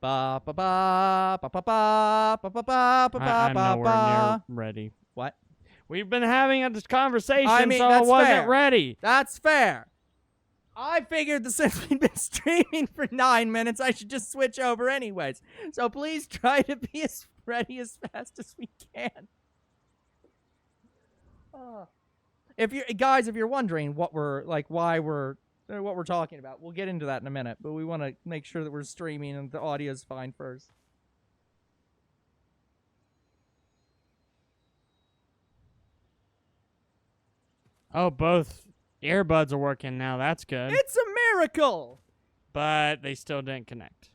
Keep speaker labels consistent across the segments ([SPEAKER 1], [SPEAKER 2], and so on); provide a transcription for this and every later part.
[SPEAKER 1] Ba ba ba ba ba ba ba ba ba ba
[SPEAKER 2] I'm nowhere
[SPEAKER 1] ba.
[SPEAKER 2] near ready.
[SPEAKER 1] What?
[SPEAKER 2] We've been having this conversation,
[SPEAKER 1] I mean,
[SPEAKER 2] so I
[SPEAKER 1] that's
[SPEAKER 2] wasn't
[SPEAKER 1] fair.
[SPEAKER 2] ready.
[SPEAKER 1] That's fair. I figured that since we've been streaming for 9 minutes, I should just switch over anyways. So please try to be as ready as fast as we can. If you're wondering what we're like, why we're what we're talking about, we'll get into that in a minute. But we want to make sure that we're streaming and the audio's fine first.
[SPEAKER 2] Oh, both earbuds are working now. That's good.
[SPEAKER 1] It's a miracle.
[SPEAKER 2] But they still didn't connect.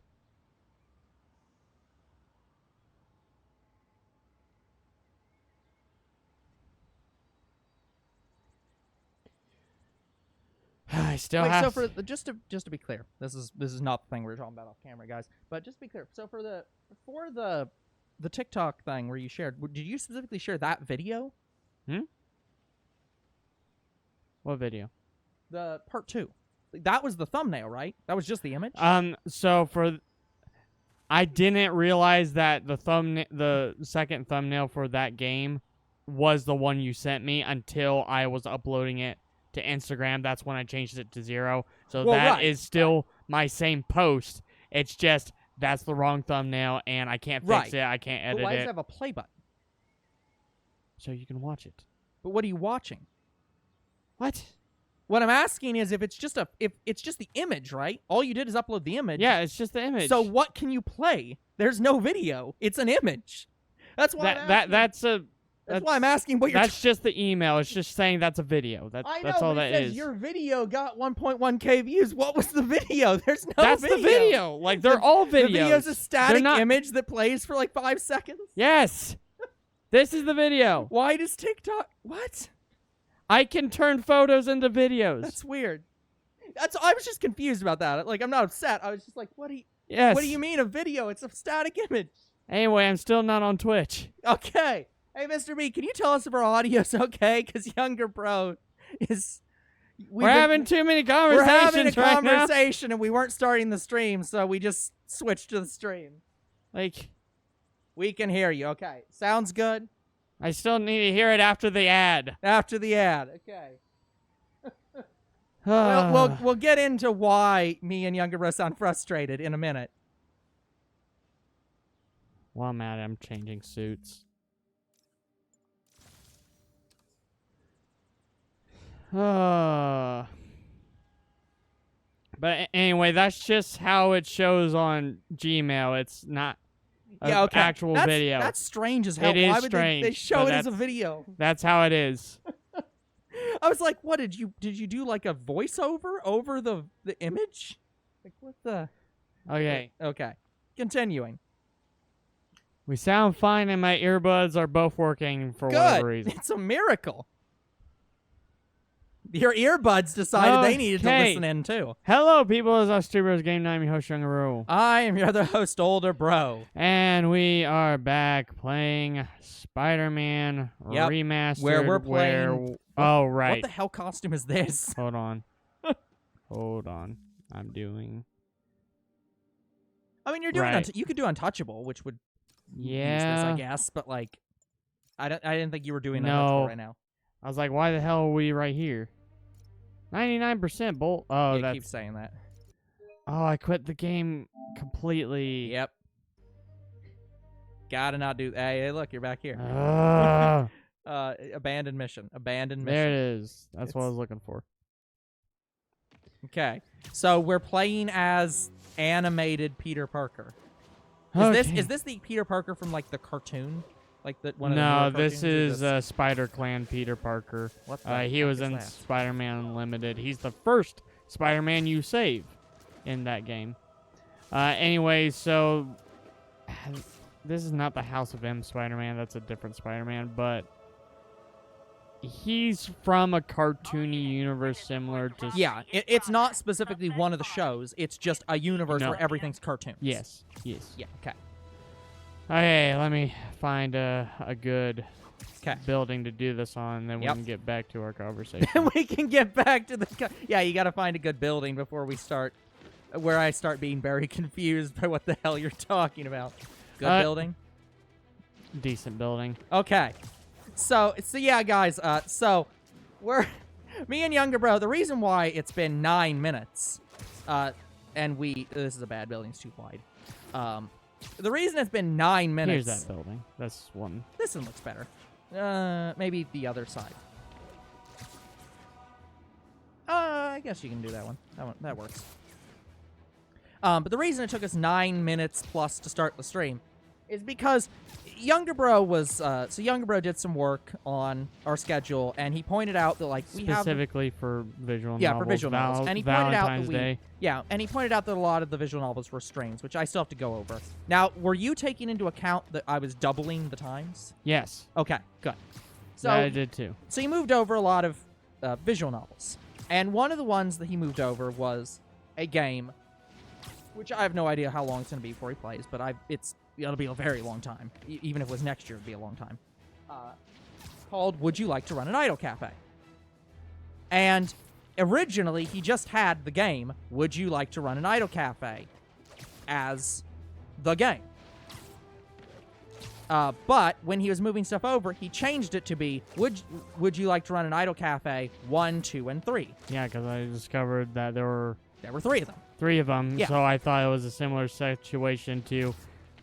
[SPEAKER 2] I still have.
[SPEAKER 1] So for the, just to be clear, this is not the thing we were talking about off camera, guys. But just to be clear, so for the TikTok thing where you shared, did you specifically share that video?
[SPEAKER 2] What video?
[SPEAKER 1] The part 2. That was the thumbnail, right? That was just the image.
[SPEAKER 2] So I didn't realize that the second thumbnail for that game was the one you sent me until I was uploading it to Instagram. That's when I changed it to 0. So that is still my same post. It's just that's the wrong thumbnail, and I can't fix it. I can't edit
[SPEAKER 1] but why
[SPEAKER 2] it.
[SPEAKER 1] does it have a play button?
[SPEAKER 2] So you can watch it.
[SPEAKER 1] But what are you watching?
[SPEAKER 2] What?
[SPEAKER 1] What I'm asking is if it's just the image, right? All you did is upload the image.
[SPEAKER 2] Yeah, it's just the image.
[SPEAKER 1] So what can you play? There's no video. It's an image. That's why
[SPEAKER 2] that's
[SPEAKER 1] why I'm asking what you're.
[SPEAKER 2] That's just the email. It's just saying that's a video. That's all that is.
[SPEAKER 1] Your video got 1.1K views. What was the video? There's no
[SPEAKER 2] That's
[SPEAKER 1] video.
[SPEAKER 2] the video. Like, they're all videos.
[SPEAKER 1] The video's a static image that plays for like 5 seconds?
[SPEAKER 2] Yes. This is the video.
[SPEAKER 1] Why does TikTok... What?
[SPEAKER 2] I can turn photos into videos.
[SPEAKER 1] That's weird. I was just confused about that. Like, I'm not upset. I was just like, what do you mean a video? It's a static image.
[SPEAKER 2] Anyway, I'm still not on Twitch.
[SPEAKER 1] Okay. Hey, Mr. B, can you tell us if our audio's okay? Because Younger Bro is...
[SPEAKER 2] We're having too many conversations.
[SPEAKER 1] We're having a
[SPEAKER 2] right
[SPEAKER 1] conversation,
[SPEAKER 2] now.
[SPEAKER 1] And we weren't starting the stream, so we just switched to the stream.
[SPEAKER 2] Like...
[SPEAKER 1] We can hear you. Okay. Sounds good?
[SPEAKER 2] I still need to hear it after the ad.
[SPEAKER 1] After the ad. Okay. We'll get into why me and Younger Bro sound frustrated in a minute.
[SPEAKER 2] While I'm at it, I'm changing suits. But anyway, that's just how it shows on Gmail. It's not actual video.
[SPEAKER 1] That's strange as hell.
[SPEAKER 2] It is
[SPEAKER 1] Why would
[SPEAKER 2] strange,
[SPEAKER 1] they show it as a video?
[SPEAKER 2] That's how it is.
[SPEAKER 1] I was like, what did you do like a voiceover over the image? Like what the?
[SPEAKER 2] Okay.
[SPEAKER 1] Okay. Continuing.
[SPEAKER 2] We sound fine, and my earbuds are both working for whatever reason.
[SPEAKER 1] It's a miracle. Your earbuds decided they needed to listen in, too.
[SPEAKER 2] Hello, people. It's us, Streamers Game Night. I'm your host, Younger Bro.
[SPEAKER 1] I am your other host, Older Bro.
[SPEAKER 2] And we are back playing Spider-Man Remastered.
[SPEAKER 1] Where we're playing...
[SPEAKER 2] Oh, right.
[SPEAKER 1] What the hell costume is this?
[SPEAKER 2] Hold on. Hold on. I'm doing...
[SPEAKER 1] I mean, you're doing... You could do Untouchable, which would use this, I guess. But, like, I didn't think you were doing Untouchable right now.
[SPEAKER 2] I was like, why the hell are we right here? 99% bolt. Oh,
[SPEAKER 1] you keep saying that.
[SPEAKER 2] Oh, I quit the game completely.
[SPEAKER 1] Yep. Gotta not do... Hey, look, you're back here. Abandoned mission. Abandoned mission.
[SPEAKER 2] There it is. That's what I was looking for.
[SPEAKER 1] Okay. So we're playing as animated Peter Parker. Is this the Peter Parker from, like, the cartoon? Like one of the
[SPEAKER 2] this is Spider Clan Peter Parker.
[SPEAKER 1] What the
[SPEAKER 2] he was in Spider-Man Unlimited. He's the first Spider-Man you save in that game. Anyway, so this is not the House of M Spider-Man. That's a different Spider-Man, but he's from a cartoony universe similar to...
[SPEAKER 1] Yeah, it's not specifically one of the shows. It's just a universe where everything's cartoons.
[SPEAKER 2] Yes, yes.
[SPEAKER 1] Yeah, okay.
[SPEAKER 2] Okay, let me find a good building to do this on, and then we can get back to our conversation.
[SPEAKER 1] We can get back to the... Yeah, you got to find a good building before we start where I start being very confused by what the hell you're talking about. Good building?
[SPEAKER 2] Decent building.
[SPEAKER 1] Okay. So yeah, guys, so we're me and Younger Bro, the reason why it's been 9 minutes, and this is a bad building, it's too wide. The reason it's been 9 minutes.
[SPEAKER 2] Here's that building. That's one.
[SPEAKER 1] This one looks better. Maybe the other side. I guess you can do that one. That works. But the reason it took us 9 minutes plus to start the stream is because Younger Bro was, Younger Bro did some work on our schedule, and he pointed out that, like, we have...
[SPEAKER 2] Specifically for visual novels.
[SPEAKER 1] Yeah, for visual novels. And he pointed out that
[SPEAKER 2] Day.
[SPEAKER 1] Yeah, and he pointed out that a lot of the visual novels were streams, which I still have to go over. Now, were you taking into account that I was doubling the times?
[SPEAKER 2] Yes.
[SPEAKER 1] Okay, good. So
[SPEAKER 2] I did too.
[SPEAKER 1] So he moved over a lot of visual novels. And one of the ones that he moved over was a game, which I have no idea how long it's going to be before he plays, but it'll be a very long time. Even if it was next year, it'd be a long time. Called Would You Like to Run an Idol Cafe? And originally, he just had the game Would You Like to Run an Idol Cafe as the game. But when he was moving stuff over, he changed it to be Would You Like to Run an Idol Cafe 1, 2, and 3.
[SPEAKER 2] Yeah, because I discovered that there were
[SPEAKER 1] 3 of them.
[SPEAKER 2] 3 of them,
[SPEAKER 1] Yeah.
[SPEAKER 2] so I thought it was a similar situation to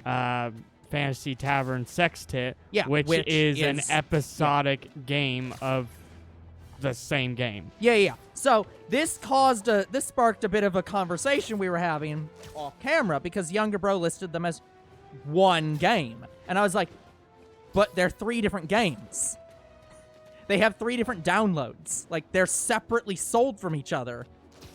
[SPEAKER 2] Fantasy Tavern Sextet, which is an episodic game of the same game.
[SPEAKER 1] Yeah. So this sparked a bit of a conversation we were having off camera because Younger Bro listed them as one game. And I was like, but they're 3 different games. They have 3 different downloads. Like, they're separately sold from each other.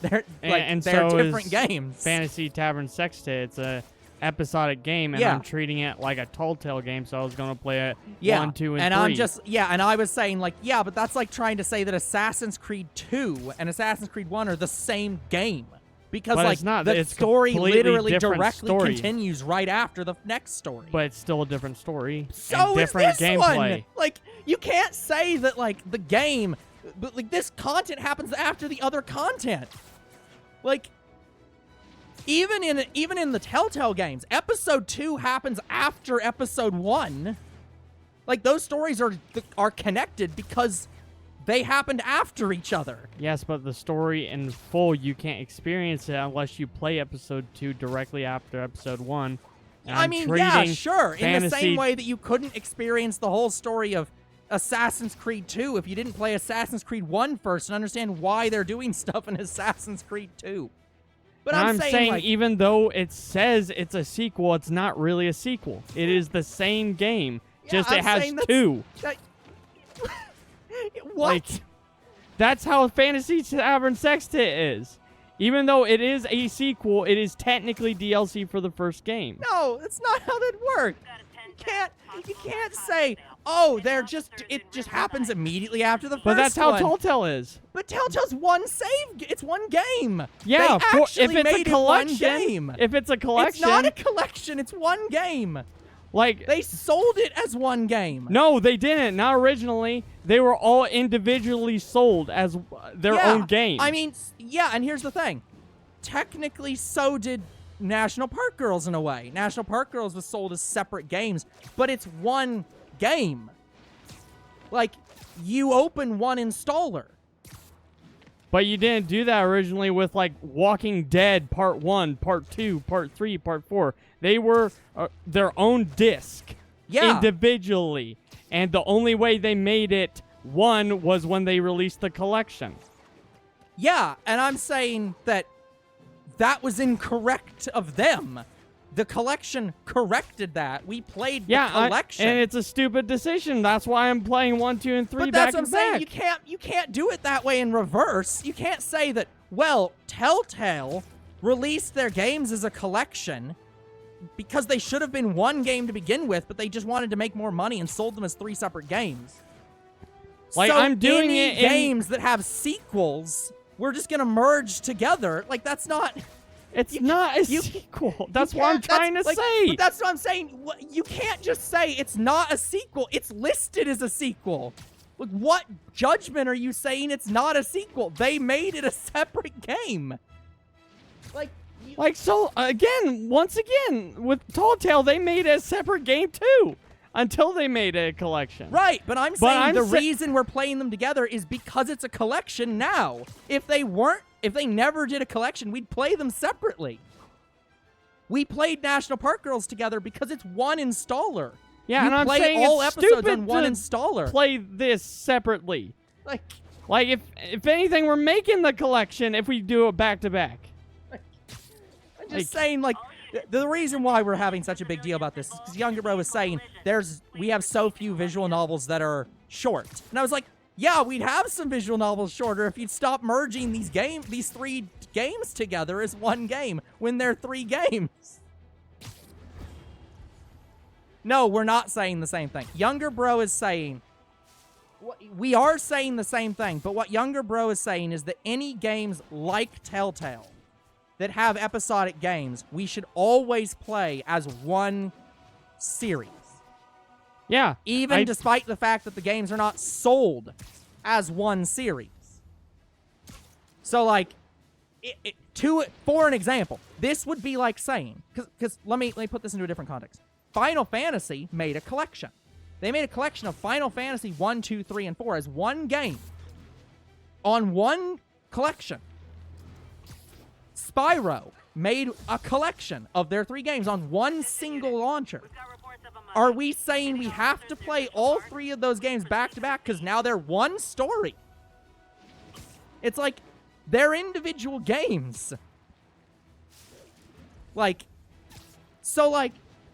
[SPEAKER 1] They're different games.
[SPEAKER 2] Fantasy Tavern Sextet, it's a episodic game, and I'm treating it like a Telltale game, so I was going to play it 1, 2, and 3.
[SPEAKER 1] And I was saying, like, yeah, but that's like trying to say that Assassin's Creed 2 and Assassin's Creed 1 are the same game. Because,
[SPEAKER 2] but
[SPEAKER 1] like,
[SPEAKER 2] it's not.
[SPEAKER 1] the
[SPEAKER 2] It's
[SPEAKER 1] story literally directly
[SPEAKER 2] story.
[SPEAKER 1] continues right after the next story.
[SPEAKER 2] But it's still a different story.
[SPEAKER 1] So
[SPEAKER 2] and different
[SPEAKER 1] is this
[SPEAKER 2] gameplay.
[SPEAKER 1] one! Like, you can't say that, like, the game... But, like, this content happens after the other content. Like... Even in the Telltale games, Episode 2 happens after Episode 1. Like, those stories are connected because they happened after each other.
[SPEAKER 2] Yes, but the story in full, you can't experience it unless you play Episode 2 directly after Episode 1.
[SPEAKER 1] I mean, yeah, sure. In the same way that you couldn't experience the whole story of Assassin's Creed 2 if you didn't play Assassin's Creed 1 first and understand why they're doing stuff in Assassin's Creed 2. But I'm saying like,
[SPEAKER 2] even though it says it's a sequel, it's not really a sequel. It is the same game, just it has 2.
[SPEAKER 1] What?
[SPEAKER 2] Like, that's how Fantasy Tavern Sextet is. Even though it is a sequel, it is technically DLC for the first game.
[SPEAKER 1] No, that's not how that works. You can't say, oh, it just happens immediately after the first one.
[SPEAKER 2] But that's how Telltale is.
[SPEAKER 1] But Telltale's one save. It's one game.
[SPEAKER 2] Yeah,
[SPEAKER 1] they actually
[SPEAKER 2] if it's
[SPEAKER 1] made
[SPEAKER 2] a collection,
[SPEAKER 1] it one game.
[SPEAKER 2] If it's a collection,
[SPEAKER 1] it's not a collection. It's one game.
[SPEAKER 2] Like,
[SPEAKER 1] they sold it as one game.
[SPEAKER 2] No, they didn't. Not originally. They were all individually sold as their own game.
[SPEAKER 1] I mean, yeah, and here's the thing. Technically, so did National Park Girls in a way. National Park Girls was sold as separate games, but it's one game. Like, you open one installer.
[SPEAKER 2] But you didn't do that originally with, like, Walking Dead Part 1, Part 2, Part 3, Part 4. They were their own disc individually. And the only way they made it one was when they released the collection.
[SPEAKER 1] Yeah, and I'm saying that was incorrect of them. The collection corrected that. We played the collection.
[SPEAKER 2] And it's a stupid decision. That's why I'm playing 1, 2, and 3
[SPEAKER 1] but
[SPEAKER 2] back
[SPEAKER 1] that's what I'm saying. You can't do it that way in reverse. You can't say that, well, Telltale released their games as a collection because they should have been one game to begin with, but they just wanted to make more money and sold them as 3 separate games.
[SPEAKER 2] Like,
[SPEAKER 1] so
[SPEAKER 2] I'm doing it in
[SPEAKER 1] games that have sequels, we're just going to merge together. Like, that's not...
[SPEAKER 2] It's not a sequel. That's what I'm trying to say.
[SPEAKER 1] But that's what I'm saying. You can't just say it's not a sequel. It's listed as a sequel. Like, what judgment are you saying it's not a sequel? They made it a separate game. Like,
[SPEAKER 2] Like, so, once again, with Tall Tale, they made a separate game, too. Until they made a collection.
[SPEAKER 1] Right, but I'm saying the reason we're playing them together is because it's a collection now. If they never did a collection, we'd play them separately. We played National Park Girls together because it's one installer.
[SPEAKER 2] Yeah, and I'm saying
[SPEAKER 1] all
[SPEAKER 2] it's
[SPEAKER 1] episodes
[SPEAKER 2] stupid
[SPEAKER 1] on one
[SPEAKER 2] to
[SPEAKER 1] installer.
[SPEAKER 2] play this separately.
[SPEAKER 1] Like
[SPEAKER 2] if anything, we're making the collection if we do it back to back.
[SPEAKER 1] I'm just saying, like, the reason why we're having such a big deal about this is because Younger Bro was saying we have so few visual novels that are short. And I was like, yeah, we'd have some visual novels shorter if you'd stop merging these 3 games together as one game when they're 3 games. No, we're not saying the same thing. Younger Bro is saying, we are saying the same thing, but what Younger Bro is saying is that any games like Telltale that have episodic games, we should always play as one series.
[SPEAKER 2] Yeah.
[SPEAKER 1] Even despite the fact that the games are not sold as one series. So, like, for an example, this would be like saying, because let me put this into a different context. Final Fantasy made a collection. They made a collection of Final Fantasy 1, 2, 3, and 4 as one game on one collection. Spyro made a collection of their 3 games on one single launcher. Are we saying we have to play all 3 of those games back to back because now they're one story? It's like they're individual games. Like, so, like,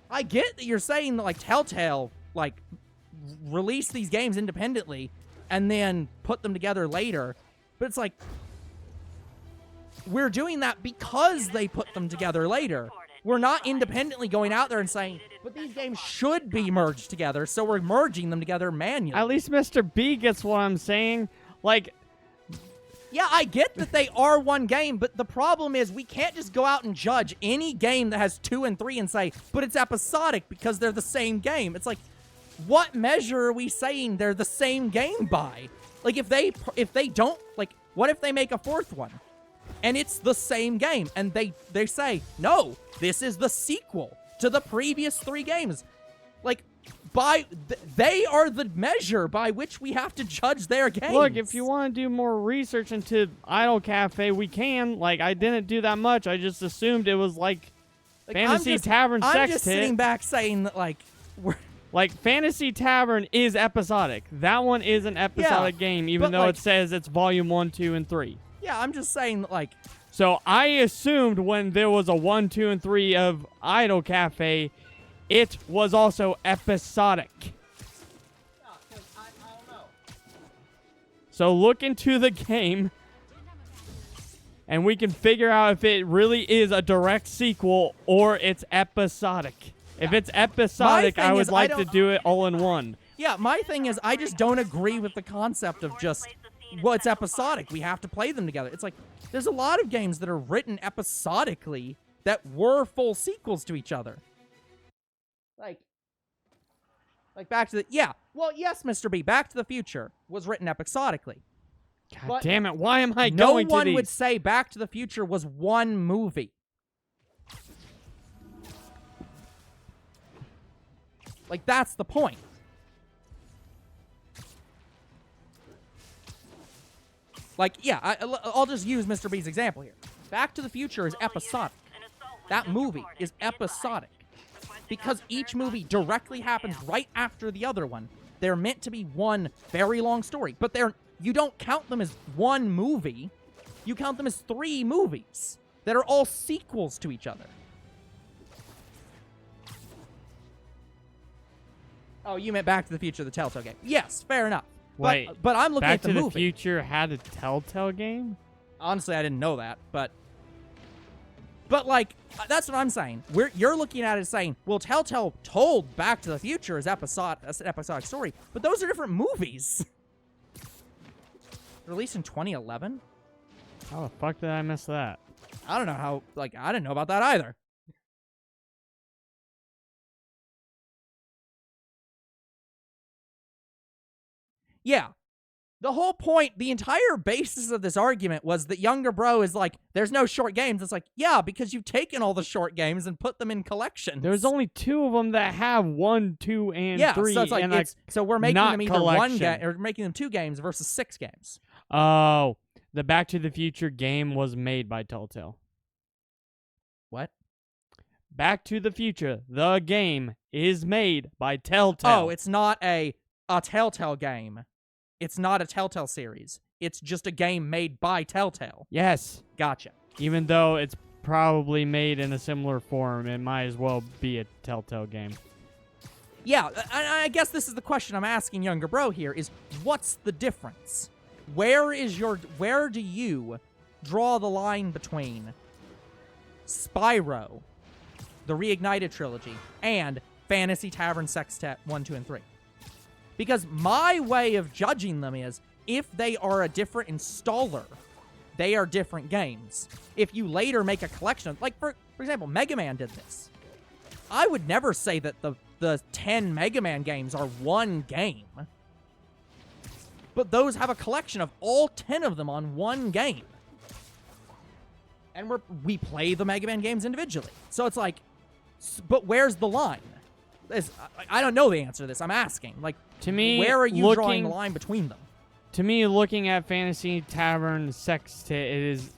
[SPEAKER 1] I get that you're saying that, like, Telltale, like, release these games independently and then put them together later, but it's like, we're doing that because they put them together later. We're not independently going out there and saying, but these games should be merged together, so we're merging them together manually.
[SPEAKER 2] At least Mr. B gets what I'm saying. Like,
[SPEAKER 1] yeah, I get that they are one game, but the problem is we can't just go out and judge any game that has 2 and 3 and say, but it's episodic because they're the same game. It's like, what measure are we saying they're the same game by? Like, if they don't, like, what if they make a 4th one? And it's the same game, and they say, no, this is the sequel to the previous 3 games. Like, they are the measure by which we have to judge their games.
[SPEAKER 2] Look, if you want to do more research into Idol Cafe, we can. Like, I didn't do that much. I just assumed it was like Fantasy Tavern Sextet.
[SPEAKER 1] I'm just sitting back saying that, like,
[SPEAKER 2] like, Fantasy Tavern is episodic. That one is an episodic game, even though, like, it says it's volume 1, 2, and 3.
[SPEAKER 1] Yeah, I'm just saying that, like...
[SPEAKER 2] So I assumed when there was a 1, 2, and 3 of Idol Cafe, it was also episodic.
[SPEAKER 1] Yeah, 'cause I don't know.
[SPEAKER 2] So look into the game, and we can figure out if it really is a direct sequel or it's episodic. Yeah. If it's episodic, I would like to do it all in one.
[SPEAKER 1] Yeah, my thing is I just don't agree with the concept of just... well, it's episodic. We have to play them together. It's like, there's a lot of games that are written episodically that were full sequels to each other. Like Back to the... yeah. Well, yes, Mr. B, Back to the Future was written episodically.
[SPEAKER 2] God damn it, why am I going to these?
[SPEAKER 1] No one would say Back to the Future was one movie. Like, that's the point. Like, yeah, I'll just use Mr. B's example here. Back to the Future is episodic. That movie is episodic. Because each movie directly happens right after the other one. They're meant to be one very long story. But you don't count them as one movie. You count them as 3 movies that are all sequels to each other. Oh, you meant Back to the Future, the Telltale game. Yes, fair enough.
[SPEAKER 2] Wait,
[SPEAKER 1] but I'm looking at the movie.
[SPEAKER 2] Back to the Future had a Telltale game?
[SPEAKER 1] Honestly, I didn't know that, but like, that's what I'm saying. You're looking at it saying, well, Telltale told Back to the Future as an episodic story, but those are different movies. Released in 2011?
[SPEAKER 2] How the fuck did I miss that?
[SPEAKER 1] I don't know how, like, I didn't know about that either. Yeah. The whole point, the entire basis of this argument was that Younger Bro is like, there's no short games. It's like, yeah, because you've taken all the short games and put them in collections.
[SPEAKER 2] There's only 2 of them that have 1, 2, and 3.
[SPEAKER 1] So it's like,
[SPEAKER 2] and
[SPEAKER 1] so we're making them either one
[SPEAKER 2] collection.
[SPEAKER 1] game or making them 2 games versus 6 games.
[SPEAKER 2] Oh, the Back to the Future game was made by Telltale.
[SPEAKER 1] What?
[SPEAKER 2] Back to the Future, the game, is made by Telltale.
[SPEAKER 1] Oh, it's not a Telltale game. It's not a Telltale series. It's just a game made by Telltale.
[SPEAKER 2] Yes.
[SPEAKER 1] Gotcha.
[SPEAKER 2] Even though it's probably made in a similar form, it might as well be a Telltale game.
[SPEAKER 1] Yeah, I guess this is the question I'm asking Younger Bro here is, what's the difference? Where do you draw the line between Spyro, the Reignited trilogy, and Fantasy Tavern Sextet 1, 2, and 3? Because my way of judging them is, if they are a different installer, they are different games. If you later make a collection of, like, for example, Mega Man did this. I would never say that the 10 Mega Man games are one game. But those have a collection of all 10 of them on one game. And we play the Mega Man games individually. So it's like, but where's the line? I don't know the answer to this. I'm asking. Like,
[SPEAKER 2] to me,
[SPEAKER 1] where are you drawing the line between them?
[SPEAKER 2] To me, looking at Fantasy Tavern Sextet, it is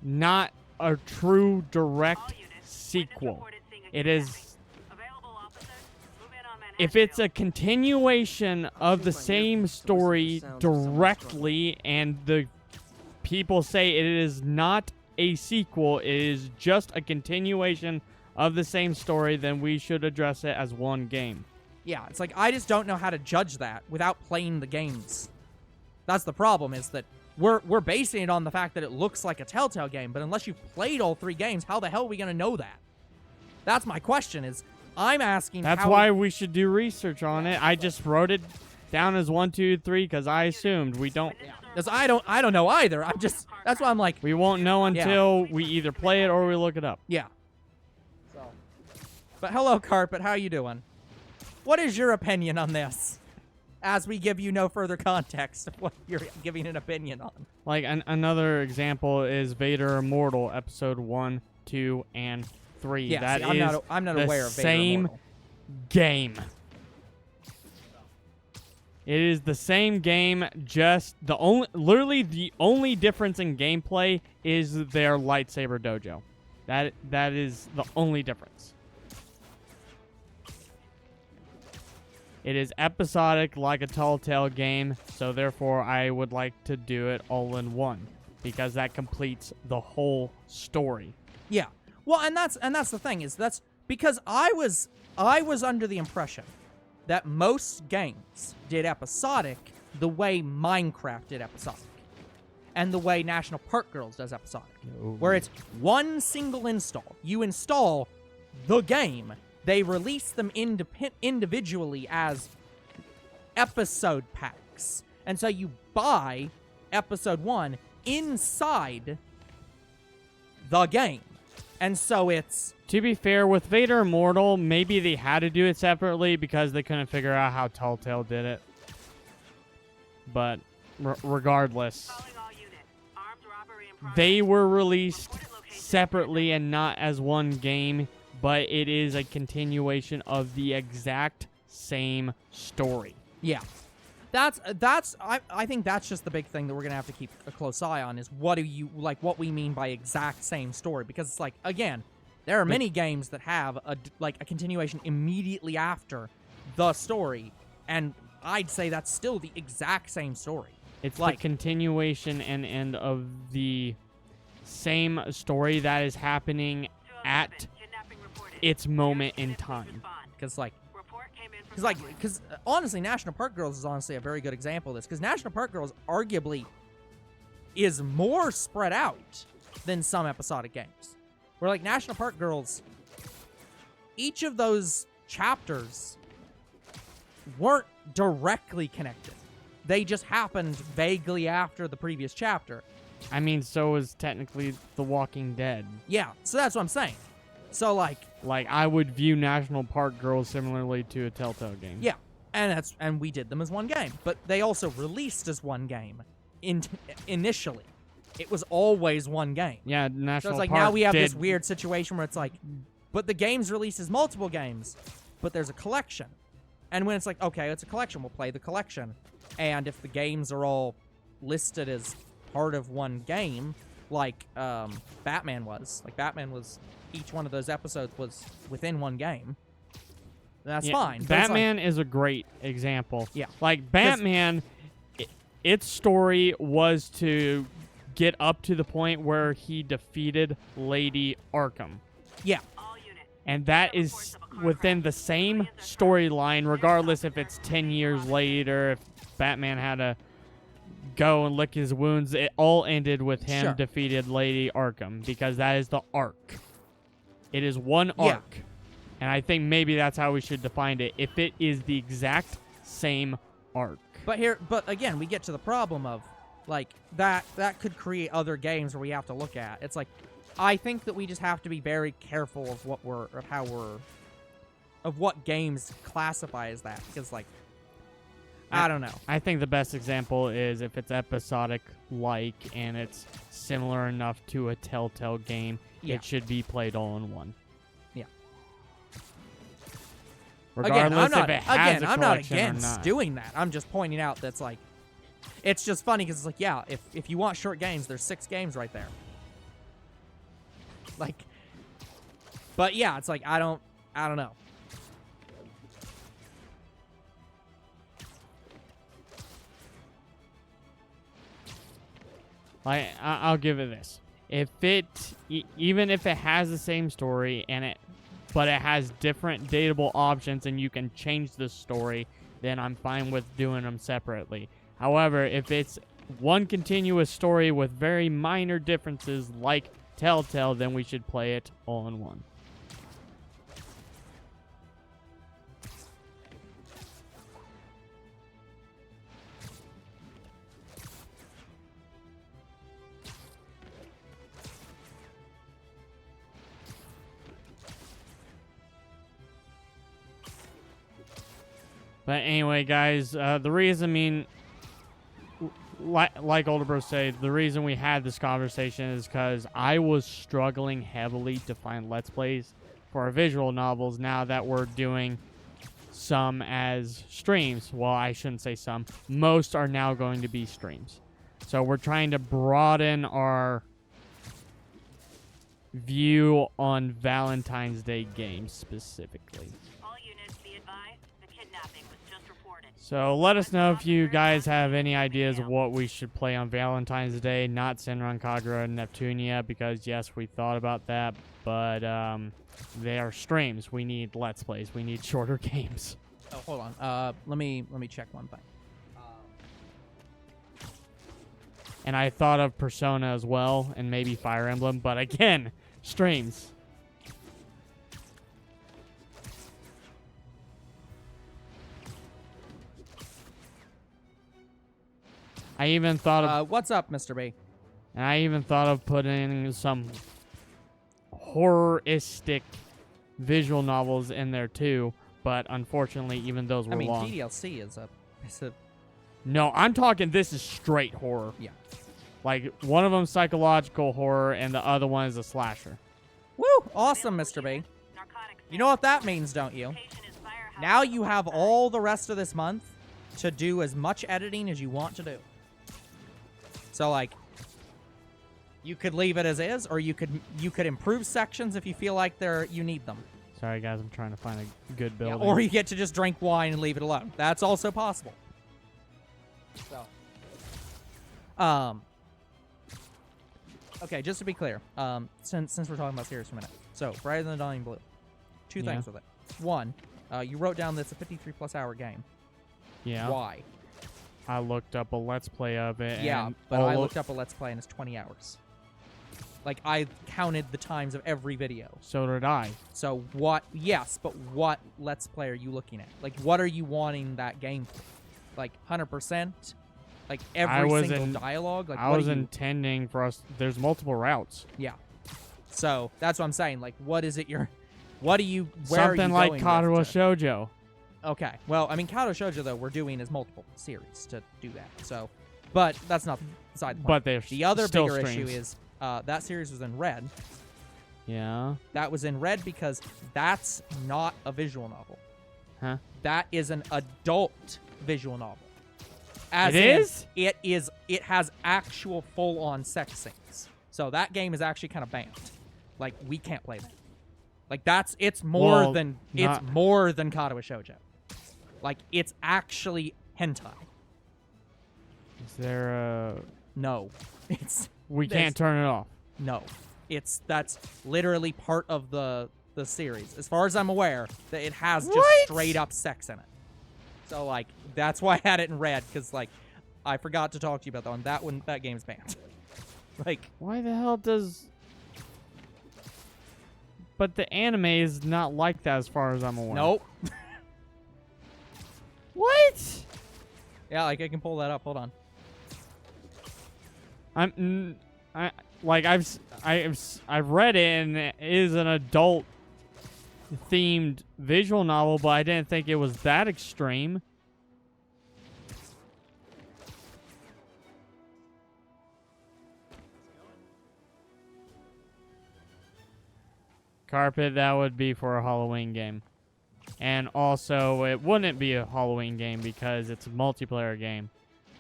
[SPEAKER 2] not a true direct sequel. It is... If it's a continuation of the same story directly, and the people say it is not a sequel, it is just a continuation of the same story, then we should address it as one game.
[SPEAKER 1] Yeah, it's like, I just don't know how to judge that without playing the games. That's the problem, is that we're basing it on the fact that it looks like a Telltale game, but unless you've played all 3 games, how the hell are we going to know that? That's my question, is I'm asking
[SPEAKER 2] That's why we should do research on it. I just wrote it down as 1, 2, 3 because I assumed we don't...
[SPEAKER 1] Because I don't know either. That's why I'm like...
[SPEAKER 2] We won't know until we either play it or we look it up.
[SPEAKER 1] Yeah. So. But hello, Carpet. How you doing? What is your opinion on this? As we give you no further context of what you're giving an opinion on.
[SPEAKER 2] Like, another example is Vader Immortal, episode 1, 2, and 3.
[SPEAKER 1] Yeah,
[SPEAKER 2] that
[SPEAKER 1] see,
[SPEAKER 2] is
[SPEAKER 1] I'm not aware of Vader
[SPEAKER 2] same
[SPEAKER 1] Immortal.
[SPEAKER 2] Game. It is the same game, just literally the only difference in gameplay is their lightsaber dojo. That is the only difference. It is episodic like a Telltale game, so therefore I would like to do it all in one, because that completes the whole story.
[SPEAKER 1] Yeah. Well, and that's the thing, is that's because I was under the impression that most games did episodic the way Minecraft did episodic, and the way National Park Girls does episodic, where it's one single install. You install the game. They release them individually as episode packs. And so you buy episode 1 inside the game. And so it's...
[SPEAKER 2] To be fair, with Vader Immortal, maybe they had to do it separately because they couldn't figure out how Telltale did it. But regardless, they were released separately and not as one game, but it is a continuation of the exact same story.
[SPEAKER 1] Yeah. I think that's just the big thing that we're going to have to keep a close eye on, is what we mean by exact same story. Because it's like, again, there are many games that have a continuation immediately after the story, and I'd say that's still the exact same story.
[SPEAKER 2] It's like the continuation and end of the same story that is happening at its moment in time. Because
[SPEAKER 1] honestly, National Park Girls is honestly a very good example of this. Because National Park Girls arguably is more spread out than some episodic games. Where, like, National Park Girls, each of those chapters weren't directly connected. They just happened vaguely after the previous chapter.
[SPEAKER 2] I mean, so is technically The Walking Dead.
[SPEAKER 1] Yeah, so that's what I'm saying. So, like,
[SPEAKER 2] I would view National Park Girls similarly to a Telltale game.
[SPEAKER 1] Yeah. and we did them as one game. But they also released as one game initially. It was always one game.
[SPEAKER 2] Yeah,
[SPEAKER 1] So
[SPEAKER 2] National
[SPEAKER 1] it's like
[SPEAKER 2] Park
[SPEAKER 1] now we have
[SPEAKER 2] did,
[SPEAKER 1] this weird situation where it's like, but the game's released as multiple games, but there's a collection. And when it's like, okay, it's a collection, we'll play the collection. And if the games are all listed as part of one game, like Batman was, each one of those episodes was within one game, that's fine. But it's like-
[SPEAKER 2] Batman is a great example.
[SPEAKER 1] Yeah.
[SPEAKER 2] Like, Batman, its story was to get up to the point where he defeated Lady Arkham.
[SPEAKER 1] yeah,
[SPEAKER 2] And that is within the same storyline, regardless if it's 10 years later, if Batman had to go and lick his wounds. It all ended with him
[SPEAKER 1] Sure.
[SPEAKER 2] defeated Lady Arkham, because that is the arc. It is one
[SPEAKER 1] Yeah.
[SPEAKER 2] arc. And I think maybe that's how we should define it, if it is the exact same arc.
[SPEAKER 1] But again, we get to the problem of, like, that could create other games where we have to look at. It's like, I think that we just have to be very careful of what games classify as that, because, like, I don't know.
[SPEAKER 2] I think the best example is if it's episodic-like and it's similar enough to a Telltale game,
[SPEAKER 1] Yeah.
[SPEAKER 2] it should be played all in one.
[SPEAKER 1] Yeah.
[SPEAKER 2] Regardless if it has a
[SPEAKER 1] I'm not
[SPEAKER 2] collection or
[SPEAKER 1] against
[SPEAKER 2] not.
[SPEAKER 1] doing that. I'm just pointing out that's like, it's just funny because it's like, yeah, if you want short games, there's 6 games right there. Like, but yeah, it's like I don't know.
[SPEAKER 2] I'll give it this: if even if it has the same story but it has different dateable options and you can change the story, then I'm fine with doing them separately. However, if it's one continuous story with very minor differences like Telltale, then we should play it all in one. But anyway, guys, the reason, like Older Bro said, the reason we had this conversation is because I was struggling heavily to find Let's Plays for our visual novels now that we're doing some as streams. Well, I shouldn't say some. Most are now going to be streams. So we're trying to broaden our view on Valentine's Day games specifically. So let us know if you guys have any ideas of what we should play on Valentine's Day. Not Senran Kagura and Neptunia, because yes, we thought about that, but they are streams. We need Let's Plays. We need shorter games.
[SPEAKER 1] Oh, hold on. Let me check one thing.
[SPEAKER 2] And I thought of Persona as well, and maybe Fire Emblem, but again, streams. I even thought of
[SPEAKER 1] What's up, Mr. B?
[SPEAKER 2] And I even thought of putting some horroristic visual novels in there too, but unfortunately, even those were long.
[SPEAKER 1] TDLC is a
[SPEAKER 2] No, I'm talking. This is straight horror.
[SPEAKER 1] yeah.
[SPEAKER 2] Like one of them psychological horror, and the other one is a slasher.
[SPEAKER 1] Woo! Awesome, Mr. B. You know what that means, don't you? Now you have all the rest of this month to do as much editing as you want to do. So, like, you could leave it as is, or you could improve sections if you feel like you need them.
[SPEAKER 2] Sorry, guys, I'm trying to find a good
[SPEAKER 1] Yeah,
[SPEAKER 2] building.
[SPEAKER 1] or you get to just drink wine and leave it alone. That's also possible. So, okay, just to be clear, since we're talking about series for a minute, so Brighter Than the Dying Blue, two things with it. One, you wrote down that it's a 53+ hour game.
[SPEAKER 2] Yeah.
[SPEAKER 1] Why?
[SPEAKER 2] I looked up a Let's Play of it.
[SPEAKER 1] Yeah,
[SPEAKER 2] and
[SPEAKER 1] but I looked up a Let's Play and it's 20 hours. Like, I counted the times of every video.
[SPEAKER 2] So did I.
[SPEAKER 1] So what? Yes, but what Let's Play are you looking at? Like, what are you wanting that game for? Like 100%? Like every single dialogue? Like,
[SPEAKER 2] I was intending for us. There's multiple routes.
[SPEAKER 1] Yeah. So that's what I'm saying. Like, what is it? Where are you?
[SPEAKER 2] Something
[SPEAKER 1] are you
[SPEAKER 2] like
[SPEAKER 1] going
[SPEAKER 2] Kadowa
[SPEAKER 1] with
[SPEAKER 2] Shoujo.
[SPEAKER 1] Okay. Well, I mean, Kato Shoujo, though, we're doing is multiple series to do that. So, but that's not beside the point.
[SPEAKER 2] But there's
[SPEAKER 1] The other
[SPEAKER 2] still
[SPEAKER 1] bigger
[SPEAKER 2] streams.
[SPEAKER 1] issue is that series was in red.
[SPEAKER 2] Yeah.
[SPEAKER 1] That was in red because that's not a visual novel.
[SPEAKER 2] Huh?
[SPEAKER 1] That is an adult visual novel.
[SPEAKER 2] It is?
[SPEAKER 1] It has actual full-on sex scenes. So that game is actually kind of banned. Like, we can't play that. Like, it's more than Kato Shoujo. Like, it's actually hentai.
[SPEAKER 2] Is there a...
[SPEAKER 1] No.
[SPEAKER 2] We can't turn it off.
[SPEAKER 1] No. That's literally part of the series. As far as I'm aware, that it has just straight up sex in it. So, like, that's why I had it in red, because, like, I forgot to talk to you about that one. That game's banned. Like...
[SPEAKER 2] Why the hell does... But the anime is not like that as far as I'm aware.
[SPEAKER 1] Nope.
[SPEAKER 2] What?
[SPEAKER 1] Yeah, like, I can pull that up. Hold on.
[SPEAKER 2] I've read it, and it is an adult themed visual novel, but I didn't think it was that extreme. Carpet, that would be for a Halloween game. And also, it wouldn't be a Halloween game because it's a multiplayer game.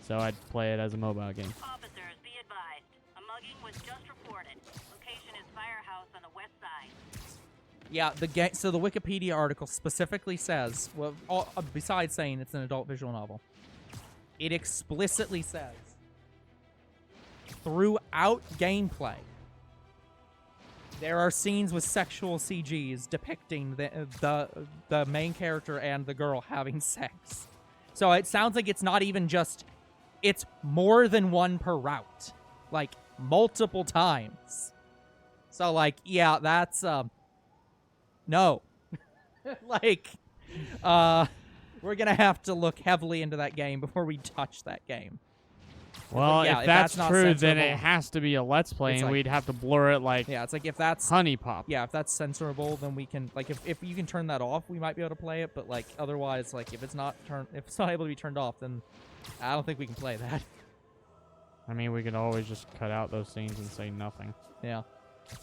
[SPEAKER 2] So I'd play it as a mobile game.
[SPEAKER 3] Officers, be advised. A mugging was just reported. Location is Firehouse on the west side.
[SPEAKER 1] Yeah, so the Wikipedia article specifically says, well, besides saying it's an adult visual novel, it explicitly says, throughout gameplay, there are scenes with sexual CGs depicting the main character and the girl having sex. So it sounds like it's not even just... It's more than one per route. Like, multiple times. So, like, yeah, that's... No. Like, we're gonna have to look heavily into that game before we touch that game.
[SPEAKER 2] Well,
[SPEAKER 1] Yeah,
[SPEAKER 2] if that's
[SPEAKER 1] not
[SPEAKER 2] true, then
[SPEAKER 1] censorable-
[SPEAKER 2] it has to be a Let's Play,
[SPEAKER 1] It's
[SPEAKER 2] and
[SPEAKER 1] like-
[SPEAKER 2] we'd have to blur it like
[SPEAKER 1] Yeah, it's like if that's...
[SPEAKER 2] Honey Pop.
[SPEAKER 1] Yeah, if that's censorable, then we can... Like, if you can turn that off, we might be able to play it, but, like, otherwise, like, if it's not able to be turned off, then I don't think we can play that.
[SPEAKER 2] I mean, we could always just cut out those scenes and say nothing.
[SPEAKER 1] Yeah.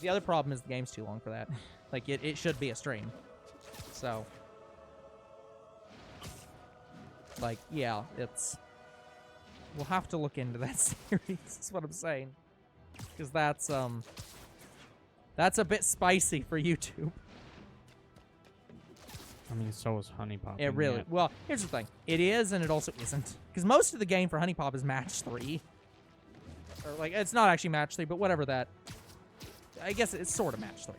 [SPEAKER 1] The other problem is the game's too long for that. Like, it should be a stream. So... Like, yeah, it's... We'll have to look into that series, is what I'm saying. Because that's a bit spicy for YouTube.
[SPEAKER 2] I mean, so is Honey Pop.
[SPEAKER 1] It really... Well, here's the thing. It is, and it also isn't. Because most of the game for Honey Pop is match 3. Or, like, it's not actually match 3, but whatever that... I guess it's sort of match 3.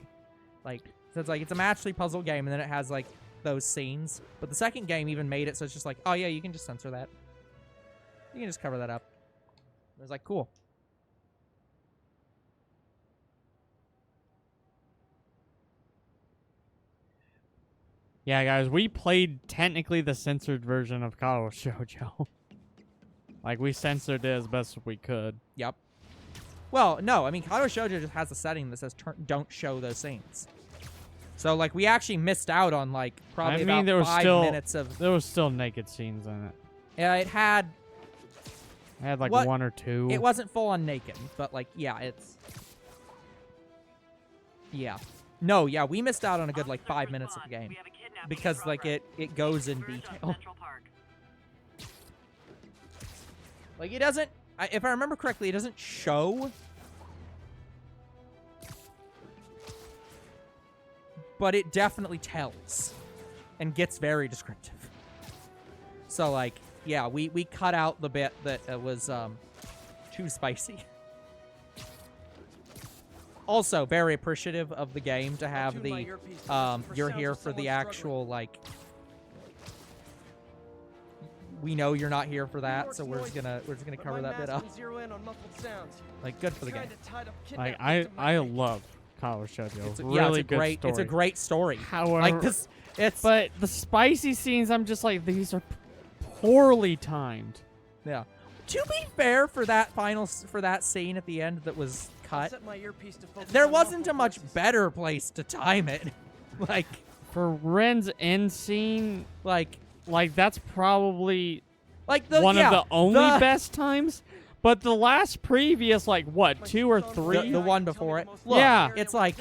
[SPEAKER 1] Like, so it's like, it's a match 3 puzzle game, and then it has, like, those scenes. But the second game even made it so it's just like, oh yeah, you can just censor that. You can just cover that up. It was like, cool.
[SPEAKER 2] Yeah, guys, we played technically the censored version of Kato Shoujo. Like, we censored it as best as we could.
[SPEAKER 1] Yep. Well, no, I mean, Kato Shoujo just has a setting that says don't show those scenes. So, like, we actually missed out on, like, probably about
[SPEAKER 2] there was
[SPEAKER 1] 5
[SPEAKER 2] still
[SPEAKER 1] minutes of...
[SPEAKER 2] There was still naked scenes in it.
[SPEAKER 1] Yeah, it had...
[SPEAKER 2] I had like
[SPEAKER 1] What?
[SPEAKER 2] 1 or 2.
[SPEAKER 1] It wasn't full on naked, but, like, yeah, it's... Yeah. No, yeah, we missed out on a good, like, 5 minutes of the game. Because, like, it goes in detail. Like, it doesn't... if I remember correctly, it doesn't show... But it definitely tells. And gets very descriptive. So, like, yeah, we cut out the bit that was too spicy. Also, very appreciative of the game to have the you're here for the actual, like, we know you're not here for that, so we're just gonna cover that bit up. Like, good for the game.
[SPEAKER 2] Like, I love Kato Shoujo.
[SPEAKER 1] It's
[SPEAKER 2] Really
[SPEAKER 1] a
[SPEAKER 2] good
[SPEAKER 1] great
[SPEAKER 2] story.
[SPEAKER 1] It's a great story.
[SPEAKER 2] However,
[SPEAKER 1] Like, this, it's
[SPEAKER 2] but the spicy scenes, I'm just like, these are poorly timed.
[SPEAKER 1] yeah. To be fair, for that scene at the end that was cut, there wasn't a much better place to time it. Like,
[SPEAKER 2] For Ren's end scene,
[SPEAKER 1] like
[SPEAKER 2] like that's probably
[SPEAKER 1] Like
[SPEAKER 2] one
[SPEAKER 1] yeah,
[SPEAKER 2] of the only best times. But the last previous, like what, 2 or 3?
[SPEAKER 1] the one before it. Look,
[SPEAKER 2] Yeah.
[SPEAKER 1] it's like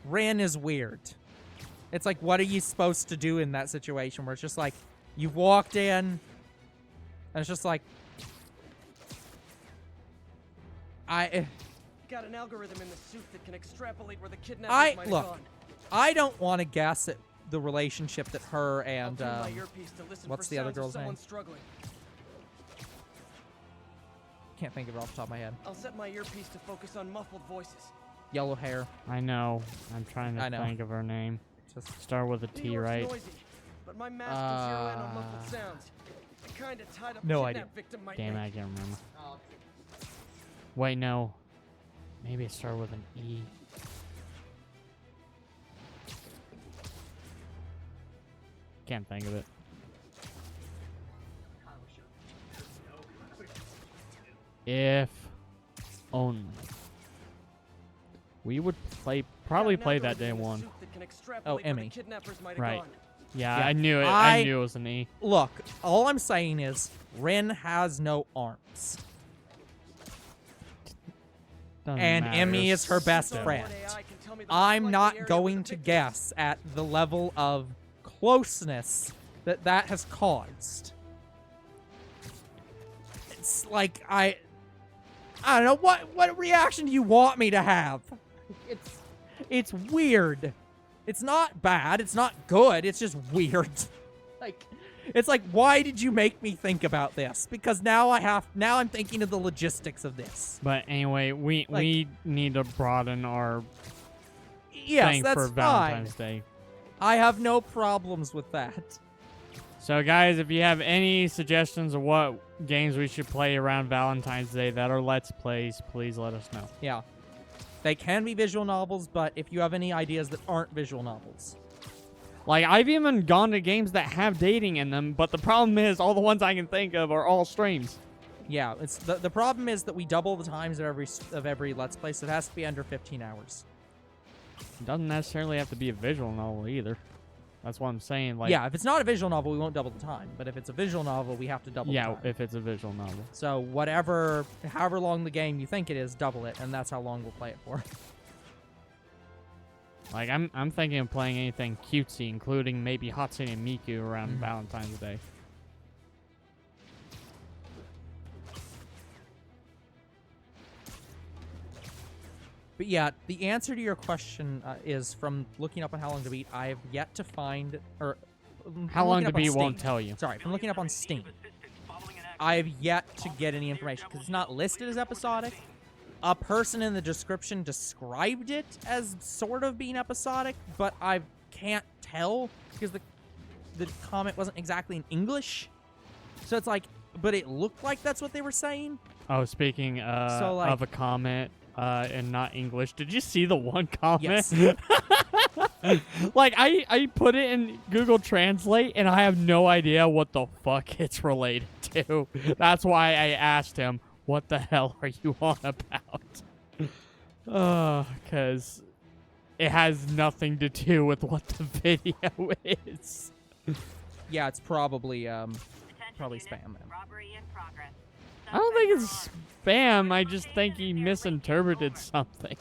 [SPEAKER 1] Ren is weird. It's like, what are you supposed to do in that situation where it's just like, you've walked in, and it's just like,
[SPEAKER 4] Got an algorithm in the suit that can extrapolate where the kidnappers might have
[SPEAKER 1] look,
[SPEAKER 4] gone.
[SPEAKER 1] I don't want to guess at the relationship that her and,
[SPEAKER 4] I'll tune my earpiece to listen
[SPEAKER 1] what's
[SPEAKER 4] for
[SPEAKER 1] the other
[SPEAKER 4] sounds of
[SPEAKER 1] girl's name?
[SPEAKER 4] someone struggling.
[SPEAKER 1] Can't think of it off the top of my head.
[SPEAKER 4] I'll set my earpiece to focus on muffled voices.
[SPEAKER 1] Yellow hair.
[SPEAKER 2] I know. I'm trying
[SPEAKER 1] I
[SPEAKER 2] to
[SPEAKER 1] know.
[SPEAKER 2] think of her name.
[SPEAKER 1] Just
[SPEAKER 2] Start with a
[SPEAKER 4] New
[SPEAKER 2] T,
[SPEAKER 4] York's
[SPEAKER 2] right?
[SPEAKER 4] noisy, but my mask can zero in on muffled sounds. The kind of tied up
[SPEAKER 1] No
[SPEAKER 4] kidnap
[SPEAKER 1] idea.
[SPEAKER 4] victim might
[SPEAKER 2] Damn it, I
[SPEAKER 4] make.
[SPEAKER 2] can't remember. Wait, no. Maybe it started with an E. Can't think of it. If only. We would probably play that day one.
[SPEAKER 1] Oh, Emmy.
[SPEAKER 2] Right. Yeah,
[SPEAKER 1] Yeah.
[SPEAKER 2] I knew it.
[SPEAKER 1] I-
[SPEAKER 2] I knew it was an E.
[SPEAKER 1] Look, all I'm saying is Ren has no arms.
[SPEAKER 2] Doesn't
[SPEAKER 1] And
[SPEAKER 2] matter.
[SPEAKER 1] Emmy is her best friend. I'm not going to guess at the level of closeness that has caused. It's like I don't know what reaction do you want me to have? It's weird. It's not bad. It's not good. It's just weird. Like it's like, why did you make me think about this? Because now I'm thinking of the logistics of this.
[SPEAKER 2] But anyway, we need to broaden our
[SPEAKER 1] Yes,
[SPEAKER 2] thing
[SPEAKER 1] that's
[SPEAKER 2] for
[SPEAKER 1] fine.
[SPEAKER 2] Valentine's Day.
[SPEAKER 1] I have no problems with that.
[SPEAKER 2] So guys, if you have any suggestions of what games we should play around Valentine's Day that are Let's Plays, please let us know.
[SPEAKER 1] Yeah. They can be visual novels, but if you have any ideas that aren't visual novels.
[SPEAKER 2] Like, I've even gone to games that have dating in them, but the problem is all the ones I can think of are all streams.
[SPEAKER 1] Yeah, it's the problem is that we double the times of every Let's Play, so it has to be under 15 hours.
[SPEAKER 2] It doesn't necessarily have to be a visual novel either. That's what I'm saying. Like,
[SPEAKER 1] Yeah, if it's not a visual novel, we won't double the time. But if it's a visual novel, we have to double the
[SPEAKER 2] yeah,
[SPEAKER 1] time.
[SPEAKER 2] if it's a visual novel.
[SPEAKER 1] So however long the game you think it is, double it, and that's how long we'll play it for.
[SPEAKER 2] Like, I'm thinking of playing anything cutesy, including maybe Hatsune Miku around Valentine's Day.
[SPEAKER 1] But yeah, the answer to your question is from looking up on How Long to Beat. I have yet to find, or
[SPEAKER 2] How
[SPEAKER 1] from
[SPEAKER 2] Long
[SPEAKER 1] looking
[SPEAKER 2] to
[SPEAKER 1] up on
[SPEAKER 2] Beat
[SPEAKER 1] Steam.
[SPEAKER 2] won't tell you.
[SPEAKER 1] Sorry, from looking up on Steam, I have yet to get any information because it's not listed as episodic. A person in the description described it as sort of being episodic, but I can't tell because the comment wasn't exactly in English. So it's like, but it looked like that's what they were saying.
[SPEAKER 2] Oh, speaking
[SPEAKER 1] So, like-
[SPEAKER 2] of a comment and not English, did you see the one comment?
[SPEAKER 1] Yes.
[SPEAKER 2] Like, I put it in Google Translate, and I have no idea what the fuck it's related to. That's why I asked him, what the hell are you on about? Because it has nothing to do with what the video is.
[SPEAKER 1] Yeah, it's probably
[SPEAKER 3] Attention
[SPEAKER 1] probably
[SPEAKER 3] units,
[SPEAKER 1] spam then.
[SPEAKER 3] Robbery in progress.
[SPEAKER 2] I don't think
[SPEAKER 3] Suspects
[SPEAKER 2] it's
[SPEAKER 3] are armed.
[SPEAKER 2] spam. I just think he misinterpreted something.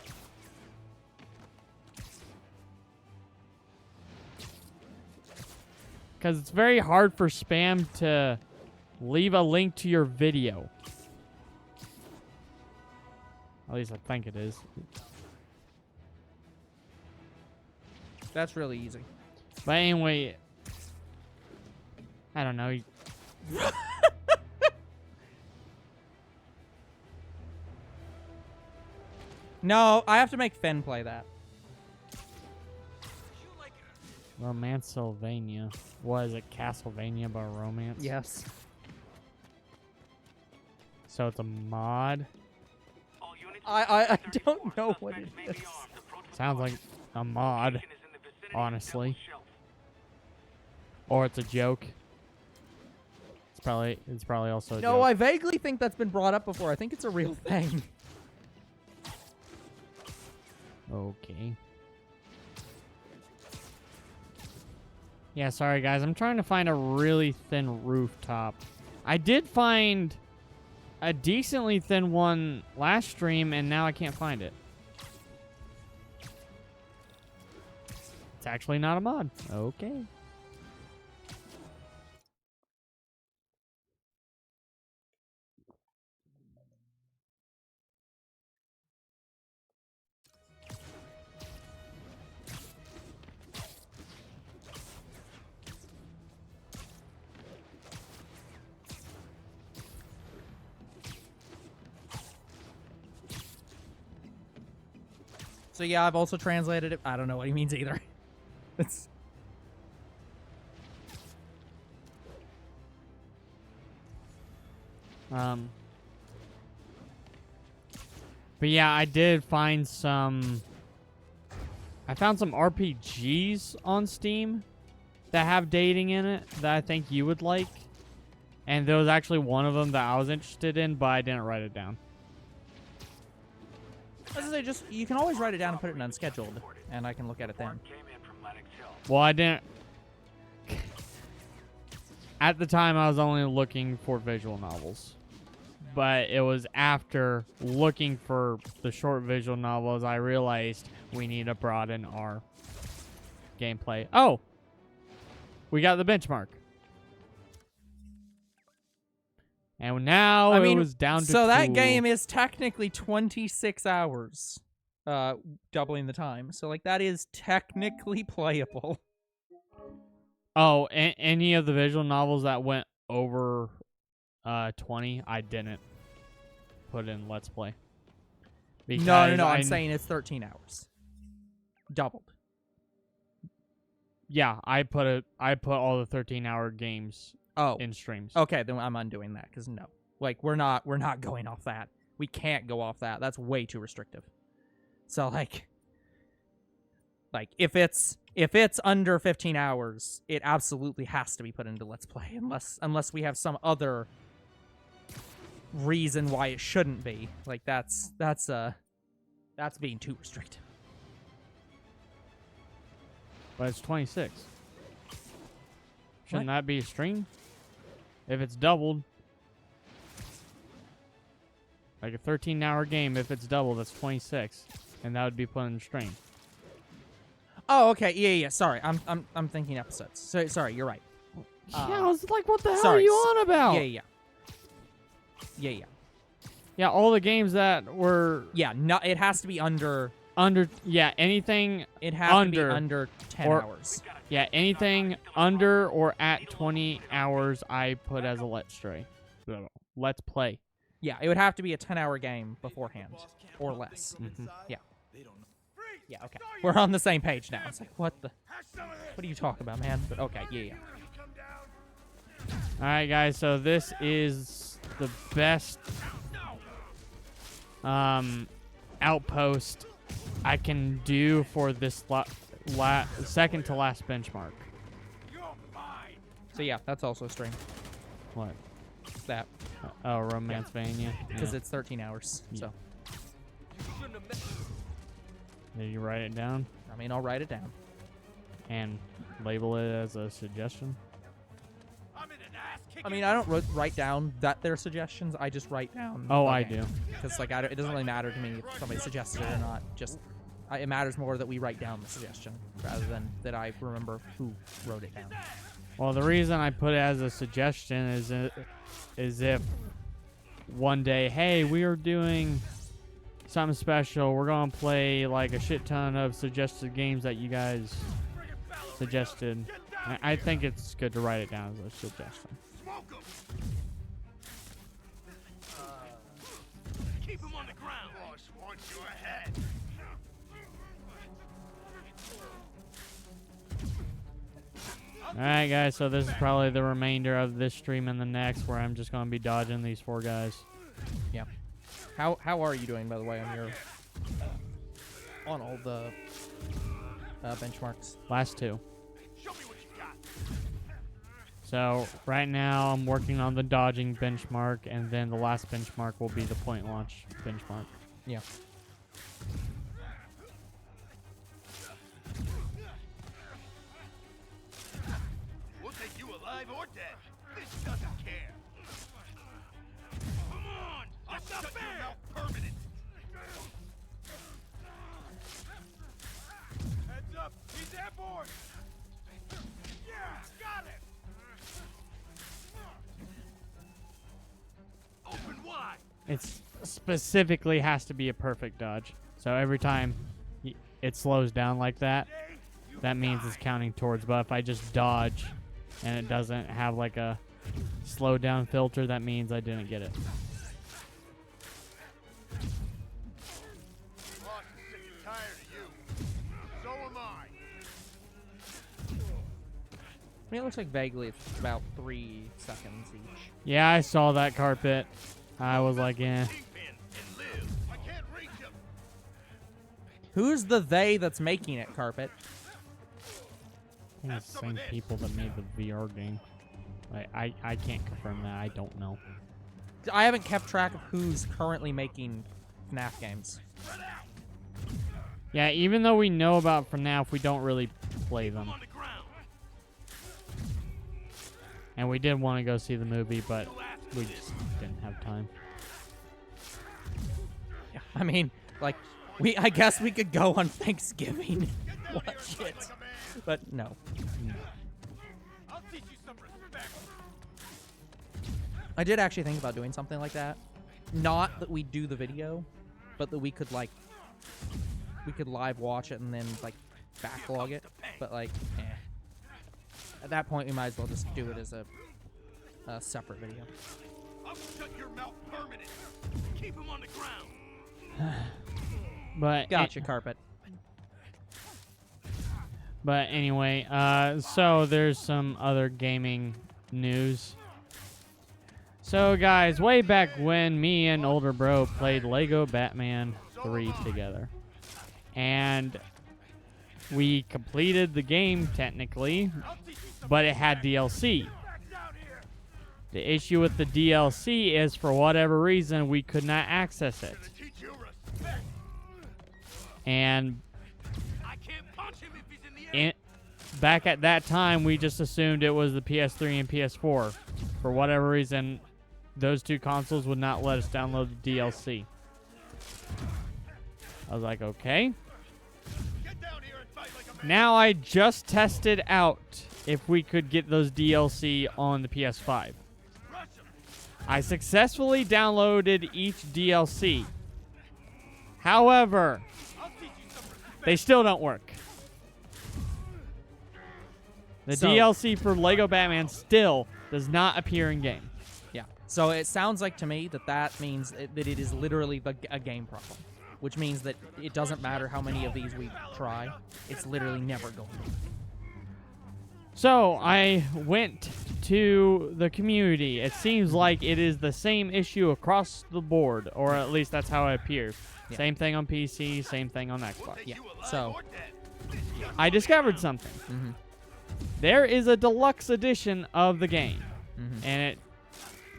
[SPEAKER 2] Because it's very hard for spam to leave a link to your video. At least I think it is.
[SPEAKER 1] That's really easy.
[SPEAKER 2] But anyway, I don't know.
[SPEAKER 1] No, I have to make Finn play that.
[SPEAKER 2] Romancylvania. What is it? Castlevania about romance?
[SPEAKER 1] Yes.
[SPEAKER 2] So it's a mod?
[SPEAKER 3] All units
[SPEAKER 1] I don't know what it
[SPEAKER 3] may be
[SPEAKER 1] is.
[SPEAKER 3] armed. Approach
[SPEAKER 2] Sounds like a mod,
[SPEAKER 3] location is in the vicinity of
[SPEAKER 2] honestly.
[SPEAKER 3] Devil's Shelf.
[SPEAKER 2] Or it's a joke. It's probably also a
[SPEAKER 1] No,
[SPEAKER 2] joke.
[SPEAKER 1] I vaguely think that's been brought up before. I think it's a real thing.
[SPEAKER 2] Okay. Yeah, sorry guys. I'm trying to find a really thin rooftop. I did find a decently thin one last stream, and now I can't find it. It's actually not a mod. Okay.
[SPEAKER 1] So yeah, I've also translated it. I don't know what he means either. It's
[SPEAKER 2] But yeah, I did find some. I found some RPGs on Steam that have dating in it that I think you would like. And there was actually one of them that I was interested in, but I didn't write it down.
[SPEAKER 1] as I say, just you can always write it down and put it in unscheduled, and I can look at it then.
[SPEAKER 2] Well, I didn't. At the time, I was only looking for visual novels. But it was after looking for the short visual novels, I realized we need to broaden our gameplay. Oh! We got the benchmark. And now it was down to
[SPEAKER 1] so that
[SPEAKER 2] 2.
[SPEAKER 1] game is technically 26 hours, doubling the time. So like that is technically playable.
[SPEAKER 2] Oh, any of the visual novels that went over 20, I didn't put in Let's Play.
[SPEAKER 1] No,
[SPEAKER 2] Because
[SPEAKER 1] I'm saying it's 13 hours. Doubled.
[SPEAKER 2] Yeah, I put all the 13-hour games in streams.
[SPEAKER 1] Okay, then I'm undoing that because no, like we're not going off that. We can't go off that. That's way too restrictive. So like if it's under 15 hours, it absolutely has to be put into Let's Play unless we have some other reason why it shouldn't be. Like that's being too restrictive.
[SPEAKER 2] But it's 26. Shouldn't that be a stream? If it's doubled. Like a 13-hour game, if it's doubled, that's 26. And that would be put in stream.
[SPEAKER 1] Oh, okay. Yeah. Sorry. I'm thinking episodes. So, sorry, you're right.
[SPEAKER 2] Yeah, I was like, what the hell are
[SPEAKER 1] sorry.
[SPEAKER 2] you on about?
[SPEAKER 1] Yeah.
[SPEAKER 2] Yeah, all the games that were
[SPEAKER 1] Yeah, no, it has to be under
[SPEAKER 2] anything
[SPEAKER 1] it has to be under 10 hours.
[SPEAKER 2] Yeah, anything under or at 20 hours I put as a Let's Play.
[SPEAKER 1] Yeah, it would have to be a 10-hour game beforehand or less.
[SPEAKER 2] Mm-hmm.
[SPEAKER 1] Yeah. Yeah, okay. We're on the same page now. It's like, what are you talking about, man? But okay, yeah.
[SPEAKER 2] All right, guys, so this is the best outpost I can do for this second to last benchmark.
[SPEAKER 1] So yeah, that's also a stream.
[SPEAKER 2] What?
[SPEAKER 1] That.
[SPEAKER 2] Oh, Romancevania.
[SPEAKER 1] Because it's 13 hours, so.
[SPEAKER 2] Did you write it down?
[SPEAKER 1] I mean, I'll write it down.
[SPEAKER 2] And label it as a suggestion?
[SPEAKER 1] I mean, I don't write down that they're suggestions. I just write down.
[SPEAKER 2] Oh, I do.
[SPEAKER 1] Because like, it doesn't really matter to me if somebody suggested it or not. Just, it matters more that we write down the suggestion rather than that I remember who wrote it down.
[SPEAKER 2] Well, the reason I put it as a suggestion is if one day, hey, we are doing something special. We're gonna play like a shit ton of suggested games that you guys suggested. I think it's good to write it down as a suggestion.
[SPEAKER 4] Keep him on the ground. Boss wants your head.
[SPEAKER 2] Alright, guys, so this is probably the remainder of this stream and the next, where I'm just going to be dodging these 4 guys.
[SPEAKER 1] Yeah. How are you doing, by the way, on all the benchmarks?
[SPEAKER 2] Last 2.
[SPEAKER 4] Show me what you got.
[SPEAKER 2] So, right now, I'm working on the dodging benchmark, and then the last benchmark will be the point launch benchmark.
[SPEAKER 1] Yeah.
[SPEAKER 5] alive or dead. This doesn't care. Come on! I'll shut your mouth permanent. Heads up! He's airborne! Yeah! Got it! Open wide!
[SPEAKER 2] It specifically has to be a perfect dodge. So every time it slows down like that, that means it's counting towards. But if I just dodge and it doesn't have like a slow down filter, that means I didn't get it.
[SPEAKER 5] Boss is sick and tired of you. So am I.
[SPEAKER 1] I mean, it looks like vaguely it's about 3 seconds each.
[SPEAKER 2] Yeah, I saw that carpet. I was like, eh.
[SPEAKER 5] Kingpin and live. I can't reach him.
[SPEAKER 1] Who's the they that's making it, Carpet?
[SPEAKER 2] I think it's the same people that made the VR game. I can't confirm that. I don't know.
[SPEAKER 1] I haven't kept track of who's currently making FNAF games.
[SPEAKER 2] Yeah, even though we know about FNAF, we don't really play them.
[SPEAKER 5] On the ground.
[SPEAKER 2] And we did want to go see the movie, but we just didn't have time.
[SPEAKER 1] Yeah, I mean, like, I guess we could go on Thanksgiving and watch it, but no.
[SPEAKER 5] I'll teach you some respect.
[SPEAKER 1] I did actually think about doing something like that. Not that we do the video, but that we could live watch it and then like backlog it. But like, at that point, we might as well just do it as a separate video.
[SPEAKER 5] I'll shut your mouth permanent. Keep him on the ground.
[SPEAKER 2] But
[SPEAKER 1] Gotcha, Carpet.
[SPEAKER 2] But anyway, so there's some other gaming news. So guys, way back when me and older bro played Lego Batman 3 together. And we completed the game technically, but it had DLC. The issue with the DLC is for whatever reason we could not access it.
[SPEAKER 5] Teach you respect.
[SPEAKER 2] And
[SPEAKER 5] I can't punch him if he's in the air.
[SPEAKER 2] back at that time, we just assumed it was the PS3 and PS4. For whatever reason, those two consoles would not let us download the DLC. I was like, okay.
[SPEAKER 5] Get down here and fight like a man.
[SPEAKER 2] Now I just tested out if we could get those DLC on the PS5.
[SPEAKER 5] Rush him.
[SPEAKER 2] I successfully downloaded each DLC. However,
[SPEAKER 5] I'll teach you some respect.
[SPEAKER 2] they still don't work. The
[SPEAKER 1] So-
[SPEAKER 2] DLC for Lego Batman still does not appear in game.
[SPEAKER 1] Yeah. So it sounds like to me that means that it is literally a game problem, which means that it doesn't matter how many of these we try. It's literally never going to.
[SPEAKER 2] So I went to the community. It seems like it is the same issue across the board, or at least that's how it appears.
[SPEAKER 1] Yeah.
[SPEAKER 2] Same thing on PC, same thing on Xbox.
[SPEAKER 1] Yeah.
[SPEAKER 5] You alive
[SPEAKER 1] So
[SPEAKER 5] or dead.
[SPEAKER 2] I discovered something.
[SPEAKER 1] Mhm.
[SPEAKER 2] There is a deluxe edition of the game,
[SPEAKER 1] Mhm.
[SPEAKER 2] and it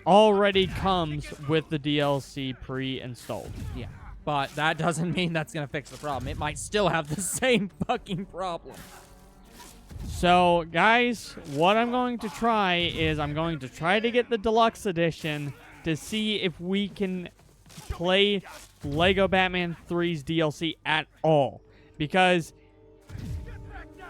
[SPEAKER 2] already comes with the DLC pre-installed.
[SPEAKER 1] Yeah. But that doesn't mean that's going to fix the problem. It might still have the same fucking problem.
[SPEAKER 2] So, guys, what I'm going to try is I'm going to try to get the deluxe edition to see if we can play Lego Batman 3's DLC at all. Because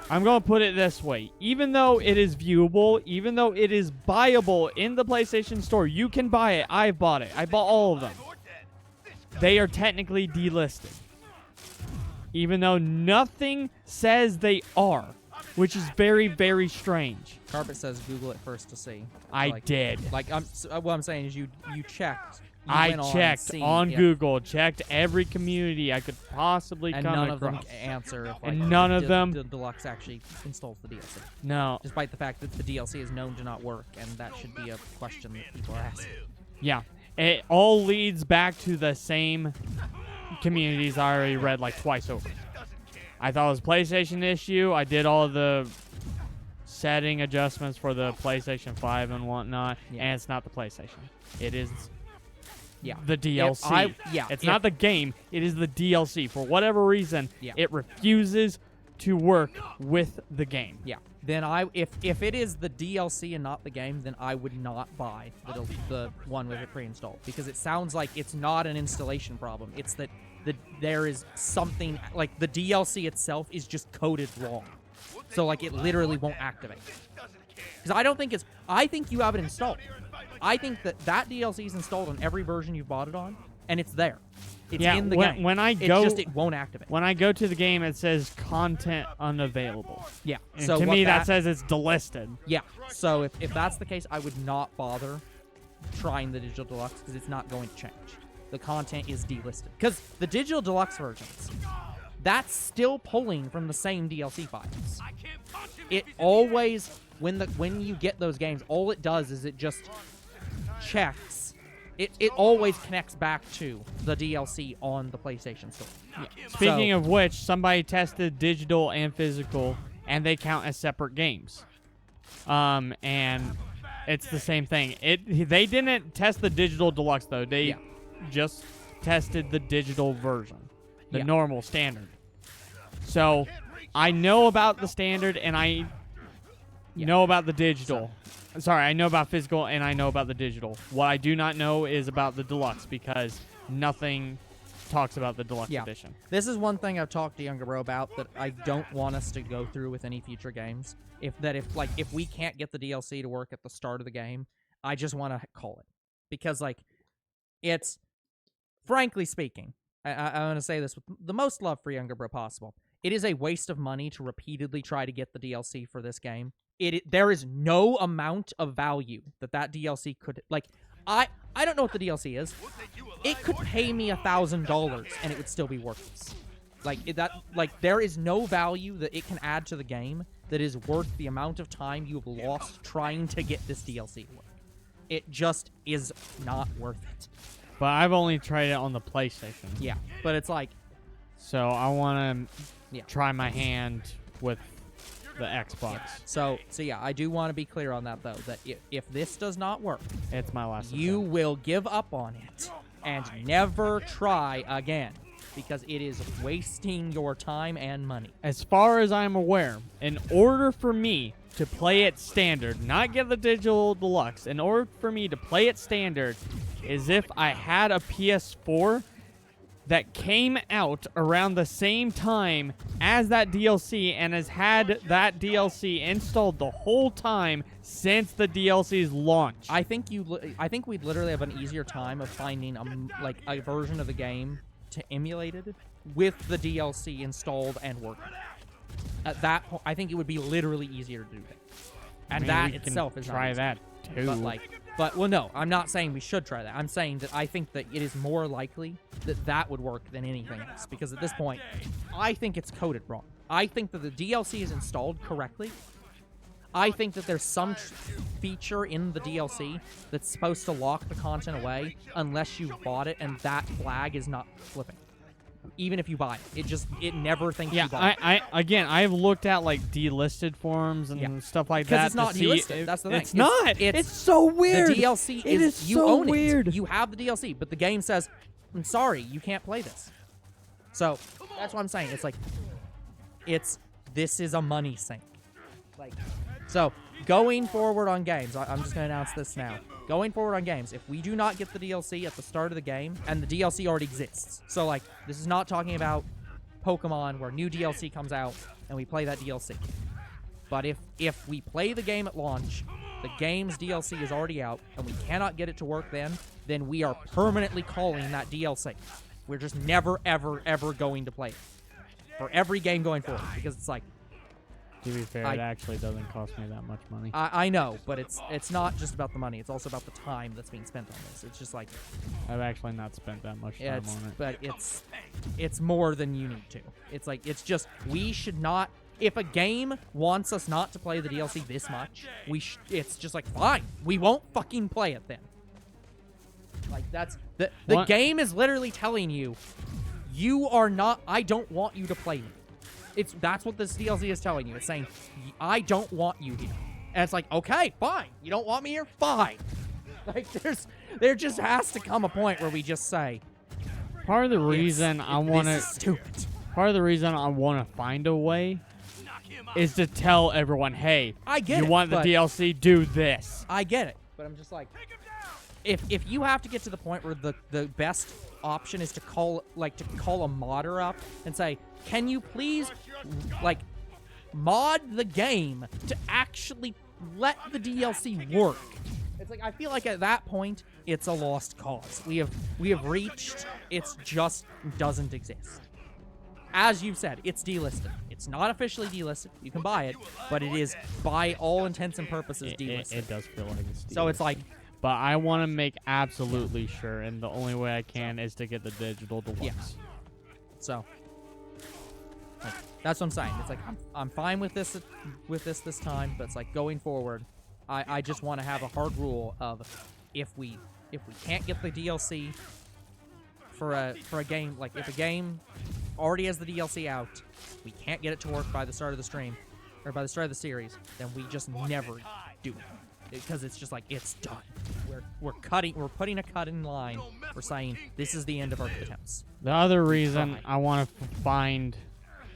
[SPEAKER 2] I'm going to put it this way. Even though it is viewable, even though it is buyable in the PlayStation Store, you can buy it. I've bought it. I bought all of them.
[SPEAKER 5] Or dead.
[SPEAKER 2] They are technically delisted. Even though nothing says they are. Which is very, very strange.
[SPEAKER 1] Carpet says Google it first to see.
[SPEAKER 2] I
[SPEAKER 1] Like-
[SPEAKER 2] did.
[SPEAKER 1] Like, what I'm saying is you checked. You
[SPEAKER 2] I
[SPEAKER 1] went on and
[SPEAKER 2] checked
[SPEAKER 1] seen
[SPEAKER 2] on
[SPEAKER 1] if-
[SPEAKER 2] Google, checked every community I could possibly
[SPEAKER 1] and
[SPEAKER 2] come
[SPEAKER 1] none of them
[SPEAKER 2] across.
[SPEAKER 1] answer if,
[SPEAKER 2] And
[SPEAKER 1] like,
[SPEAKER 2] none
[SPEAKER 1] the
[SPEAKER 2] of them-
[SPEAKER 1] the deluxe actually installs the DLC,
[SPEAKER 2] No.
[SPEAKER 1] despite the fact that the DLC is known to not work, and that should be a question that people ask.
[SPEAKER 2] Yeah. It all leads back to the same communities I already read like twice over. I thought it was a PlayStation issue. I did all the setting adjustments for the PlayStation 5 and whatnot,
[SPEAKER 1] Yeah.
[SPEAKER 2] and it's not the PlayStation. It is
[SPEAKER 1] Yeah.
[SPEAKER 2] the DLC.
[SPEAKER 1] Yeah.
[SPEAKER 2] It's
[SPEAKER 1] if-
[SPEAKER 2] not the game. It is the DLC. For whatever reason,
[SPEAKER 1] Yeah.
[SPEAKER 2] it refuses to work with the game.
[SPEAKER 1] Yeah. Then if it is the DLC and not the game, then I would not buy the one with it pre-installed, because it sounds like it's not an installation problem. It's that there is something like the DLC itself is just coded wrong. So like it literally won't activate. Because I don't think it's. I think you have it installed. I think that DLC is installed on every version you've bought it on, and it's there. It's in the game.
[SPEAKER 2] When I
[SPEAKER 1] it's
[SPEAKER 2] go,
[SPEAKER 1] just it won't activate.
[SPEAKER 2] When I go to the game, it says content unavailable.
[SPEAKER 1] Yeah.
[SPEAKER 2] And
[SPEAKER 1] So
[SPEAKER 2] to
[SPEAKER 1] what
[SPEAKER 2] me, that says it's delisted.
[SPEAKER 1] Yeah. So if that's the case, I would not bother trying the digital deluxe, because it's not going to change. The content is delisted. Because the digital deluxe versions, that's still pulling from the same DLC files. It always, when you get those games, all it does is it just checks. It always connects back to the DLC on the PlayStation Store. Yeah.
[SPEAKER 2] Speaking of which, somebody tested digital and physical, and they count as separate games. And it's the same thing. They didn't test the digital deluxe though. They just tested the digital version, the normal standard. So I know about the standard, and I know about the digital. Sorry, I know about physical, and I know about the digital. What I do not know is about the deluxe, because nothing talks about the deluxe edition.
[SPEAKER 1] This is one thing I've talked to Younger Bro about that I don't want us to go through with any future games. If we can't get the DLC to work at the start of the game, I just want to call it. Because it's, frankly speaking, I want to say this with the most love for Younger Bro possible. It is a waste of money to repeatedly try to get the DLC for this game. There is no amount of value that DLC could, I don't know what the DLC is. It could pay me $1,000 and it would still be worthless. There is no value that it can add to the game that is worth the amount of time you have lost trying to get this DLC to work. It just is not worth it.
[SPEAKER 2] But I've only tried it on the PlayStation.
[SPEAKER 1] Yeah, but it's
[SPEAKER 2] so I want to try my hand with the Xbox.
[SPEAKER 1] So yeah, I do want to be clear on that though, that if this does not work,
[SPEAKER 2] it's my last
[SPEAKER 1] you
[SPEAKER 2] attempt.
[SPEAKER 1] will give up on it and never try again, because it is wasting your time and money.
[SPEAKER 2] As far as I'm aware, in order for me to play it standard, not get the digital deluxe, in order for me to play it standard, is if I had a PS4 that came out around the same time as that DLC and has had that DLC installed the whole time since the DLC's launch.
[SPEAKER 1] I think we'd literally have an easier time of finding a version of the game to emulate it with the DLC installed and working. At that point, I think it would be literally easier to do that. And that itself is
[SPEAKER 2] try that too.
[SPEAKER 1] But no, I'm not saying we should try that. I'm saying that I think that it is more likely that would work than anything else, because at this point, I think it's coded wrong. I think that the DLC is installed correctly. I think that there's some feature in the DLC that's supposed to lock the content away unless you've bought it, and that flag is not flipping. Even if you buy it, it never thinks you bought it.
[SPEAKER 2] I've looked at delisted forums and stuff like that.
[SPEAKER 1] Because it's not delisted. That's the thing.
[SPEAKER 2] It's not. It's so weird.
[SPEAKER 1] The DLC is you
[SPEAKER 2] so
[SPEAKER 1] own
[SPEAKER 2] weird.
[SPEAKER 1] it. You have the DLC, but the game says, "I'm sorry, you can't play this." So that's what I'm saying. This is a money sink. So going forward on games, I'm just going to announce this now. Going forward on games, if we do not get the DLC at the start of the game, and the DLC already exists, so this is not talking about Pokemon where new DLC comes out and we play that DLC. But if we play the game at launch, the game's DLC is already out, and we cannot get it to work then we are permanently calling that DLC. We're just never, ever, ever going to play it. For every game going forward, because it's
[SPEAKER 2] to be fair, it actually doesn't cost me that much money.
[SPEAKER 1] I know, but it's not just about the money. It's also about the time that's being spent on this. It's just
[SPEAKER 2] I've actually not spent that much time on it.
[SPEAKER 1] But it's more than you need to. It's just, we should not. If a game wants us not to play the DLC this much, it's just fine. We won't fucking play it then. That's the game is literally telling you, you are not. I don't want you to play me. That's what this DLC is telling you. It's saying, I don't want you here. And it's okay, fine. You don't want me here? Fine. There just has to come a point where we just say,
[SPEAKER 2] part of the reason I want to
[SPEAKER 1] stupid.
[SPEAKER 2] Part of the reason I want to find a way is to tell everyone, hey,
[SPEAKER 1] I get
[SPEAKER 2] you
[SPEAKER 1] it,
[SPEAKER 2] want the
[SPEAKER 1] but-
[SPEAKER 2] DLC, do this.
[SPEAKER 1] I get it, but I'm just like, if you have to get to the point where the best option is to call a modder up and say, can you please like mod the game to actually let the DLC work? It's like I feel like at that point it's a lost cause. We have reached, it's just doesn't exist. As you've said, it's delisted. It's not officially delisted. You can buy it, but it is by all intents and purposes delisted.
[SPEAKER 2] It does feel like it's
[SPEAKER 1] So it's like,
[SPEAKER 2] but I want to make absolutely sure, and the only way I can is to get the digital deluxe.
[SPEAKER 1] yeah. So like, that's what I'm saying. It's like I'm fine with this time, but it's like going forward, I just want to have a hard rule of if we can't get the DLC for a game, like if a game already has the DLC out, we can't get it to work by the start of the stream or by the start of the series, then we just never do it. Because it's just like it's done. We're putting a cut in line. We're saying this is the end of our attempts.
[SPEAKER 2] The other reason
[SPEAKER 1] Fine.
[SPEAKER 2] I want to find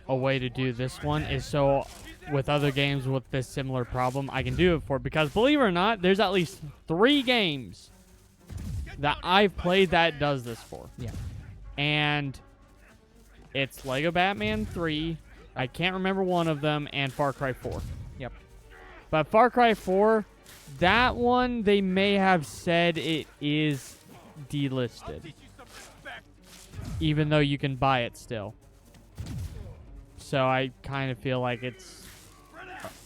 [SPEAKER 2] a way to do this one is so with other games with this similar problem, I can do it for. Because believe it or not, there's at least 3 games that I've played that does this for.
[SPEAKER 1] Yeah.
[SPEAKER 2] And it's Lego Batman 3, I can't remember one of them, and Far Cry 4.
[SPEAKER 1] Yep.
[SPEAKER 2] But Far Cry 4, that one, they may have said it is delisted. Even though you can buy it still. So I kind of feel like it's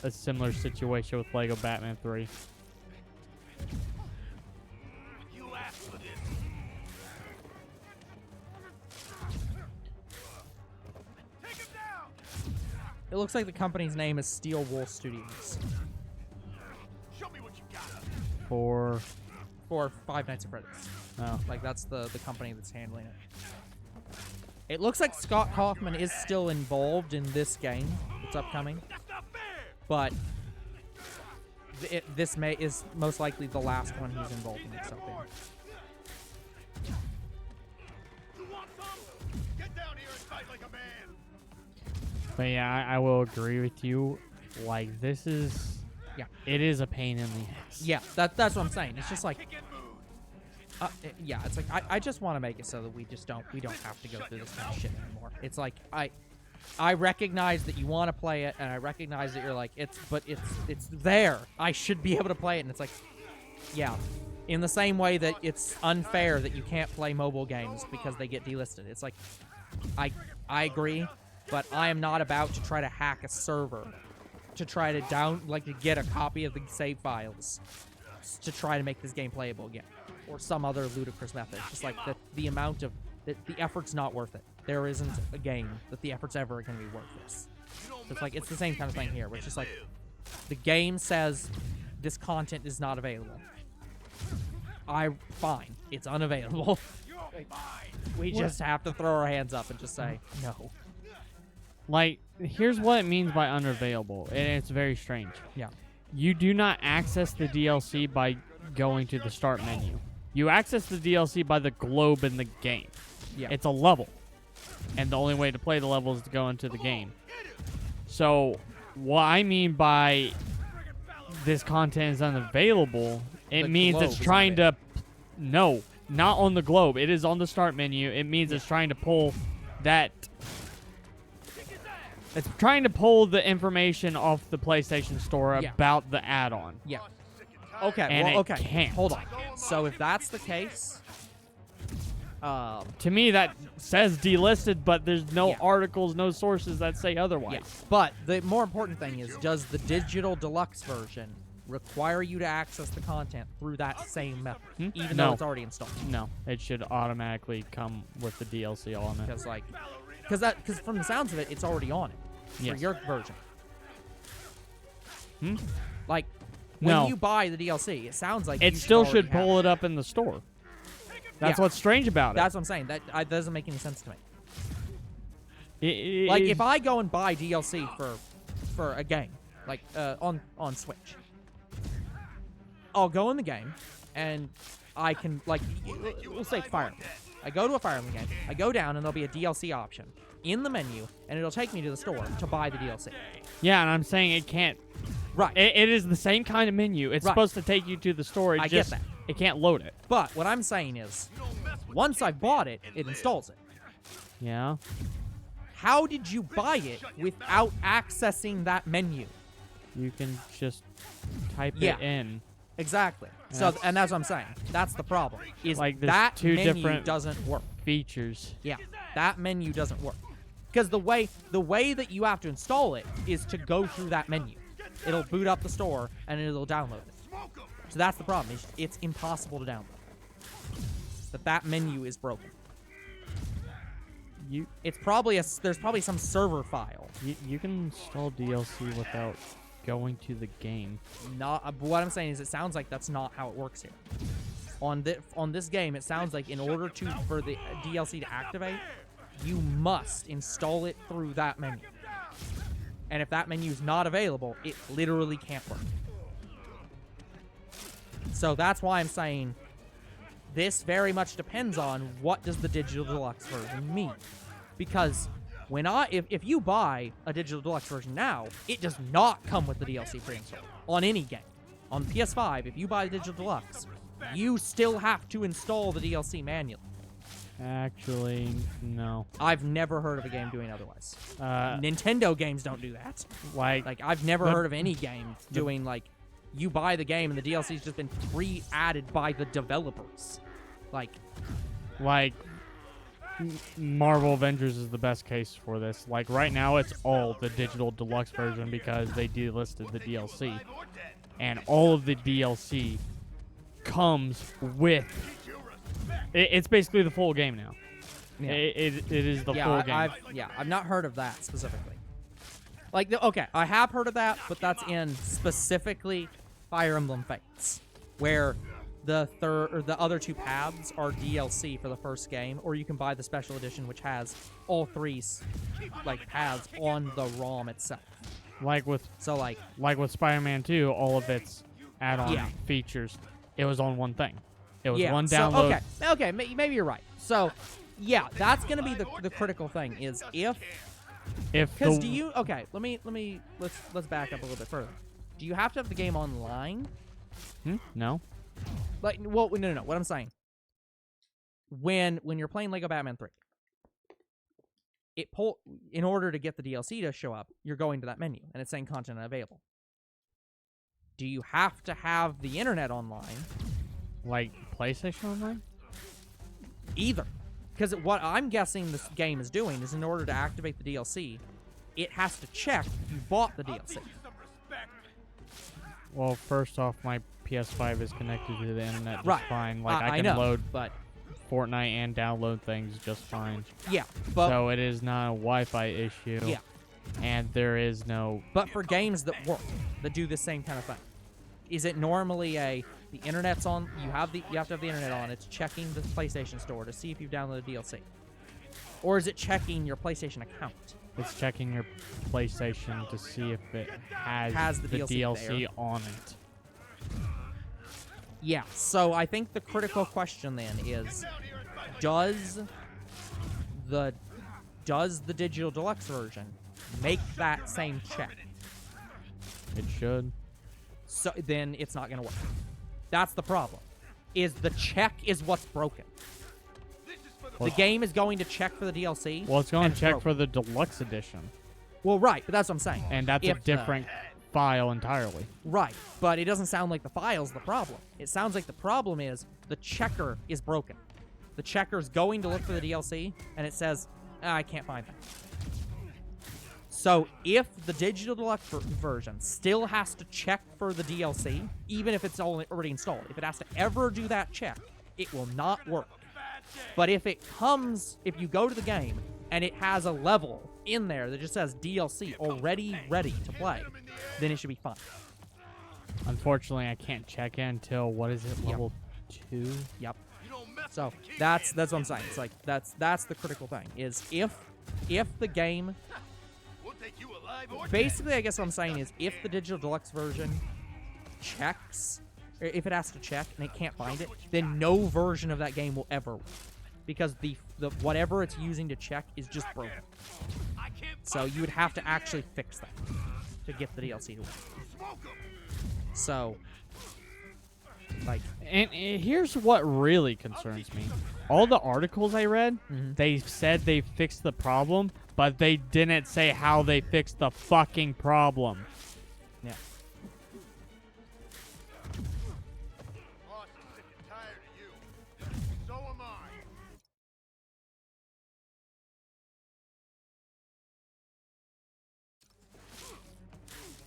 [SPEAKER 2] a similar situation with Lego Batman 3.
[SPEAKER 5] You asked for this. Take him down.
[SPEAKER 1] It looks like the company's name is Steel Wool Studios
[SPEAKER 5] Show me what you got.
[SPEAKER 2] For
[SPEAKER 1] for Five Nights at Freddy's.
[SPEAKER 2] oh,
[SPEAKER 1] Like that's the company that's handling it. It looks like Scott Kaufman is still involved in this game. It's upcoming,
[SPEAKER 5] That's not fair.
[SPEAKER 1] but this is most likely the last one he's involved in himself in.
[SPEAKER 5] You want some? Get down here and fight like a man.
[SPEAKER 2] but yeah, I will agree with you. Like this is,
[SPEAKER 1] Yeah.
[SPEAKER 2] it is a pain in the ass.
[SPEAKER 1] Yeah, that's what I'm saying. It's just like,
[SPEAKER 5] Kick and move.
[SPEAKER 1] yeah, it's like I just want to make it so that we don't have to go through this kind of shit anymore. It's like I recognize that you want to play it, and I recognize that you're like it's there. I should be able to play it, and it's like, yeah, in the same way that it's unfair that you can't play mobile games because they get delisted. It's like I agree, but I am not about to try to hack a server to try to to get a copy of the save files to try to make this game playable again, or some other ludicrous method. Just like the amount of the effort's not worth it. There isn't a game that the effort's ever going to be worth this. So it's like it's the same kind of thing here, where it's just like the game says this content is not available. Fine, it's unavailable. We just have to throw our hands up and just say no.
[SPEAKER 2] Like, here's what it means by unavailable, and it's very strange.
[SPEAKER 1] Yeah.
[SPEAKER 2] You do not access the DLC by going to the start menu. You access the DLC by the globe in the game.
[SPEAKER 1] Yeah.
[SPEAKER 2] It's a level. And the only way to play the level is to go into the game. So, what I mean by this content is unavailable, it
[SPEAKER 1] The
[SPEAKER 2] means
[SPEAKER 1] globe
[SPEAKER 2] it's
[SPEAKER 1] is
[SPEAKER 2] trying to... No, not on the globe. It is on the start menu. It means it's trying to pull that... It's trying to pull the information off the PlayStation Store
[SPEAKER 1] Yeah.
[SPEAKER 2] about the add-on.
[SPEAKER 1] Yeah. Okay.
[SPEAKER 2] And
[SPEAKER 1] well,
[SPEAKER 2] it
[SPEAKER 1] okay.
[SPEAKER 2] can't.
[SPEAKER 1] Hold on. So if that's the case,
[SPEAKER 2] To me, that says delisted, but there's no
[SPEAKER 1] Yeah.
[SPEAKER 2] articles, no sources that say otherwise.
[SPEAKER 1] yeah. But the more important thing is, does the digital deluxe version require you to access the content through that same method, even
[SPEAKER 2] No.
[SPEAKER 1] though it's already installed?
[SPEAKER 2] No, it should automatically come with the DLC on it.
[SPEAKER 1] Because from the sounds of it, it's already on it for
[SPEAKER 2] Yes.
[SPEAKER 1] your version.
[SPEAKER 2] Hmm?
[SPEAKER 1] Like when
[SPEAKER 2] No.
[SPEAKER 1] you buy the DLC, it sounds like
[SPEAKER 2] It
[SPEAKER 1] you
[SPEAKER 2] still
[SPEAKER 1] already
[SPEAKER 2] should
[SPEAKER 1] have
[SPEAKER 2] pull it up in the store. That's
[SPEAKER 1] Yeah.
[SPEAKER 2] what's strange about
[SPEAKER 1] That's what I'm saying. That doesn't make any sense to me.
[SPEAKER 2] it.
[SPEAKER 1] Like if I go and buy DLC for a game, like on Switch, I'll go in the game and I can we'll say Fire Emblem. I go to a Fire Emblem game, I go down, and there'll be a DLC option in the menu, and it'll take me to the store to buy the DLC.
[SPEAKER 2] Yeah, and I'm saying it can't.
[SPEAKER 1] Right.
[SPEAKER 2] It is the same kind of menu. It's
[SPEAKER 1] Right.
[SPEAKER 2] supposed to take you to the store. It
[SPEAKER 1] I
[SPEAKER 2] just,
[SPEAKER 1] get that.
[SPEAKER 2] It can't load it.
[SPEAKER 1] But what I'm saying is, once I've bought it, it installs it.
[SPEAKER 2] Yeah.
[SPEAKER 1] How did you buy it without accessing that menu?
[SPEAKER 2] You can just type
[SPEAKER 1] Yeah.
[SPEAKER 2] it in.
[SPEAKER 1] Exactly. So, and that's what I'm saying. That's the problem. Is
[SPEAKER 2] Like, there's
[SPEAKER 1] that
[SPEAKER 2] two
[SPEAKER 1] menu
[SPEAKER 2] different
[SPEAKER 1] doesn't work.
[SPEAKER 2] features.
[SPEAKER 1] Yeah, that menu doesn't work. Because the way that you have to install it is to go through that menu. It'll boot up the store and it'll download it. So that's the problem. It's impossible to download. That menu is broken. It's probably there's probably some server file.
[SPEAKER 2] You can install DLC without going to the game.
[SPEAKER 1] Not. What I'm saying is, it sounds like that's not how it works here. On this game, it sounds like in order for the DLC to activate, you must install it through that menu. And if that menu is not available, it literally can't work. So that's why I'm saying this very much depends on what does the digital deluxe version mean. Because if you buy a digital deluxe version now, it does not come with the DLC pre-installed on any game. On PS5, if you buy the digital deluxe, you still have to install the DLC manually.
[SPEAKER 2] Actually, no.
[SPEAKER 1] I've never heard of a game doing otherwise. Nintendo games don't do that. Like I've never heard of any game doing like, you buy the game and the DLC's just been pre-added by the developers. Like
[SPEAKER 2] Marvel Avengers is the best case for this. Like right now, it's all the digital deluxe version because they delisted the DLC, and all of the DLC comes with. It's basically the full game now.
[SPEAKER 1] Yeah.
[SPEAKER 2] It is the full game.
[SPEAKER 1] I've not heard of that specifically. Like, okay, I have heard of that, but that's in specifically Fire Emblem Fates, where the other two paths are DLC for the first game, or you can buy the special edition, which has all three like paths on the ROM itself.
[SPEAKER 2] Like with Spider-Man 2, all of its add-on features, it was on one thing. It was one download.
[SPEAKER 1] So, okay, maybe you're right. So, yeah, that's gonna be the critical thing is because let's back up a little bit further. Do you have to have the game online?
[SPEAKER 2] No.
[SPEAKER 1] Like, well, no. What I'm saying, when you're playing Lego Batman 3, in order to get the DLC to show up, you're going to that menu and it's saying content unavailable. Do you have to have the internet online?
[SPEAKER 2] Like PlayStation Online?
[SPEAKER 1] Either. Because what I'm guessing this game is doing is in order to activate the DLC, it has to check if you bought the DLC.
[SPEAKER 2] Well, first off, my PS5 is connected to the internet just fine. Like I can
[SPEAKER 1] know,
[SPEAKER 2] load
[SPEAKER 1] but
[SPEAKER 2] Fortnite and download things just fine.
[SPEAKER 1] Yeah, but
[SPEAKER 2] so it is not a Wi-Fi issue.
[SPEAKER 1] Yeah.
[SPEAKER 2] And there is no.
[SPEAKER 1] But for games that work, that do the same kind of thing, is it normally the internet's on? You have to have the internet on. It's checking the PlayStation Store to see if you've downloaded DLC, or is it checking your PlayStation account?
[SPEAKER 2] It's checking your PlayStation to see if it has the DLC on it.
[SPEAKER 1] Yeah. So I think the critical question then is, does the digital deluxe version make that same check?
[SPEAKER 2] It should.
[SPEAKER 1] So then it's not going to work. That's the problem. Is the check is what's broken. The game is going to check for the DLC.
[SPEAKER 2] Well, it's going to check for the deluxe edition.
[SPEAKER 1] Well, right, but that's what I'm saying.
[SPEAKER 2] And that's a different file entirely.
[SPEAKER 1] Right, but it doesn't sound like the file's the problem. It sounds like the problem is the checker is broken. The checker's going to look for the DLC, and it says, I can't find that. So if the digital deluxe version still has to check for the DLC, even if it's already installed, if it has to ever do that check, it will not work. But if you go to the game and it has a level in there that just says DLC already ready to play, then it should be fine.
[SPEAKER 2] Unfortunately, I can't check in until, what is it, level 2?
[SPEAKER 1] Yep. So that's what I'm saying. It's like that's the critical thing is if the game basically, I guess what I'm saying is if the digital deluxe version checks, or if it has to check and it can't find it, then no version of that game will ever work. because the whatever it's using to check is just broken. So you would have to actually fix that to get the DLC to work. So, like,
[SPEAKER 2] And here's what really concerns me. All the articles I read, they said they fixed the problem, but they didn't say how they fixed the fucking problem.
[SPEAKER 1] yeah.
[SPEAKER 5] Boss is sick and tired of you. So am I.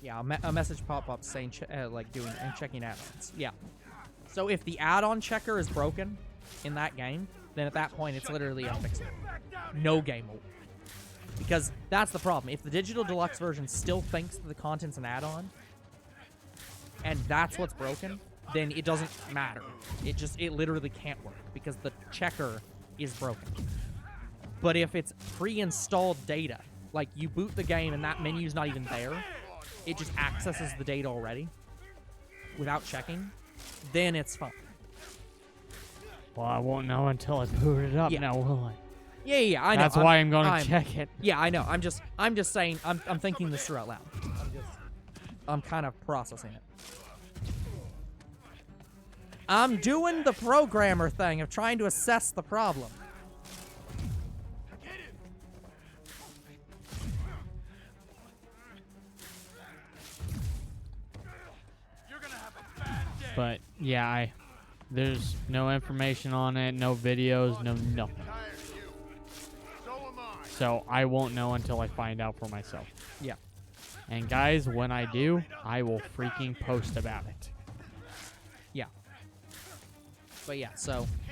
[SPEAKER 1] Yeah, a message pop up saying like doing and checking add-ons. Yeah. So if the add-on checker is broken in that game, then at that point it's literally unfixable. No game will. Because that's the problem. If the digital deluxe version still thinks that the content's an add-on, and that's what's broken, then it doesn't matter. It literally can't work because the checker is broken. But if it's pre-installed data, like you boot the game and that menu's not even there, it just accesses the data already without checking, then it's fine.
[SPEAKER 2] Well, I won't know until I boot it up
[SPEAKER 1] Yeah.
[SPEAKER 2] now, will I?
[SPEAKER 1] Yeah, I know.
[SPEAKER 2] That's why I'm going to check it.
[SPEAKER 1] Yeah, I know. I'm just saying. I'm thinking this through out loud. I'm kind of processing it. I'm doing the programmer thing of trying to assess the problem.
[SPEAKER 5] You're gonna have a bad day.
[SPEAKER 2] But yeah, there's no information on it, no videos, no nothing.
[SPEAKER 5] Tired of you. So am I.
[SPEAKER 2] So I won't know until I find out for myself.
[SPEAKER 1] Yeah.
[SPEAKER 2] And guys, when I do, I will freaking post about it.
[SPEAKER 1] Yeah. But yeah,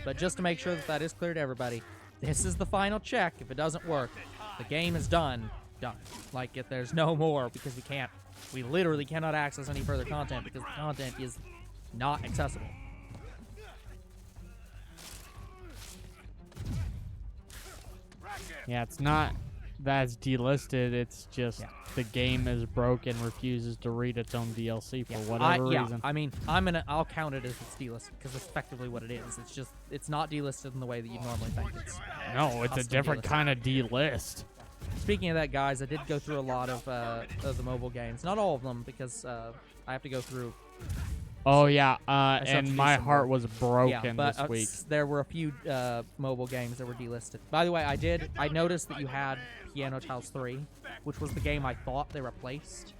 [SPEAKER 1] but just to make sure that that is clear to everybody, this is the final check. If it doesn't work, the game is done. Done. Like, if there's no more, because we literally cannot access any further content because the content is not accessible.
[SPEAKER 2] Yeah, it's not that it's delisted, it's just
[SPEAKER 1] Yeah.
[SPEAKER 2] the game is broken, refuses to read its own DLC for
[SPEAKER 1] Yeah,
[SPEAKER 2] whatever reason.
[SPEAKER 1] I mean, I'll count it as it's delisted because it's effectively what it is. It's not delisted in the way that you normally think. It's
[SPEAKER 2] No, it's a
[SPEAKER 1] custom
[SPEAKER 2] different
[SPEAKER 1] delisted.
[SPEAKER 2] kind of delist.
[SPEAKER 1] Speaking of that, guys, I did go through a lot of the mobile games. Not all of them because I have to go through.
[SPEAKER 2] Oh yeah,
[SPEAKER 1] still have to
[SPEAKER 2] and
[SPEAKER 1] do
[SPEAKER 2] my
[SPEAKER 1] some
[SPEAKER 2] heart
[SPEAKER 1] more.
[SPEAKER 2] was broken
[SPEAKER 1] Yeah, but
[SPEAKER 2] this week.
[SPEAKER 1] there were a few mobile games that were delisted. By the way, I noticed that you had Piano Tiles 3, which was the game I thought they replaced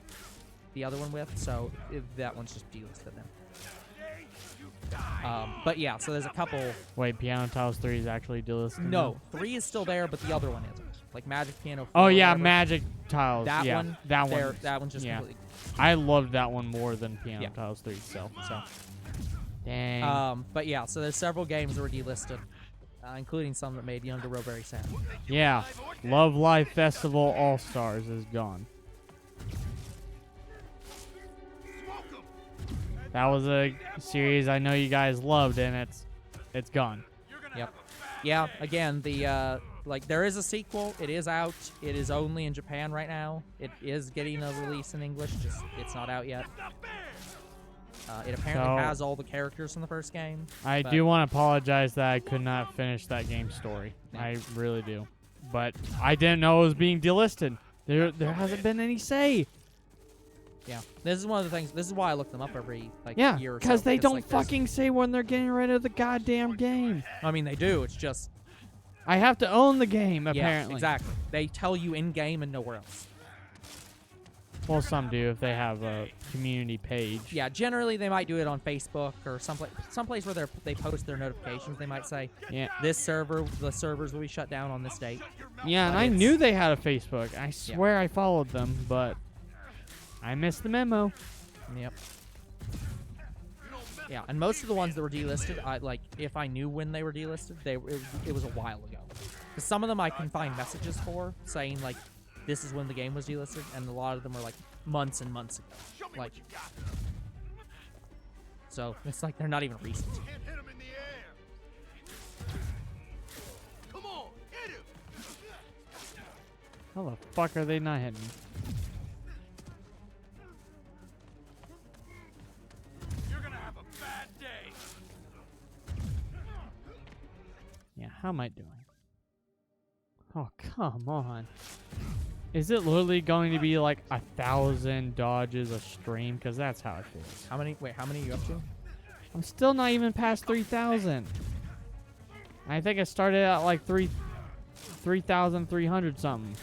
[SPEAKER 1] the other one with, so that one's just delisted then. But yeah, so there's a couple.
[SPEAKER 2] Wait, Piano Tiles 3 is actually delisted?
[SPEAKER 1] No, 3 is still there, but the other one isn't. Like Magic Piano 4.
[SPEAKER 2] Oh yeah,
[SPEAKER 1] whatever.
[SPEAKER 2] Magic Tiles.
[SPEAKER 1] That
[SPEAKER 2] yeah,
[SPEAKER 1] one.
[SPEAKER 2] That
[SPEAKER 1] there-
[SPEAKER 2] one.
[SPEAKER 1] That one's just
[SPEAKER 2] yeah.
[SPEAKER 1] completely.
[SPEAKER 2] I loved that one more than Piano
[SPEAKER 1] Yeah.
[SPEAKER 2] Tiles 3. So.
[SPEAKER 1] So.
[SPEAKER 2] Dang.
[SPEAKER 1] But yeah, so there's several games that were delisted, including some that made Younger Row very sad.
[SPEAKER 2] Yeah, Love Live Festival All Stars is gone. That was a series I know you guys loved, and it's gone.
[SPEAKER 1] Yep. Yeah. Again, the like there is a sequel. It is out. It is only in Japan right now. It is getting a release in English. Just it's not out yet. It apparently
[SPEAKER 2] So-
[SPEAKER 1] has all the characters from the first game.
[SPEAKER 2] I
[SPEAKER 1] but-
[SPEAKER 2] do want to apologize that I could not finish that game's story.
[SPEAKER 1] Yeah.
[SPEAKER 2] I really do. But I didn't know it was being delisted. There hasn't been any say.
[SPEAKER 1] Yeah. This is one of the things. This is why I look them up every
[SPEAKER 2] Yeah,
[SPEAKER 1] year or so.
[SPEAKER 2] because they don't
[SPEAKER 1] like, there's-
[SPEAKER 2] fucking say when they're getting rid of the goddamn game.
[SPEAKER 1] I mean, they do. It's just.
[SPEAKER 2] I have to own the game,
[SPEAKER 1] Yeah.
[SPEAKER 2] apparently.
[SPEAKER 1] Exactly. They tell you in game and nowhere else.
[SPEAKER 2] Well, some do if they have a community page.
[SPEAKER 1] Yeah, generally they might do it on Facebook or someplace where they post their notifications. They might say,
[SPEAKER 2] Yeah.
[SPEAKER 1] the servers will be shut down on this date.
[SPEAKER 2] Yeah, and
[SPEAKER 1] But
[SPEAKER 2] I
[SPEAKER 1] it's-
[SPEAKER 2] knew they had a Facebook. I swear I followed them, but I missed the memo.
[SPEAKER 1] Yep. Yeah, and most of the ones that were delisted, if I knew when they were delisted, it was a while ago. Because some of them I can find messages for saying like, this is when the game was delisted, and a lot of them are like months and months ago. Like, so it's like they're not even recent.
[SPEAKER 5] Can't hit him in the air. Come on, hit him.
[SPEAKER 2] How the fuck are they not hitting me?
[SPEAKER 5] You're gonna have a bad day.
[SPEAKER 2] Yeah. How am I doing? Oh, come on. Is it literally going to be like 1,000 dodges a stream? Because that's how it feels.
[SPEAKER 1] How many? Wait, how many are you up to?
[SPEAKER 2] I'm still not even past 3,000. I think I started at like 3,300 something.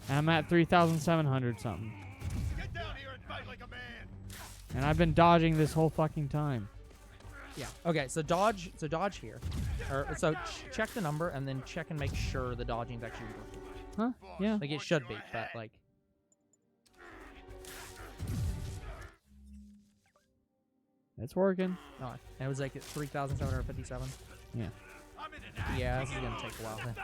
[SPEAKER 2] And I'm at 3,700 something.
[SPEAKER 5] Get down here and fight like a man.
[SPEAKER 2] And I've been dodging this whole fucking time.
[SPEAKER 1] Yeah. Okay. So dodge here, or so check the number and then check and make sure the dodging's actually working.
[SPEAKER 2] Huh? Yeah.
[SPEAKER 1] Like it should be, but like.
[SPEAKER 2] It's working.
[SPEAKER 1] Oh, and it was like 3,757.
[SPEAKER 2] Yeah.
[SPEAKER 1] Yeah, this is gonna take a while. Then.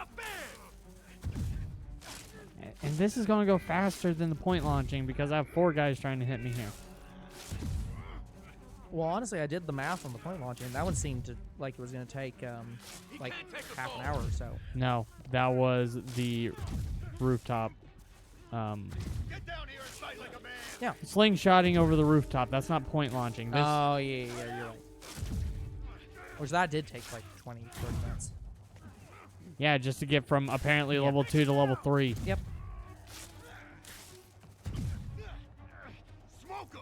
[SPEAKER 2] And this is going to go faster than the point launching because I have 4 guys trying to hit me here.
[SPEAKER 1] Well, honestly, I did the math on the point launching. That one seemed to like it was gonna take like half an hour or so.
[SPEAKER 2] No, that was the rooftop.
[SPEAKER 5] Get down here and fight like a man.
[SPEAKER 1] Yeah.
[SPEAKER 2] Slingshotting over the rooftop. That's not point launching. This,
[SPEAKER 1] Oh yeah, you're right. Which that did take like 20, 30 minutes.
[SPEAKER 2] yeah, just to get from apparently
[SPEAKER 1] Yeah.
[SPEAKER 2] level 2 to level 3.
[SPEAKER 1] Yep.
[SPEAKER 5] Smoke 'em.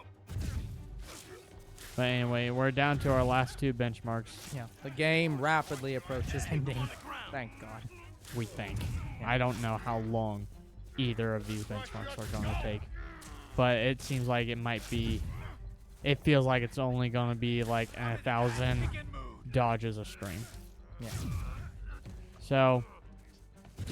[SPEAKER 2] But anyway, we're down to our last 2 benchmarks.
[SPEAKER 1] Yeah. The game rapidly approaches ending. Thank God.
[SPEAKER 2] We think. I don't know how long either of these benchmarks are going to take. But it seems like it might be... It feels like it's only going to be like 1,000 dodges a stream.
[SPEAKER 1] Yeah.
[SPEAKER 2] So,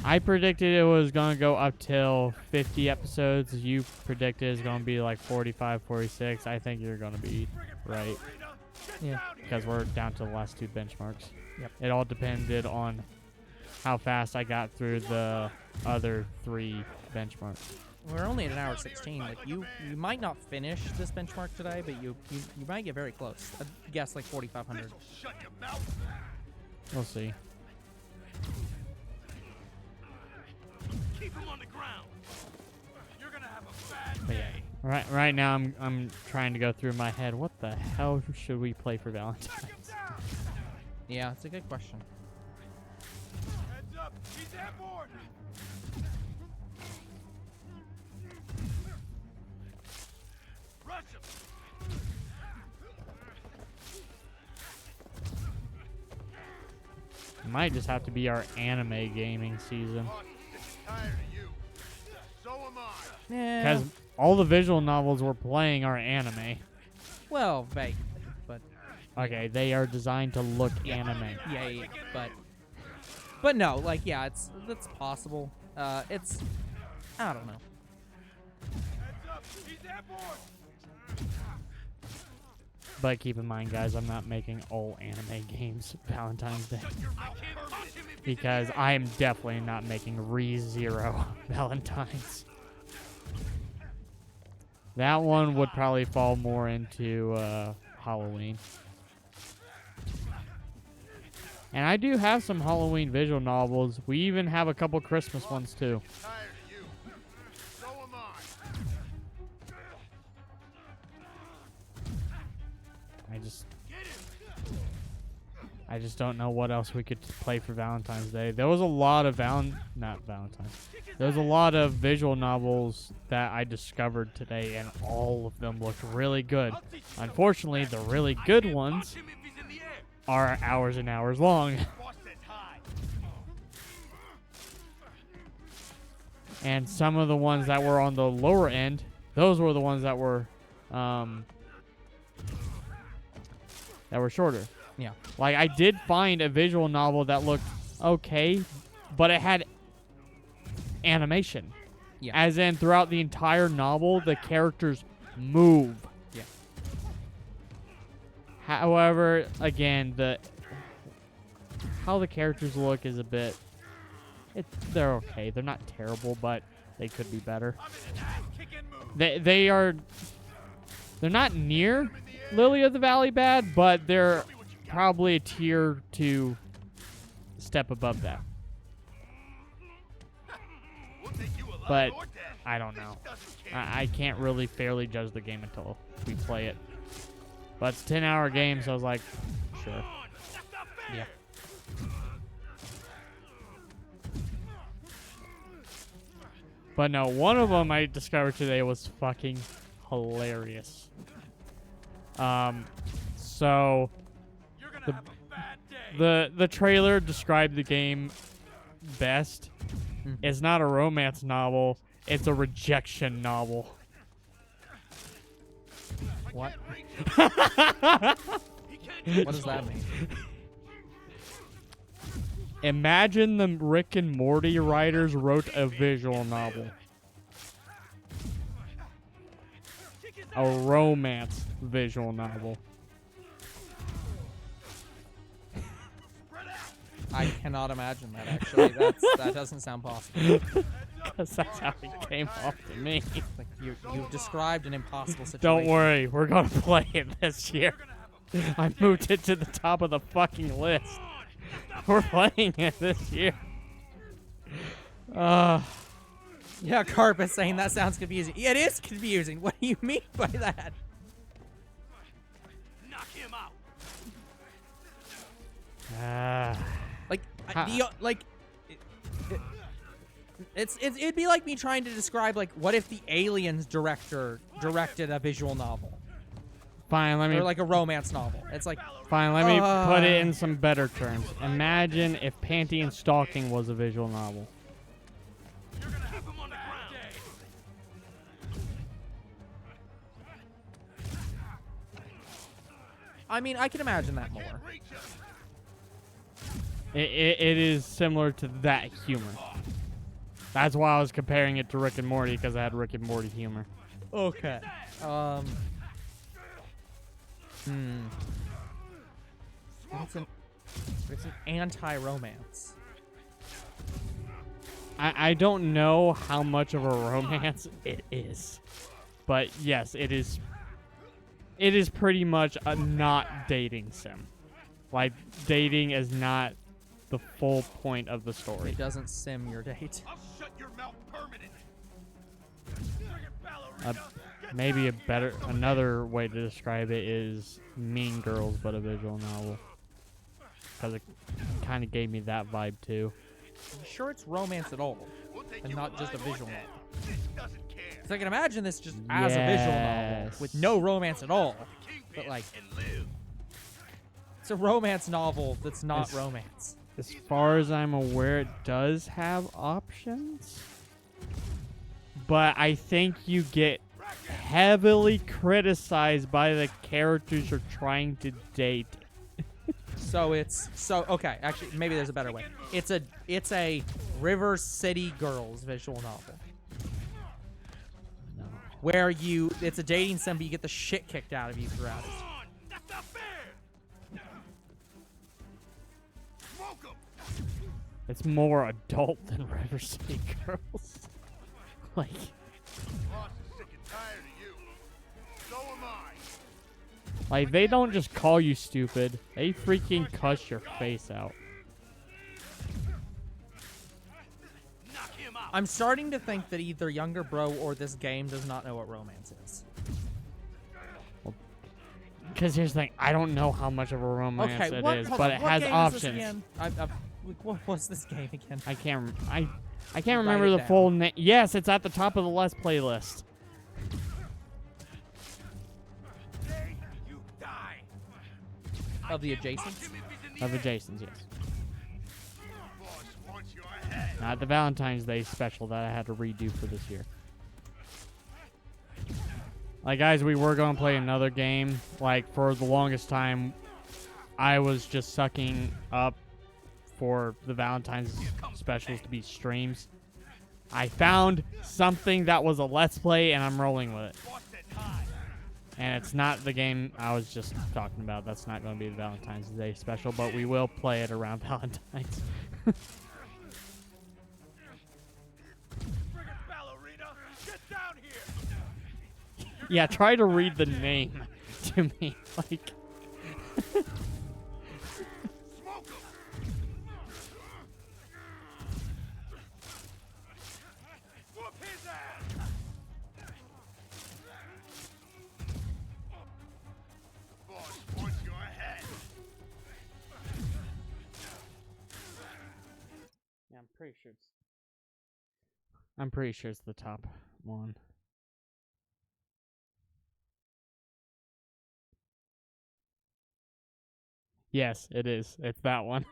[SPEAKER 2] I predicted it was going to go up till 50 episodes. You predicted it's going to be like 45, 46. I think you're going to be right.
[SPEAKER 1] Yeah.
[SPEAKER 2] Because we're down to the last 2 benchmarks.
[SPEAKER 1] Yep.
[SPEAKER 2] It all depended on how fast I got through the other 3 benchmarks.
[SPEAKER 1] We're only at an hour 16. Like you might not finish this benchmark today, but you might get very close. I'd guess like 4,500.
[SPEAKER 5] Shut your mouth.
[SPEAKER 2] We'll see.
[SPEAKER 5] Keep him on the ground. You're gonna have a bad
[SPEAKER 2] But
[SPEAKER 5] day.
[SPEAKER 2] yeah, right now I'm trying to go through my head. What the hell should we play for Valentine's?
[SPEAKER 1] Yeah, it's a good question.
[SPEAKER 5] Heads up. He's airborne. Rush him.
[SPEAKER 2] It might just have to be our anime gaming season.
[SPEAKER 5] Tired of you. So am I.
[SPEAKER 1] Yeah.
[SPEAKER 2] Because all the visual novels we're playing are anime.
[SPEAKER 1] Well, vaguely, but
[SPEAKER 2] Okay, they are designed to look anime.
[SPEAKER 1] yeah, but no, like it's possible. It's I don't know.
[SPEAKER 5] Heads up. He's airborne.
[SPEAKER 2] But keep in mind, guys, I'm not making all anime games Valentine's Day.
[SPEAKER 5] I can't punch him if he's
[SPEAKER 2] Because I am definitely not making ReZero Valentine's. That one would probably fall more into Halloween. And I do have some Halloween visual novels. We even have a couple Christmas ones too.
[SPEAKER 5] tired of you. So am I.
[SPEAKER 2] I just don't know what else we could play for Valentine's Day. There was a lot of not Valentine's. There was a lot of visual novels that I discovered today, and all of them looked really good. Unfortunately, the really good ones
[SPEAKER 5] Punch him if he's in the air.
[SPEAKER 2] are hours and hours long.
[SPEAKER 5] Boss said hi.
[SPEAKER 2] And some of the ones that were on the lower end, those were the ones that were shorter.
[SPEAKER 1] Yeah.
[SPEAKER 2] Like, I did find a visual novel that looked okay, but it had animation.
[SPEAKER 1] Yeah.
[SPEAKER 2] As in, throughout the entire novel, the characters move.
[SPEAKER 1] Yeah.
[SPEAKER 2] However, again, how the characters look is a bit... They're okay. They're not terrible, but they could be better.
[SPEAKER 5] I'm in an ass-kicking move.
[SPEAKER 2] They're not near Lily of the Valley bad, but they're probably a tier 2 step above that.
[SPEAKER 5] We'll take you alive
[SPEAKER 2] But
[SPEAKER 5] or dead.
[SPEAKER 2] I don't know.
[SPEAKER 5] This doesn't care.
[SPEAKER 2] I can't really fairly judge the game until we play it. But it's a 10-hour game, so I was like, sure.
[SPEAKER 5] That's not
[SPEAKER 1] Yeah.
[SPEAKER 2] But no, one of them I discovered today was fucking hilarious. So
[SPEAKER 5] You're gonna
[SPEAKER 2] The-
[SPEAKER 5] have a bad day.
[SPEAKER 2] the trailer described the game best.
[SPEAKER 1] Mhm.
[SPEAKER 2] It's not a romance novel, it's a rejection novel.
[SPEAKER 1] What?
[SPEAKER 5] He can't
[SPEAKER 1] What does that mean?
[SPEAKER 2] Imagine the Rick and Morty writers wrote a visual novel. A romance visual novel.
[SPEAKER 1] I cannot imagine that, actually. That doesn't sound possible.
[SPEAKER 2] Because that's how it came off to me.
[SPEAKER 1] Like, you've described an impossible situation.
[SPEAKER 2] Don't worry, we're gonna play it this year. I moved it to the top of the fucking list. We're playing it this year.
[SPEAKER 1] Yeah, Carpet saying that sounds confusing. Yeah, it is confusing. What do you mean by that?
[SPEAKER 5] knock him out.
[SPEAKER 1] Like,
[SPEAKER 2] Ha-
[SPEAKER 1] it'd be like me trying to describe, like, what if the Aliens director directed a visual novel
[SPEAKER 2] Fine, let me
[SPEAKER 1] or like a romance novel? It's like,
[SPEAKER 2] put it in some better terms. Imagine if Panty and Stalking was a visual novel.
[SPEAKER 5] You're gonna keep him on the ground.
[SPEAKER 1] I mean, I can imagine that more.
[SPEAKER 5] Reach him.
[SPEAKER 2] It is similar to that humor. That's why I was comparing it to Rick and Morty, because I had Rick and Morty humor.
[SPEAKER 1] Okay. It's an anti-romance.
[SPEAKER 2] I don't know how much of a romance it is. But yes, it is. It is pretty much a not dating sim. Like, dating is not the full point of the story.
[SPEAKER 1] It doesn't sim your date.
[SPEAKER 5] I'll shut your mouth permanent.
[SPEAKER 2] Maybe another way to describe it is Mean Girls, but a visual novel. Because it kind of gave me that vibe too.
[SPEAKER 1] Are you sure it's romance at all,
[SPEAKER 5] We'll take
[SPEAKER 1] and
[SPEAKER 5] you
[SPEAKER 1] not just a
[SPEAKER 5] alive or
[SPEAKER 1] visual
[SPEAKER 5] dead.
[SPEAKER 1] novel?
[SPEAKER 5] This doesn't care.
[SPEAKER 1] Because I can imagine this just as a visual novel
[SPEAKER 2] Yes.
[SPEAKER 1] with no romance at all.
[SPEAKER 5] Kingpin
[SPEAKER 1] But, like,
[SPEAKER 5] and live.
[SPEAKER 1] it's a romance novel that's not
[SPEAKER 2] It's-
[SPEAKER 1] romance.
[SPEAKER 2] As far as I'm aware, it does have options. But I think you get heavily criticized by the characters you're trying to date.
[SPEAKER 1] Okay, actually maybe there's a better way. It's a River City Girls visual novel.
[SPEAKER 2] No.
[SPEAKER 1] Where it's a dating sim, but you get the shit kicked out of you throughout it.
[SPEAKER 5] On. That's not fair. Smoke him.
[SPEAKER 2] It's more adult than River City Girls. Like,
[SPEAKER 5] Boss is sick and tired of you. So am I.
[SPEAKER 2] like they don't just call you stupid. They freaking cuss your face out.
[SPEAKER 5] Knock him out.
[SPEAKER 1] I'm starting to think that either Younger Bro or this game does not know what romance is.
[SPEAKER 2] Because here's the thing, I don't know how much of a romance
[SPEAKER 1] Okay,
[SPEAKER 2] it
[SPEAKER 1] what,
[SPEAKER 2] is,
[SPEAKER 1] hold
[SPEAKER 2] but
[SPEAKER 1] on,
[SPEAKER 2] it
[SPEAKER 1] what
[SPEAKER 2] has
[SPEAKER 1] game
[SPEAKER 2] options.
[SPEAKER 1] Is this again? What was this game again?
[SPEAKER 2] I can't
[SPEAKER 1] Write
[SPEAKER 2] remember
[SPEAKER 1] it
[SPEAKER 2] the
[SPEAKER 1] down.
[SPEAKER 2] full name. Yes, it's at the top of the Let's Play list.
[SPEAKER 5] Today, you die.
[SPEAKER 1] Of the
[SPEAKER 5] Can't punch
[SPEAKER 1] adjacents?
[SPEAKER 5] him if he's in the
[SPEAKER 2] Of the
[SPEAKER 5] air.
[SPEAKER 2] Jasons, yes.
[SPEAKER 5] Boss wants your head.
[SPEAKER 2] Not the Valentine's Day special that I had to redo for this year. Like, guys, we were going to play another game. Like, for the longest time, I was just sucking up for the Valentine's specials to be streams. I found something that was a Let's Play, and I'm rolling with it.
[SPEAKER 5] Boss said hi.
[SPEAKER 2] And it's not the game I was just talking about. That's not going to be the Valentine's Day special, but we will play it around Valentine's.
[SPEAKER 5] Friggin' ballerina, get down here.
[SPEAKER 2] Yeah, try to read the name to me. Like,
[SPEAKER 5] Smoke him. Whoop his ass. Boss wants your head.
[SPEAKER 2] I'm pretty sure it's the top one. Yes, it is. It's that one.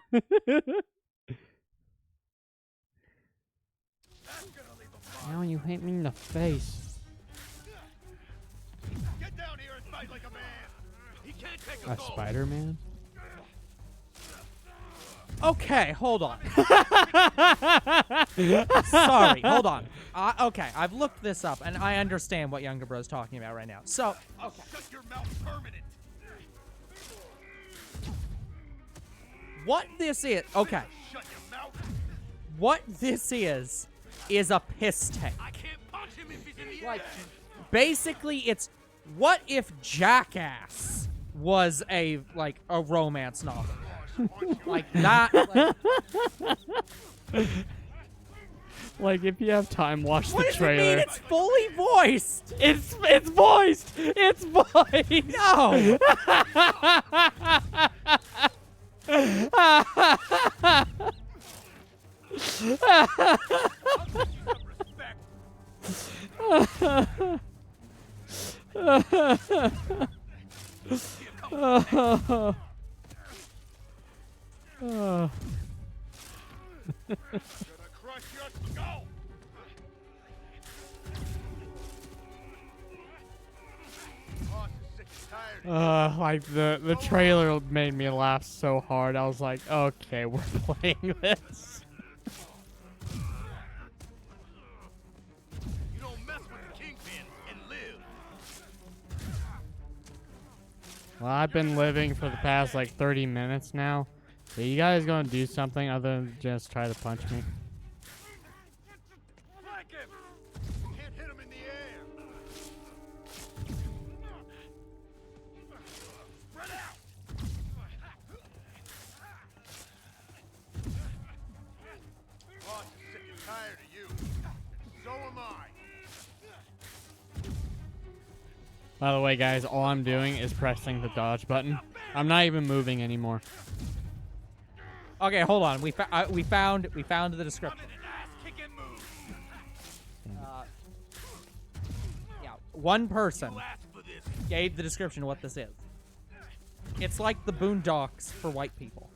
[SPEAKER 2] Now you hit me in the face.
[SPEAKER 5] Get down here and fight like a man. He can't take
[SPEAKER 2] A Spider-Man?
[SPEAKER 1] Okay, hold on. Sorry, hold on. Okay, I've looked this up, and I understand what Younger Bro's talking about right now. So,
[SPEAKER 5] I'll shut your mouth permanent.
[SPEAKER 1] what this is... Okay,
[SPEAKER 5] Shut your mouth.
[SPEAKER 1] what this is a piss take.
[SPEAKER 5] I can't punch him if he's in the
[SPEAKER 1] Like,
[SPEAKER 5] air.
[SPEAKER 1] basically, it's... What if Jackass was a romance novel? Like that...
[SPEAKER 2] Like, if you have time, watch
[SPEAKER 1] What
[SPEAKER 2] the
[SPEAKER 1] does it
[SPEAKER 2] trailer.
[SPEAKER 1] mean it's fully voiced?
[SPEAKER 2] It's voiced! It's voiced!
[SPEAKER 1] No!
[SPEAKER 5] Gonna crush your skull. Boss is sick and tired of you.
[SPEAKER 2] Like the trailer made me laugh so hard. I was like, okay, we're playing this.
[SPEAKER 5] You don't mess with the Kingpin and live.
[SPEAKER 2] Well, I've been living for the past like 30 minutes now. Are you guys gonna do something other than just try to punch me?
[SPEAKER 5] Flank him. Can't hit him in the air. Spread out. Boss is sick and tired of you. So am I.
[SPEAKER 2] By the way, guys, all I'm doing is pressing the dodge button. I'm not even moving anymore.
[SPEAKER 1] Okay, hold on. We found the description.
[SPEAKER 5] I'm in an ass-kicking mood.
[SPEAKER 1] Yeah, one person
[SPEAKER 5] You asked for this.
[SPEAKER 1] gave the description of what this is. It's like the Boondocks for white people.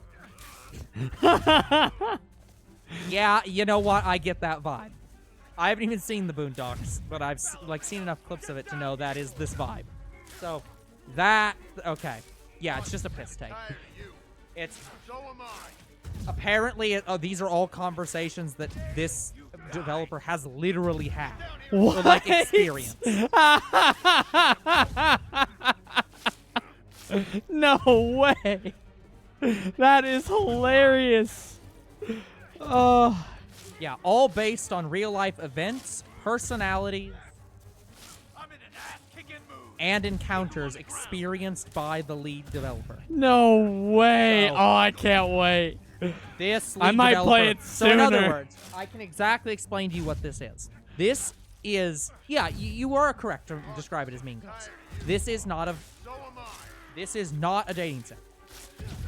[SPEAKER 1] Yeah, you know what? I get that vibe. I haven't even seen the Boondocks, but I've seen enough clips of it to know that is this vibe. So, okay. Yeah, it's just a piss take.
[SPEAKER 5] Tired of you.
[SPEAKER 1] It's
[SPEAKER 5] So am I.
[SPEAKER 1] apparently these are all conversations that this developer has literally had.
[SPEAKER 2] What?
[SPEAKER 1] Or, like, experience.
[SPEAKER 2] No way. That is hilarious. Oh.
[SPEAKER 1] Yeah, all based on real life events, personalities,
[SPEAKER 5] I'm in an ass-kicking mood.
[SPEAKER 1] and encounters experienced by the lead developer.
[SPEAKER 2] No way.
[SPEAKER 1] So-
[SPEAKER 2] Oh, I can't wait.
[SPEAKER 1] This lead
[SPEAKER 2] I might
[SPEAKER 1] developer,
[SPEAKER 2] play it
[SPEAKER 1] So in other
[SPEAKER 2] sooner.
[SPEAKER 1] words, I can exactly explain to you what this is. This is, yeah, you are correct to describe it as Mean Girls. This is not a
[SPEAKER 5] So am I.
[SPEAKER 1] dating sim.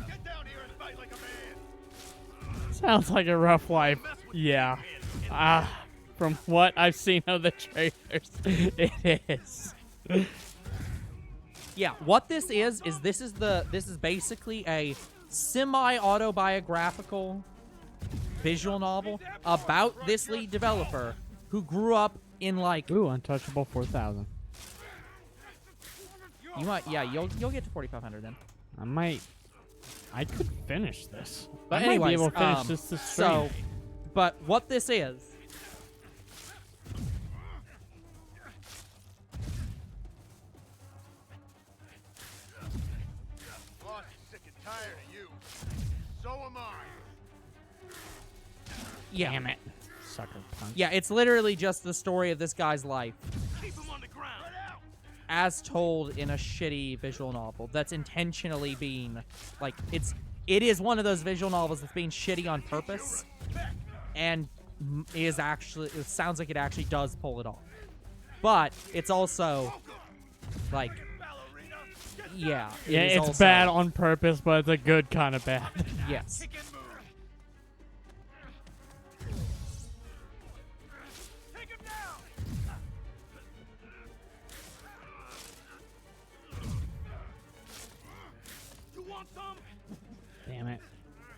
[SPEAKER 5] Get down here and fight like a man.
[SPEAKER 2] Sounds like a rough life. Yeah. From what I've seen of the trailers, it is.
[SPEAKER 1] Yeah, what this is this is basically a semi-autobiographical visual novel about this lead developer who grew up in like
[SPEAKER 2] Ooh, Untouchable 4000.
[SPEAKER 1] you'll get to 4500 then.
[SPEAKER 2] I could finish this.
[SPEAKER 1] But
[SPEAKER 2] I might be
[SPEAKER 1] anyways,
[SPEAKER 2] able to finish this stream.
[SPEAKER 1] but what this is
[SPEAKER 5] Boss is sick and tired of you. So am I.
[SPEAKER 1] yeah.
[SPEAKER 2] Damn it. Sucker punch.
[SPEAKER 1] Yeah, it's literally just the story of this guy's life
[SPEAKER 5] Keep him on the ground. Spread out.
[SPEAKER 1] as told in a shitty visual novel that's intentionally being like it is one of those visual novels that's being shitty on purpose and it sounds like it actually does pull it off. But it's also like
[SPEAKER 5] Ballerina. Get
[SPEAKER 1] yeah,
[SPEAKER 2] Yeah,
[SPEAKER 1] it is
[SPEAKER 2] it's
[SPEAKER 1] also,
[SPEAKER 2] bad on purpose, but it's a good kind of bad.
[SPEAKER 1] Yes.
[SPEAKER 5] kicking mood.
[SPEAKER 2] Damn it.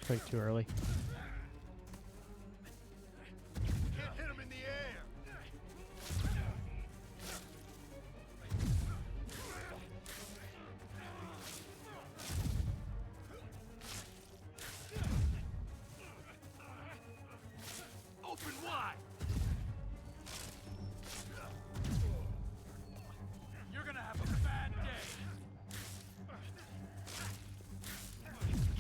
[SPEAKER 2] Clicked too early.
[SPEAKER 5] Can't hit him in the air. Open wide. You're gonna have a bad day.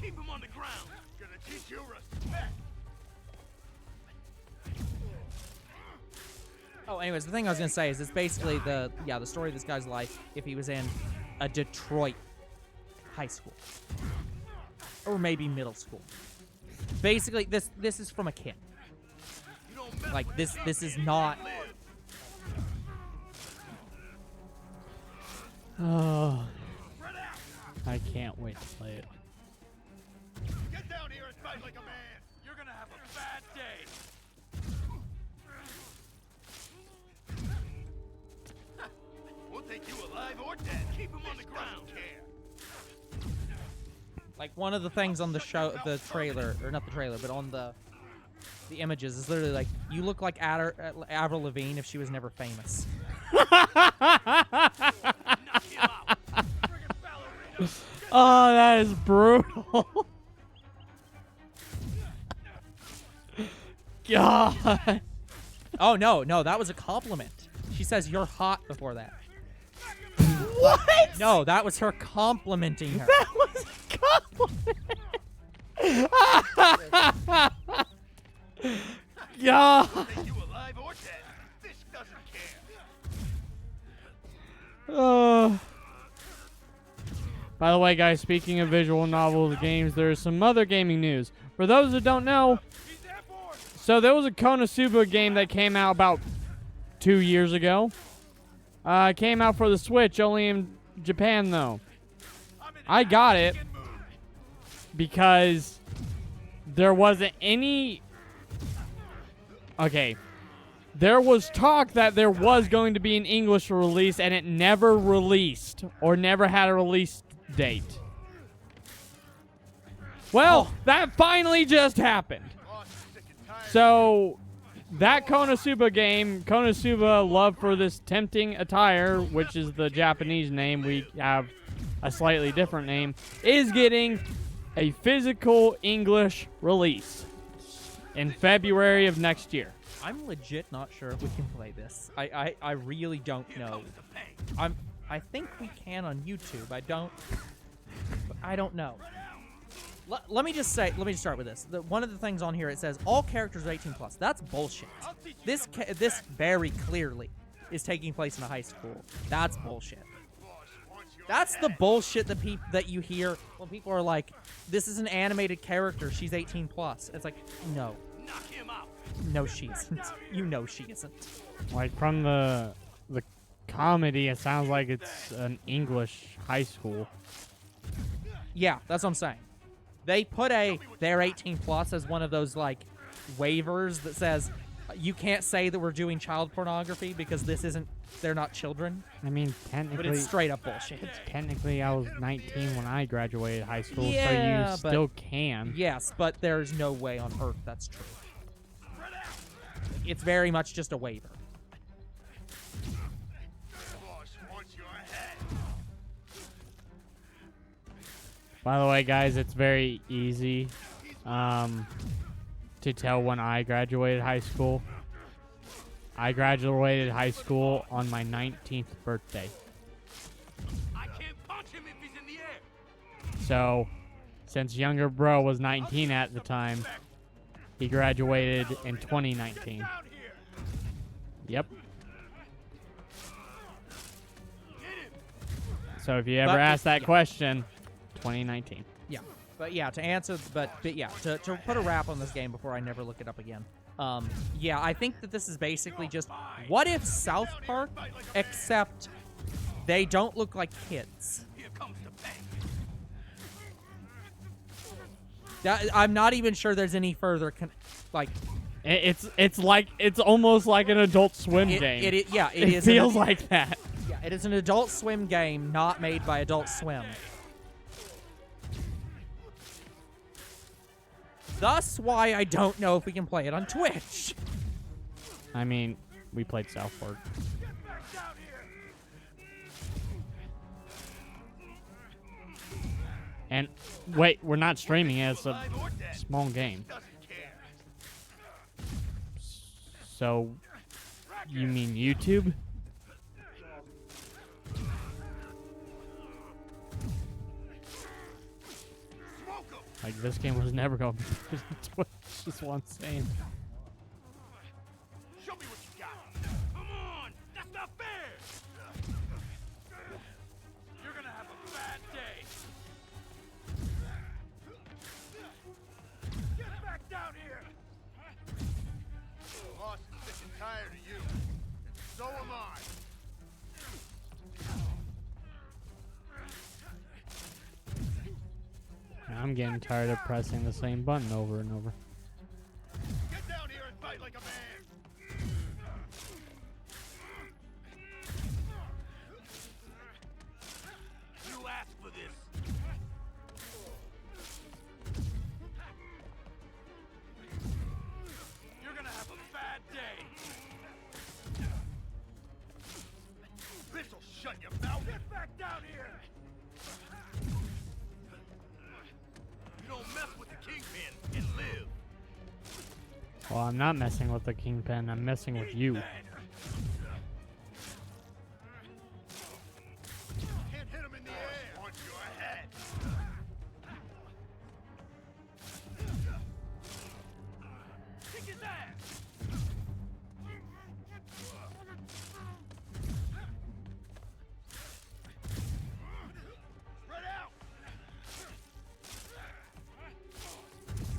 [SPEAKER 5] Keep him on the ground. Gonna teach you respect.
[SPEAKER 1] Oh, anyways, the thing I was gonna say is it's basically the story of this guy's life if he was in a Detroit high school or maybe middle school. Basically, this is from a kid.
[SPEAKER 5] You don't mess
[SPEAKER 1] Like
[SPEAKER 5] with
[SPEAKER 1] this
[SPEAKER 5] young
[SPEAKER 1] is
[SPEAKER 5] kids,
[SPEAKER 1] not.
[SPEAKER 5] you live.
[SPEAKER 2] Oh,
[SPEAKER 5] Spread out.
[SPEAKER 2] I can't wait to play it.
[SPEAKER 5] Get down here and fight like a man. You're gonna have a bad day. We'll take you alive or dead. Keep him on the ground.
[SPEAKER 1] Like one of the things on the show, the trailer, or not the trailer, but on the images is literally like, you look like Avril Lavigne if she was never famous.
[SPEAKER 2] Oh, that is brutal. God.
[SPEAKER 1] Oh no, that was a compliment. She says you're hot before that.
[SPEAKER 2] What?
[SPEAKER 1] No, that was her complimenting her.
[SPEAKER 2] That was a compliment. God.
[SPEAKER 5] Take you alive or dead. This doesn't care.
[SPEAKER 2] By the way, guys, speaking of visual novels games, there's some other gaming news. For those that don't know, so there was a Konosuba game that came out about 2 years ago. It came out for the Switch, only in Japan, though. I got it because there wasn't any... Okay. There was talk that there was going to be an English release, and it never released, or never had a release date. Well, that finally just happened. So, that Konosuba game, Konosuba Love for This Tempting Attire, which is the Japanese name, we have a slightly different name, is getting a physical English release in February of next year.
[SPEAKER 1] I'm legit not sure if we can play this. I really don't know. I think we can on YouTube. I don't know. Let me just start with this. One of the things on here, it says all characters are 18 plus. That's bullshit. This very clearly is taking place in a high school. That's bullshit. That's the bullshit that you hear when people are like, "This is an animated character. She's 18 plus." It's like, no.
[SPEAKER 5] Knock him out.
[SPEAKER 1] No, she isn't. You know she isn't.
[SPEAKER 2] Like, from the comedy, it sounds like it's an English high school.
[SPEAKER 1] Yeah, that's what I'm saying. They put they're 18 plus as one of those like waivers that says you can't say that we're doing child pornography because they're not children.
[SPEAKER 2] I mean,
[SPEAKER 1] But
[SPEAKER 2] technically,
[SPEAKER 1] it's straight up bullshit.
[SPEAKER 2] I was 19 when I graduated high school,
[SPEAKER 1] Yeah,
[SPEAKER 2] so
[SPEAKER 1] but-
[SPEAKER 2] you still can.
[SPEAKER 1] Yes, but there's no way on earth that's true. It's very much just a waiver.
[SPEAKER 5] Boss wants your head.
[SPEAKER 2] By the way, guys, it's very easy to tell when I graduated high school. I graduated high school on my 19th birthday.
[SPEAKER 5] I can't punch him if he's in the air.
[SPEAKER 2] So, since younger bro was 19 at the time, he graduated in 2019.
[SPEAKER 5] Down here.
[SPEAKER 2] Yep.
[SPEAKER 5] Hit him.
[SPEAKER 2] So if you ever
[SPEAKER 1] But-
[SPEAKER 2] ask that
[SPEAKER 1] yeah.
[SPEAKER 2] question, 2019.
[SPEAKER 1] Yeah, but yeah, to answer, but yeah, to put a wrap on this game before I never look it up again. Yeah, I think that this is basically just what if South Park, except they don't look like kids.
[SPEAKER 5] Here comes the pain.
[SPEAKER 1] I'm not even sure there's any further,
[SPEAKER 2] It's almost like an Adult Swim game.
[SPEAKER 1] It
[SPEAKER 2] It
[SPEAKER 1] is.
[SPEAKER 2] feels like that.
[SPEAKER 1] Yeah, it is an Adult Swim game not made by Adult Swim. Thus why I don't know if we can play it on Twitch.
[SPEAKER 2] I mean, we played South Park. And wait, we're not streaming it. It's a small game. So, you mean YouTube? Like, this game was never going to be Twitch, is what I'm saying.
[SPEAKER 5] Show me what you got. Come on! That's not fair! You're gonna have a bad day. Get back down here! The boss is sick and tired of you. And so am I.
[SPEAKER 2] I'm getting tired of pressing the same button over and over.
[SPEAKER 5] Get down here and fight like a man! You asked for this! You're gonna have a bad day! This'll shut your mouth! Get back down here! You don't mess with the Kingpin and live!
[SPEAKER 2] Well, I'm not messing with the Kingpin, I'm messing with you.
[SPEAKER 5] Can't hit him in the air! On your head! Kick his ass! Spread out!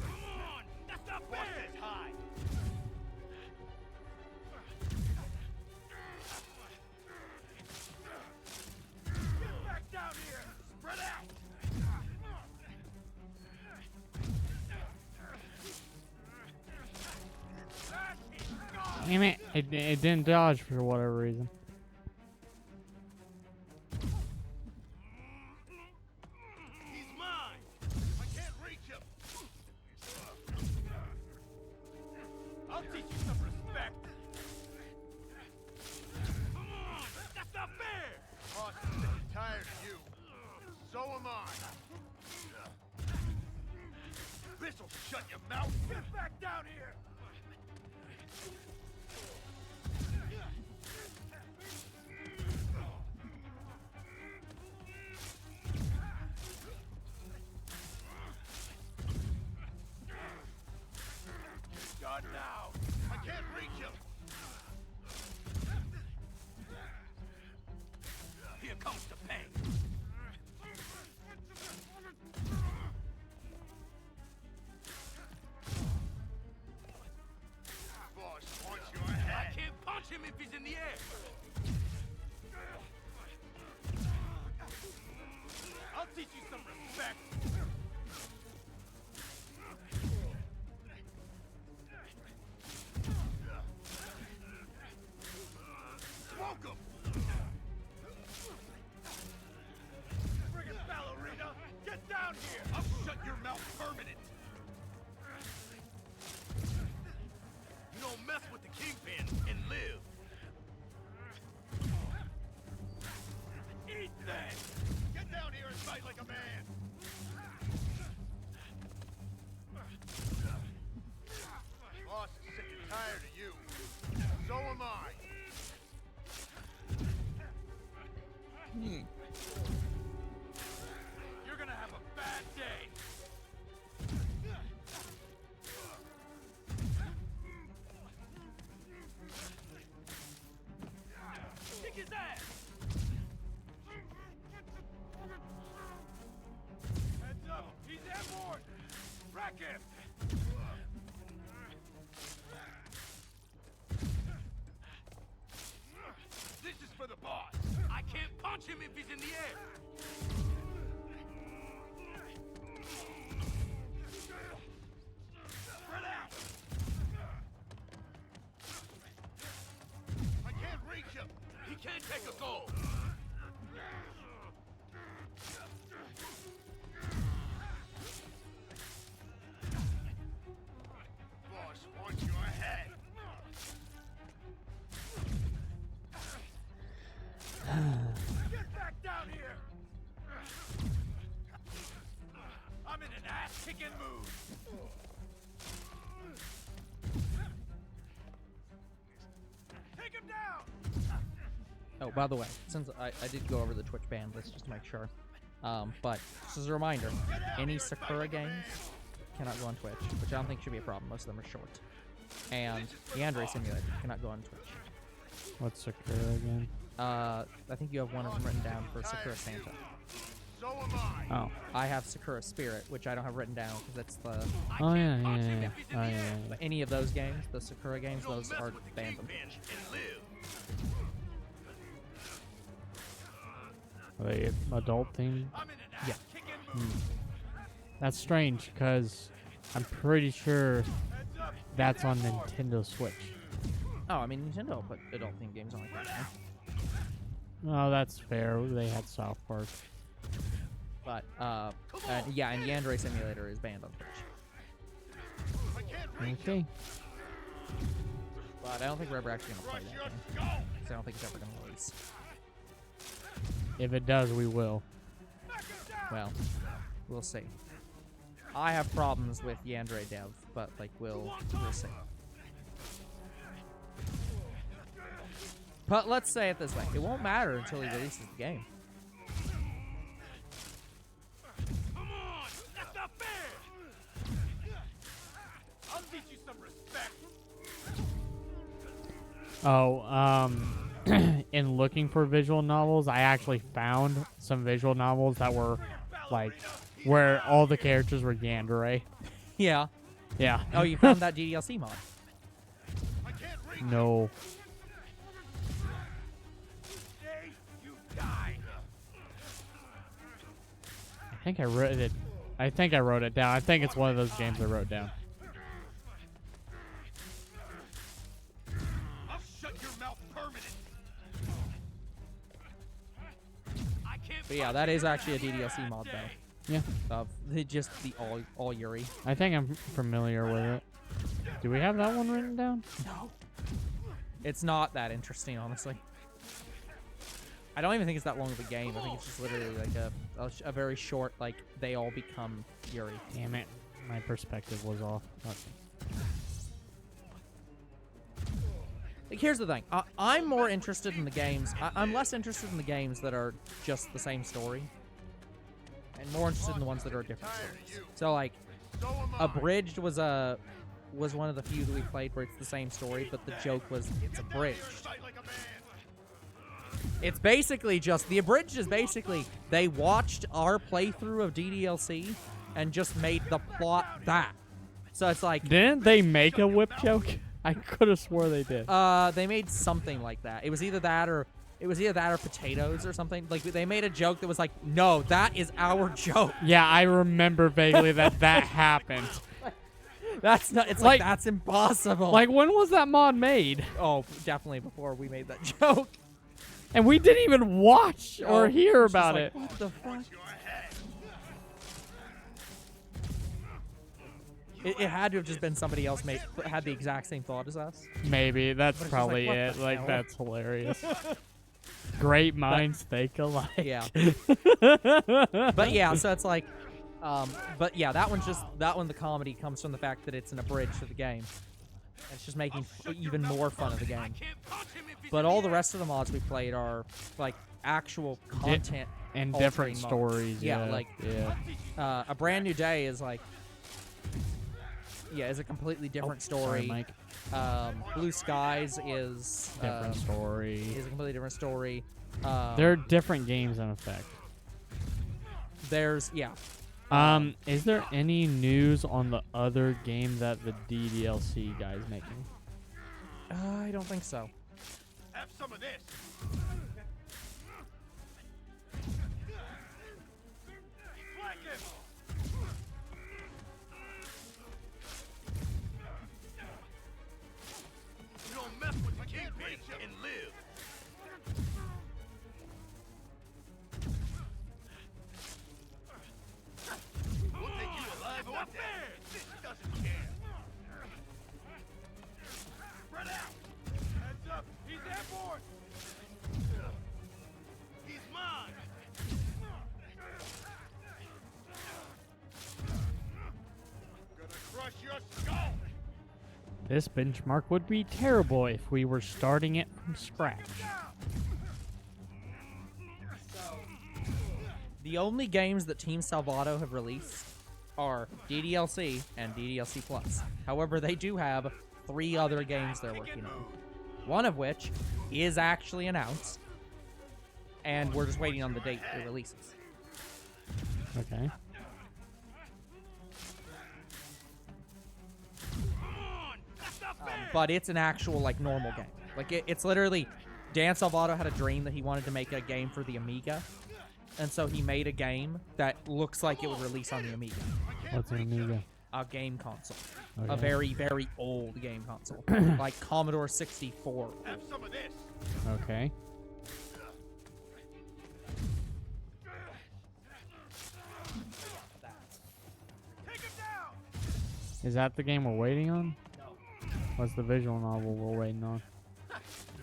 [SPEAKER 5] Come on! That's not fair! Watch high! Get back down here! Spread out!
[SPEAKER 2] Damn it, it didn't dodge for whatever reason.
[SPEAKER 5] He's mine! I can't reach him! I'll teach you some respect! Come on! That's not fair! Boss is sick and tired of you. So am I. This'll shut your mouth! Get back down here! God now! I can't reach him! Here comes the pain! Boss wants your head! I can't punch him if he's in the air! I'll teach you some respect! Smoke him! Friggin' ballerina! Get down here! I'll shut your mouth permanent! You don't mess with the Kingpin and live! Eat that! Get down here and fight like a man! I'm in an ass-kicking mood. Take him down.
[SPEAKER 1] Oh, by the way, since I did go over the Twitch ban list just to make sure, but just as a reminder, any Sakura games cannot go on Twitch, which I don't think should be a problem. Most of them are short. And the Android Simulator cannot go on Twitch.
[SPEAKER 2] What's Sakura again?
[SPEAKER 1] I think you have one of them written down for Sakura Santa.
[SPEAKER 5] So am I.
[SPEAKER 2] Oh.
[SPEAKER 1] I have Sakura Spirit, which I don't have written down because that's the.
[SPEAKER 2] Oh yeah, yeah, yeah. Oh yeah.
[SPEAKER 1] But any of those games, the Sakura games, those are banned on Twitch.
[SPEAKER 2] Are they adult themed?
[SPEAKER 1] Yeah.
[SPEAKER 2] That's strange because I'm pretty sure that's on Nintendo Switch.
[SPEAKER 1] Oh, I mean Nintendo will put adult themed games on like that.
[SPEAKER 2] Oh, that's fair. They had South Park.
[SPEAKER 1] But yeah, and the Android Simulator is banned on Twitch.
[SPEAKER 2] Okay.
[SPEAKER 1] But I don't think we're ever actually gonna play that game. 'Cause I don't think it's ever gonna release.
[SPEAKER 2] If it does, we will.
[SPEAKER 1] Well, we'll see. I have problems with the Android dev, but like we'll see. But let's say it this way: it won't matter until he releases the game.
[SPEAKER 5] Come on, that's not fair. I'll teach you some respect.
[SPEAKER 2] Oh, in looking for visual novels, I actually found some visual novels that were like where all the characters were yandere.
[SPEAKER 1] Yeah.
[SPEAKER 2] Yeah.
[SPEAKER 1] Oh, you found that DDLC mod?
[SPEAKER 5] I can't reach.
[SPEAKER 2] No.
[SPEAKER 5] Today, you die.
[SPEAKER 2] I think I wrote it. I think I wrote it down. I think it's one of those games I wrote down.
[SPEAKER 5] I'll shut your mouth permanent. I can't.
[SPEAKER 1] But yeah, that is actually a DDLC mod though.
[SPEAKER 2] Yeah.
[SPEAKER 1] Of just the all Yuri.
[SPEAKER 2] I think I'm familiar with it. Do we have that one written down?
[SPEAKER 1] No. It's not that interesting, honestly. I don't even think it's that long of a game. I think it's just literally like a very short, like, they all become Yuri.
[SPEAKER 2] Damn it. My perspective was off.
[SPEAKER 1] Like, here's the thing. I'm more interested in the games. I'm less interested in the games that are just the same story. And more interested in the ones that are different stories. So, like, Abridged was one of the few that we played where it's the same story, but the joke was it's abridged. It's basically just, the Abridged is basically, they watched our playthrough of DDLC and just made the plot that. So it's like...
[SPEAKER 2] Didn't they make a whip joke? I could have swore they did.
[SPEAKER 1] They made something like that. It was either that or potatoes or something. Like, they made a joke that was like, no, that is our joke.
[SPEAKER 2] Yeah, I remember vaguely that happened.
[SPEAKER 1] That's not, it's like, that's impossible.
[SPEAKER 2] Like, when was that mod made?
[SPEAKER 1] Oh, definitely before we made that joke.
[SPEAKER 2] And we didn't even watch or hear about it.
[SPEAKER 1] What the fuck? It had to have just been somebody else had the exact same thought as us.
[SPEAKER 2] Maybe. That's
[SPEAKER 1] But it's just
[SPEAKER 2] probably
[SPEAKER 1] like, what
[SPEAKER 2] it.
[SPEAKER 1] the
[SPEAKER 2] Like,
[SPEAKER 1] hell?
[SPEAKER 2] that's hilarious. Great minds think alike.
[SPEAKER 1] Yeah. But yeah, so it's like, but yeah, that one, the comedy comes from the fact that it's an abridged of the game. It's just making even more fun of the game. But all the rest of the mods we played are like actual content
[SPEAKER 2] And
[SPEAKER 1] altering
[SPEAKER 2] different
[SPEAKER 1] mods.
[SPEAKER 2] stories.
[SPEAKER 1] Yeah,
[SPEAKER 2] Yeah,
[SPEAKER 1] like A Brand New Day is like, is a completely different story.
[SPEAKER 2] Sorry, Mike.
[SPEAKER 1] Blue Skies is
[SPEAKER 2] Different story.
[SPEAKER 1] Is a completely different story.
[SPEAKER 2] They're different games in effect.
[SPEAKER 1] There's
[SPEAKER 2] Is there any news on the other game that the DDLC guy's making?
[SPEAKER 1] I don't think so.
[SPEAKER 5] Have some of this. Flank him. You don't mess with the kingpin and live. We'll take you alive or dead. This doesn't care. Spread out. Heads up. He's airborne.
[SPEAKER 2] This benchmark would be terrible if we were starting it from scratch.
[SPEAKER 1] The only games that Team Salvato have released are DDLC and DDLC Plus. However, they do have 3 other games they're working on. One of which is actually announced, and we're just waiting on the date it releases.
[SPEAKER 2] Okay.
[SPEAKER 1] But it's an actual, like, normal game. Like, it's literally... Dan Salvato had a dream that he wanted to make a game for the Amiga, and so he made a game that looks like it would release on the Amiga.
[SPEAKER 2] What's an Amiga?
[SPEAKER 1] A game console.
[SPEAKER 2] Okay.
[SPEAKER 1] A very, very old game console. Like Commodore 64.
[SPEAKER 5] Have some of this.
[SPEAKER 2] Okay.
[SPEAKER 5] Take him down.
[SPEAKER 2] Is that the game we're waiting on? No. What's the visual novel we're waiting on?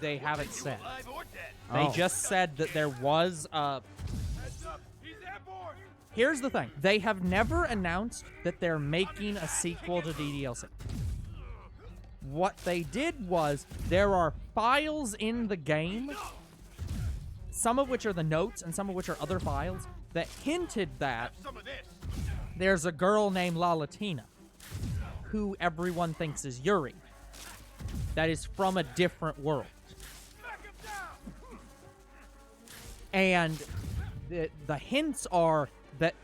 [SPEAKER 1] They haven't said.
[SPEAKER 5] Alive or dead.
[SPEAKER 1] They
[SPEAKER 2] Oh.
[SPEAKER 1] just said that there was a...
[SPEAKER 5] Heads up. He's airborne.
[SPEAKER 1] Here's the thing. They have never announced that they're making a sequel to DDLC. What they did was, there are files in the game, some of which are the notes and some of which are other files, that hinted that
[SPEAKER 5] Have some of this.
[SPEAKER 1] there's a girl named La Latina, who everyone thinks is Yuri, that is from a different world.
[SPEAKER 5] Back him down.
[SPEAKER 1] And the hints are that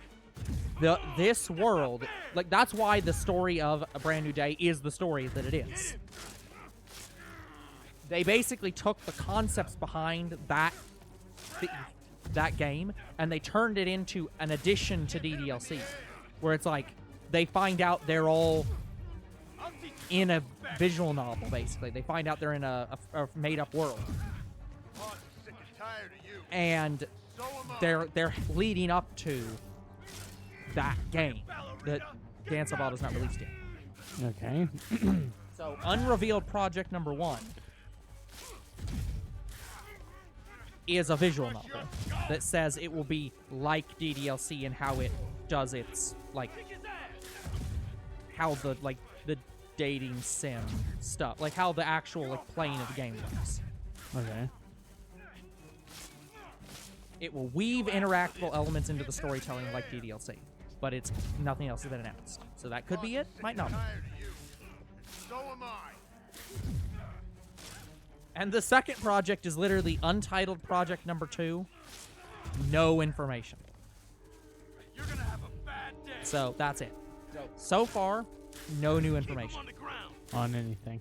[SPEAKER 1] this world, like, that's why the story of A Brand New Day is the story that it is. They basically took the concepts behind that game and they turned it into an addition to DDLC, where it's like they find out they're all in a visual novel. Basically, they find out they're in a made-up world,
[SPEAKER 5] Boss is sick and tired of you.
[SPEAKER 1] and
[SPEAKER 5] So am I.
[SPEAKER 1] they're leading up to that game that Dan Salvato's not released yet.
[SPEAKER 2] Okay.
[SPEAKER 1] So, unrevealed project number 1 is a visual novel that says it will be like DDLC and how it does its, like, how the dating sim stuff, like how the actual, like, playing of the game works.
[SPEAKER 2] Okay.
[SPEAKER 1] It will weave interactable elements into the storytelling like DDLC, but it's nothing else has been announced. So that could be it, might not be.
[SPEAKER 5] Tired of you. So am I.
[SPEAKER 1] And the second project is literally untitled project number 2. No information.
[SPEAKER 5] You're gonna have a bad day.
[SPEAKER 1] So that's it. So far, no new information.
[SPEAKER 5] On the ground.
[SPEAKER 2] On anything.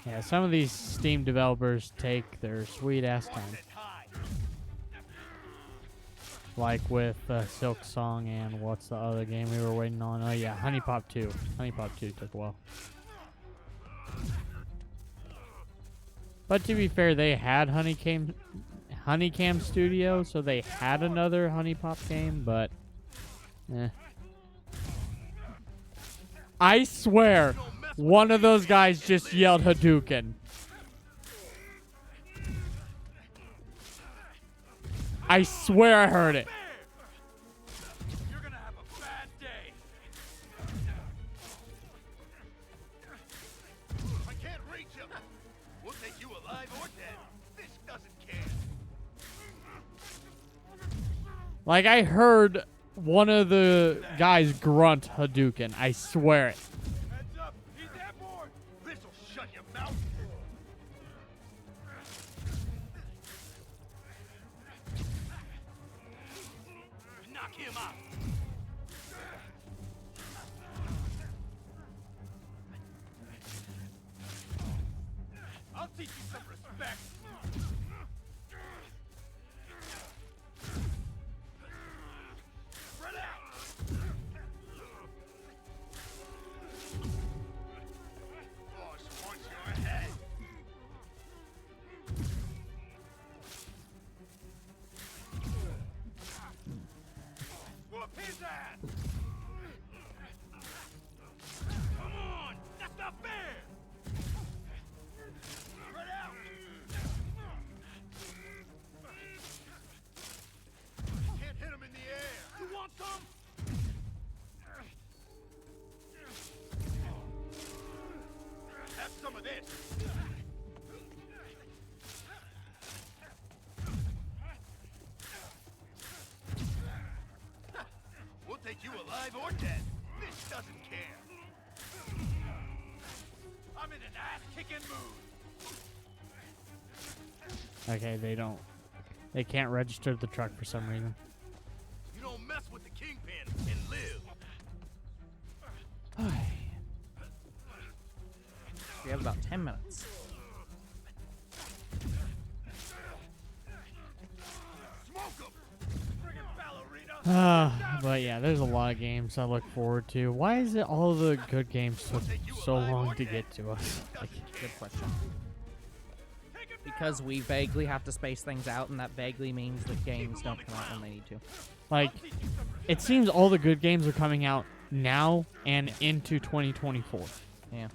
[SPEAKER 2] Yeah, some of these Steam developers take their sweet ass time.
[SPEAKER 5] Sit high.
[SPEAKER 2] Like with Silk Song and what's the other game we were waiting on? Oh yeah, Honey Pop 2. Honey Pop 2 took a while. But to be fair, they had Honeycam Studio, so they had another Honey Pop game, but eh. I swear, one of those guys just yelled Hadouken. I swear I heard it.
[SPEAKER 5] You're gonna have a bad day. I can't reach him. We'll take you alive or dead. This doesn't care.
[SPEAKER 2] Like, I heard one of the guys grunt Hadouken. I swear it.
[SPEAKER 5] Heads up. He's airborne. This'll shut your mouth. Knock him out. I'll teach you some respect. Spread out. Boss wants your head. Whoop his ass. Come on, that's not fair. Spread out. alive or dead, this doesn't care. I'm in an ass-kicking mood.
[SPEAKER 2] Okay, they can't register the truck for some reason.
[SPEAKER 5] You don't mess with the kingpin and live.
[SPEAKER 1] We have about 10 minutes.
[SPEAKER 5] Smoke 'em. Friggin' ballerina.
[SPEAKER 2] But yeah, there's a lot of games I look forward to. Why is it all the good games took so long to get to us? Like,
[SPEAKER 1] Good question. Because we vaguely have to space things out, and that vaguely means that games don't come out when they need to.
[SPEAKER 2] like, it seems all the good games are coming out now and into 2024.
[SPEAKER 1] Yeah.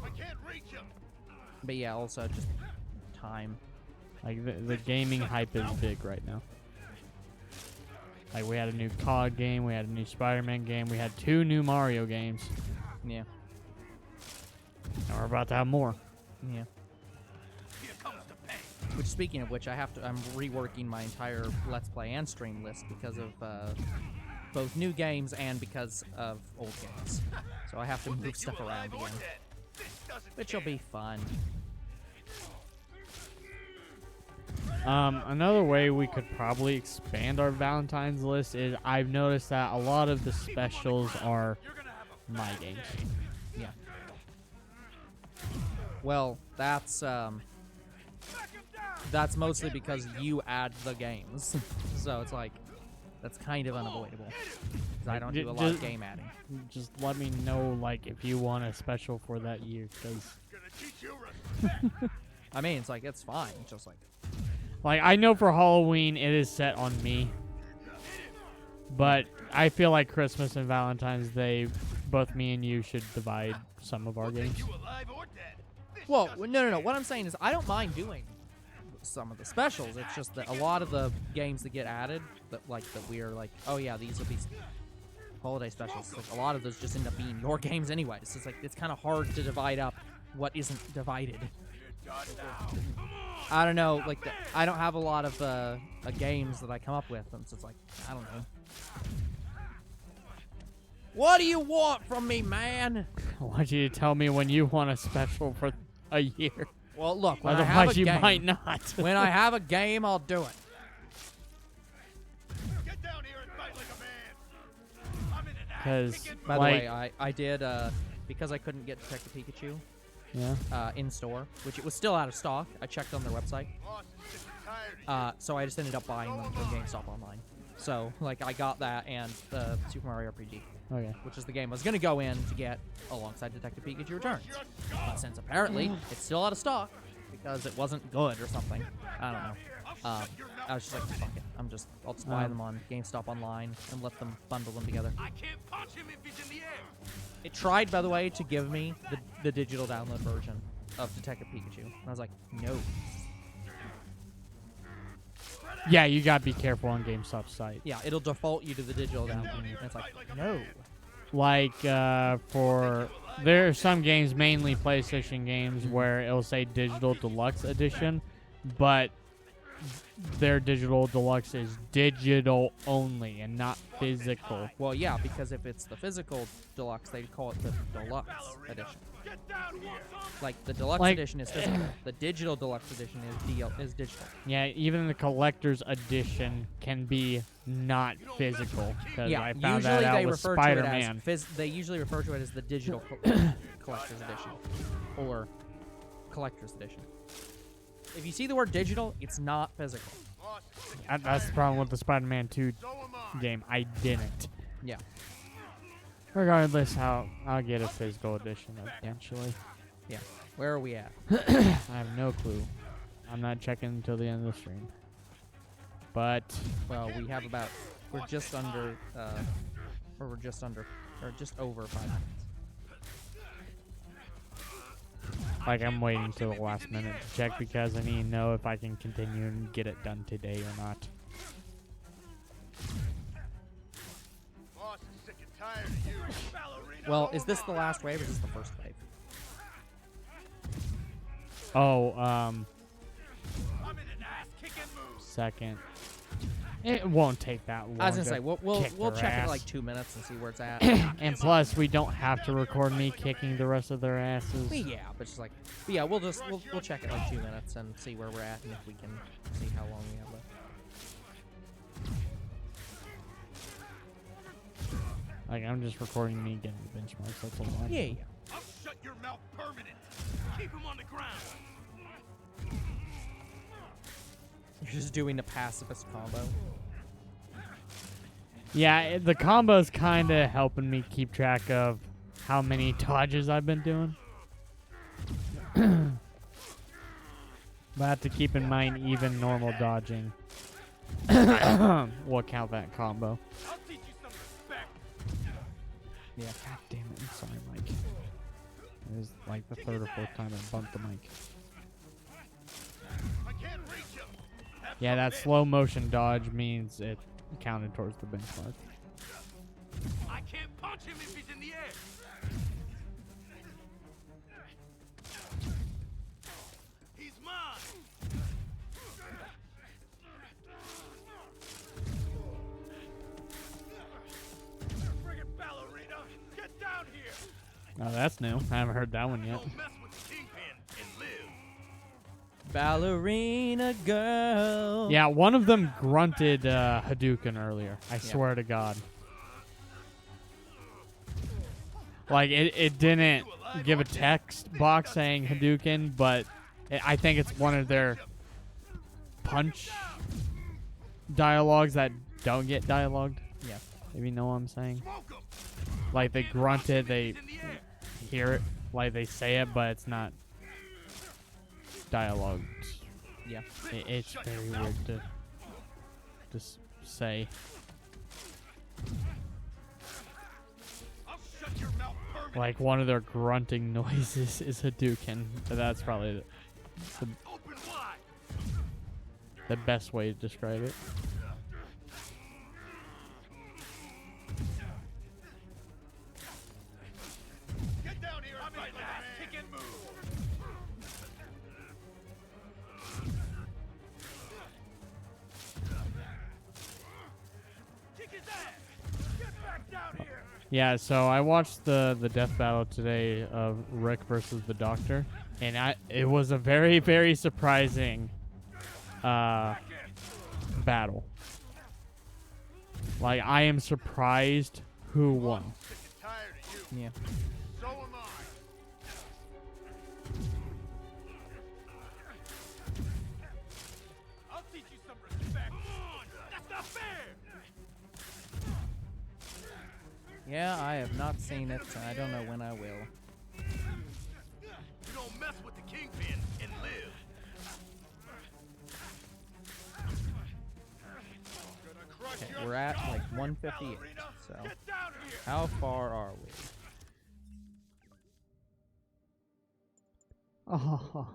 [SPEAKER 5] I can't reach 'em.
[SPEAKER 1] But yeah, also just time.
[SPEAKER 2] Like, the gaming hype is big right now. Like, we had a new COD game, we had a new Spider-Man game, we had 2 new Mario games,
[SPEAKER 1] Yeah.
[SPEAKER 2] and we're about to have more.
[SPEAKER 1] Yeah.
[SPEAKER 5] Here comes the pain.
[SPEAKER 1] Which, speaking of which, I'm reworking my entire Let's Play and stream list because of both new games and because of old games. So I have to move stuff around again,
[SPEAKER 5] This doesn't
[SPEAKER 1] which will be fun.
[SPEAKER 2] Another way we could probably expand our Valentine's list is I've noticed that a lot of the specials are my games.
[SPEAKER 1] Yeah. Well, that's mostly because you add the games. So it's like, that's kind of unavoidable. 'Cause I don't do a lot of game adding.
[SPEAKER 2] Just let me know, like, if you want a special for that year, because
[SPEAKER 5] Gonna teach you respect.
[SPEAKER 1] I mean, it's like, it's fine. It's just like,
[SPEAKER 2] like, I know for Halloween it is set on me, but I feel like Christmas and Valentine's Day, both me and you should divide some of our games.
[SPEAKER 5] You alive or dead. This
[SPEAKER 1] well,
[SPEAKER 5] doesn't
[SPEAKER 1] no. What I'm saying is, I don't mind doing some of the specials. It's just that a lot of the games that get added, that we're like, oh yeah, these will be holiday specials. Like, a lot of those just end up being your games anyways. So it's like, it's kind of hard to divide up what isn't divided.
[SPEAKER 5] You're done now.
[SPEAKER 1] I don't know, like, I don't have a lot of games that I come up with, and so it's like, I don't know. What do you want from me, man?
[SPEAKER 2] I want you to tell me when you want a special for a year.
[SPEAKER 1] Well, look, when I have
[SPEAKER 2] Otherwise,
[SPEAKER 1] a
[SPEAKER 2] you
[SPEAKER 1] game,
[SPEAKER 2] might not.
[SPEAKER 1] when I have a game, I'll do it.
[SPEAKER 5] Get down here and fight like a man. I'm in an
[SPEAKER 2] Because,
[SPEAKER 5] ass-kicking
[SPEAKER 1] By
[SPEAKER 2] like,
[SPEAKER 1] the way, I did, because I couldn't get Detective Pikachu
[SPEAKER 2] yeah.
[SPEAKER 1] in store, which it was still out of stock. I checked on their website.
[SPEAKER 5] Boss is sick and tired of you.
[SPEAKER 1] So I just ended up buying them from GameStop online. So, like, I got that and Super Mario RPG,
[SPEAKER 2] Okay.
[SPEAKER 1] which is the game I was going to go in to get alongside Detective Pikachu Returns. But since apparently it's still out of stock because it wasn't good or something, I don't know. I was just like, fuck it. I'll just buy them on GameStop online and let them bundle them together.
[SPEAKER 5] I can't punch him if he's in the air.
[SPEAKER 1] It tried, by the way, to give me the digital download version of Detective Pikachu. And I was like, no.
[SPEAKER 2] Yeah, you gotta be careful on GameStop's site.
[SPEAKER 1] Yeah, it'll default you to the digital download. And it's like, no.
[SPEAKER 2] Like, there are some games, mainly PlayStation games, where it'll say Digital Deluxe Edition, but their Digital Deluxe is digital only and not physical.
[SPEAKER 1] Well, yeah, because if it's the physical deluxe, they call it the deluxe edition.
[SPEAKER 5] Get down here.
[SPEAKER 1] Like, the deluxe
[SPEAKER 2] Like-
[SPEAKER 1] edition is physical. The digital deluxe edition is digital.
[SPEAKER 2] Yeah, even the collector's edition can be not physical, because
[SPEAKER 1] Yeah,
[SPEAKER 2] I found
[SPEAKER 1] usually
[SPEAKER 2] that out
[SPEAKER 1] they
[SPEAKER 2] with
[SPEAKER 1] refer to it
[SPEAKER 2] Spider-Man.
[SPEAKER 1] as they usually refer to it as the digital collector's edition or collector's edition. If you see the word digital, it's not physical.
[SPEAKER 5] Boss is sick and
[SPEAKER 2] That's the problem with the Spider-Man 2
[SPEAKER 5] so am I.
[SPEAKER 2] game. I didn't.
[SPEAKER 1] Yeah.
[SPEAKER 2] Regardless, I'll get a physical edition eventually.
[SPEAKER 1] Yeah. Where are we at?
[SPEAKER 2] I have no clue. I'm not checking until the end of the stream. But
[SPEAKER 1] Well, we have about we're just under or just over 5 minutes.
[SPEAKER 2] like, I'm waiting till the last minute to check because I need to know if I can continue and get it done today or not.
[SPEAKER 5] Boss is sick and tired of you. Ballerina.
[SPEAKER 1] Well, is this the last wave or is this the first wave?
[SPEAKER 2] Oh,
[SPEAKER 5] I'm in an ass-kicking mood.
[SPEAKER 2] second. It won't take that long.
[SPEAKER 1] I was gonna
[SPEAKER 2] to
[SPEAKER 1] say we'll
[SPEAKER 2] kick
[SPEAKER 1] check
[SPEAKER 2] their
[SPEAKER 1] it in
[SPEAKER 2] ass.
[SPEAKER 1] like 2 minutes and see where it's at.
[SPEAKER 2] And plus, we don't have to record me kicking the rest of their asses.
[SPEAKER 1] Yeah, but just like, but yeah, we'll check it like 2 minutes and see where we're at and if we can see how long we have left.
[SPEAKER 2] Like, I'm just recording me getting the benchmarks. That's a lot.
[SPEAKER 1] Yeah.
[SPEAKER 5] I'll shut your mouth permanent. Keep him on the ground.
[SPEAKER 1] You're just doing the pacifist combo.
[SPEAKER 2] Yeah, the combo's kind of helping me keep track of how many dodges I've been doing. But I have to keep in mind even normal dodging will count that combo.
[SPEAKER 5] I'll teach you some respect.
[SPEAKER 1] Yeah.
[SPEAKER 2] God damn it, I'm sorry, Mike. It was like the third or fourth time I bumped the mic.
[SPEAKER 5] I can't reach him.
[SPEAKER 2] Yeah, that slow motion dodge means it counted towards the benchmark.
[SPEAKER 5] I can't punch him if he's in the air. He's mine. Friggin' ballerina, get down here.
[SPEAKER 2] Oh, that's new. I haven't heard that one yet.
[SPEAKER 5] Don't mess with the kingpin and live.
[SPEAKER 1] Ballerina girl.
[SPEAKER 2] Yeah, one of them grunted Hadouken earlier. I swear to God. Like, it didn't give a text box saying Hadouken, but I think it's one of their punch dialogues that don't get dialogued.
[SPEAKER 1] Yeah.
[SPEAKER 2] If you know what I'm saying.
[SPEAKER 5] Smoke him.
[SPEAKER 2] Like, they grunted, they hear it, like they say it, but it's not dialogued.
[SPEAKER 1] Yeah.
[SPEAKER 2] It's very weird to just say.
[SPEAKER 5] I'll shut your mouth permanent.
[SPEAKER 2] Like, one of their grunting noises is Hadouken. But that's probably
[SPEAKER 5] Open wide.
[SPEAKER 2] the best way to describe it.
[SPEAKER 5] Get down here and fight like a man. Kick and move. Kick his ass. Get back down here.
[SPEAKER 2] Yeah, so I watched the death battle today of Rick versus the Doctor, and it was a very, very surprising battle. Like, I am surprised who won.
[SPEAKER 5] Sick and tired of you.
[SPEAKER 1] Yeah.
[SPEAKER 5] So am I. I'll teach you some respect. That's not fair.
[SPEAKER 1] Yeah, I have not seen it, and I don't know when I will.
[SPEAKER 5] You don't mess with the kingpin and live. Gonna crush
[SPEAKER 1] Okay,
[SPEAKER 5] your
[SPEAKER 1] we're at
[SPEAKER 5] skull,
[SPEAKER 1] like 158,
[SPEAKER 5] ballerina.
[SPEAKER 1] so
[SPEAKER 5] Get down here.
[SPEAKER 1] how far are we?
[SPEAKER 2] Oh.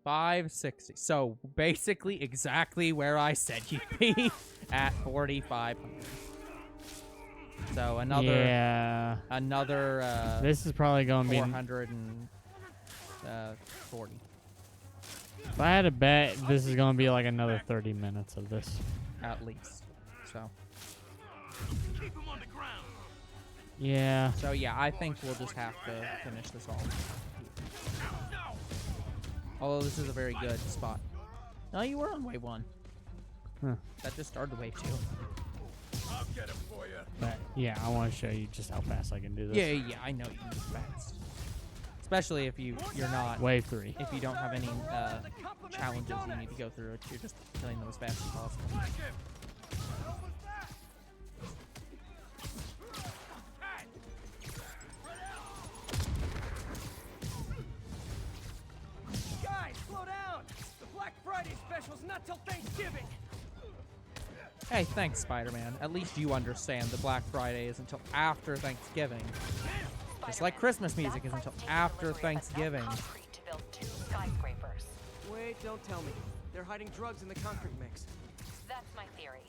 [SPEAKER 1] 560. So basically exactly where I said you'd be at 4,500. So
[SPEAKER 2] Yeah.
[SPEAKER 1] another
[SPEAKER 2] This is probably going to be...
[SPEAKER 1] 440.
[SPEAKER 2] If I had to bet, this is going to be like another 30 minutes of this.
[SPEAKER 1] At least. So
[SPEAKER 5] Keep him on the ground.
[SPEAKER 2] Yeah.
[SPEAKER 1] yeah, I think we'll just have to finish this all. Although this is a very good spot. No, you were on wave 1.
[SPEAKER 2] Huh.
[SPEAKER 1] That just started wave 2.
[SPEAKER 5] I'll get him for you.
[SPEAKER 2] But yeah, I want to show you just how fast I can do this.
[SPEAKER 1] Yeah, I know you can move fast. Especially if you're not
[SPEAKER 2] Wave 3.
[SPEAKER 1] if you don't have any challenges you need to go through, you're just killing them as fast as possible.
[SPEAKER 5] Flank him. What was that? Hey.
[SPEAKER 4] Guys, slow down! The Black Friday special's not till Thanksgiving!
[SPEAKER 1] Hey, thanks, Spider-Man. At least you understand that Black Friday is until after Thanksgiving. Just like Christmas music is until after Thanksgiving.
[SPEAKER 3] Concrete to build 2 skyscrapers.
[SPEAKER 4] Wait, don't tell me. They're hiding drugs in the concrete mix.
[SPEAKER 3] That's my theory.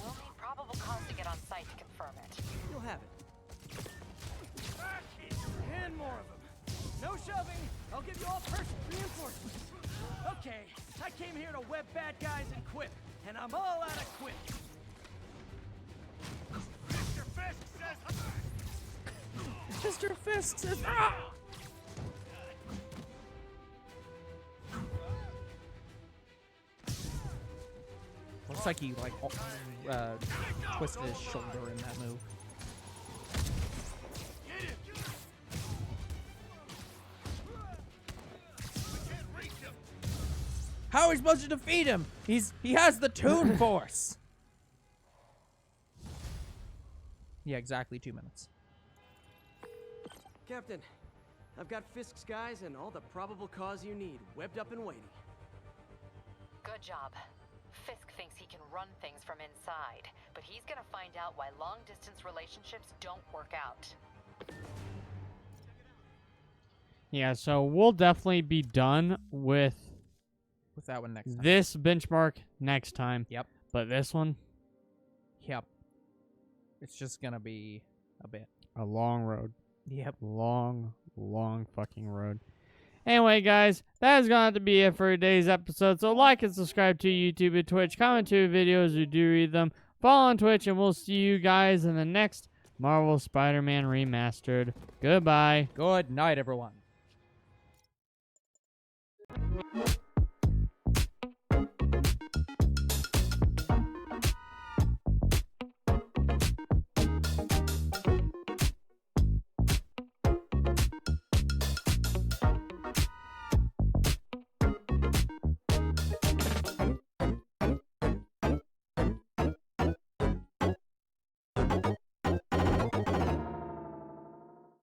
[SPEAKER 3] We'll need probable cause to get on site to confirm it.
[SPEAKER 4] You'll have it. And more of them. No shoving. I'll give you all perfect reinforcements. Okay, I came here to web bad guys and quip, and I'm all out of quip.
[SPEAKER 5] Mr. Fisk says
[SPEAKER 1] Mr. Fisk says. Looks like he like twisted his shoulder in that move.
[SPEAKER 5] Get him! We can't reach him!
[SPEAKER 1] How are we supposed to defeat him? He has the Toon Force. Yeah, exactly 2 minutes.
[SPEAKER 4] Captain, I've got Fisk's guys and all the probable cause you need, webbed up and waiting.
[SPEAKER 6] Good job. Fisk thinks he can run things from inside, but he's gonna find out why long-distance relationships don't work out.
[SPEAKER 2] Yeah, so we'll definitely be done with
[SPEAKER 1] That one next time.
[SPEAKER 2] this benchmark next time.
[SPEAKER 1] Yep.
[SPEAKER 2] But this one,
[SPEAKER 1] Yep. It's just gonna be a bit.
[SPEAKER 2] a long road.
[SPEAKER 1] Yep.
[SPEAKER 2] Long fucking road. Anyway, guys, that is going to have to be it for today's episode. So like and subscribe to YouTube and Twitch. Comment to videos. We do read them. Follow on Twitch, and we'll see you guys in the next Marvel Spider-Man Remastered. Goodbye.
[SPEAKER 1] Good night, everyone.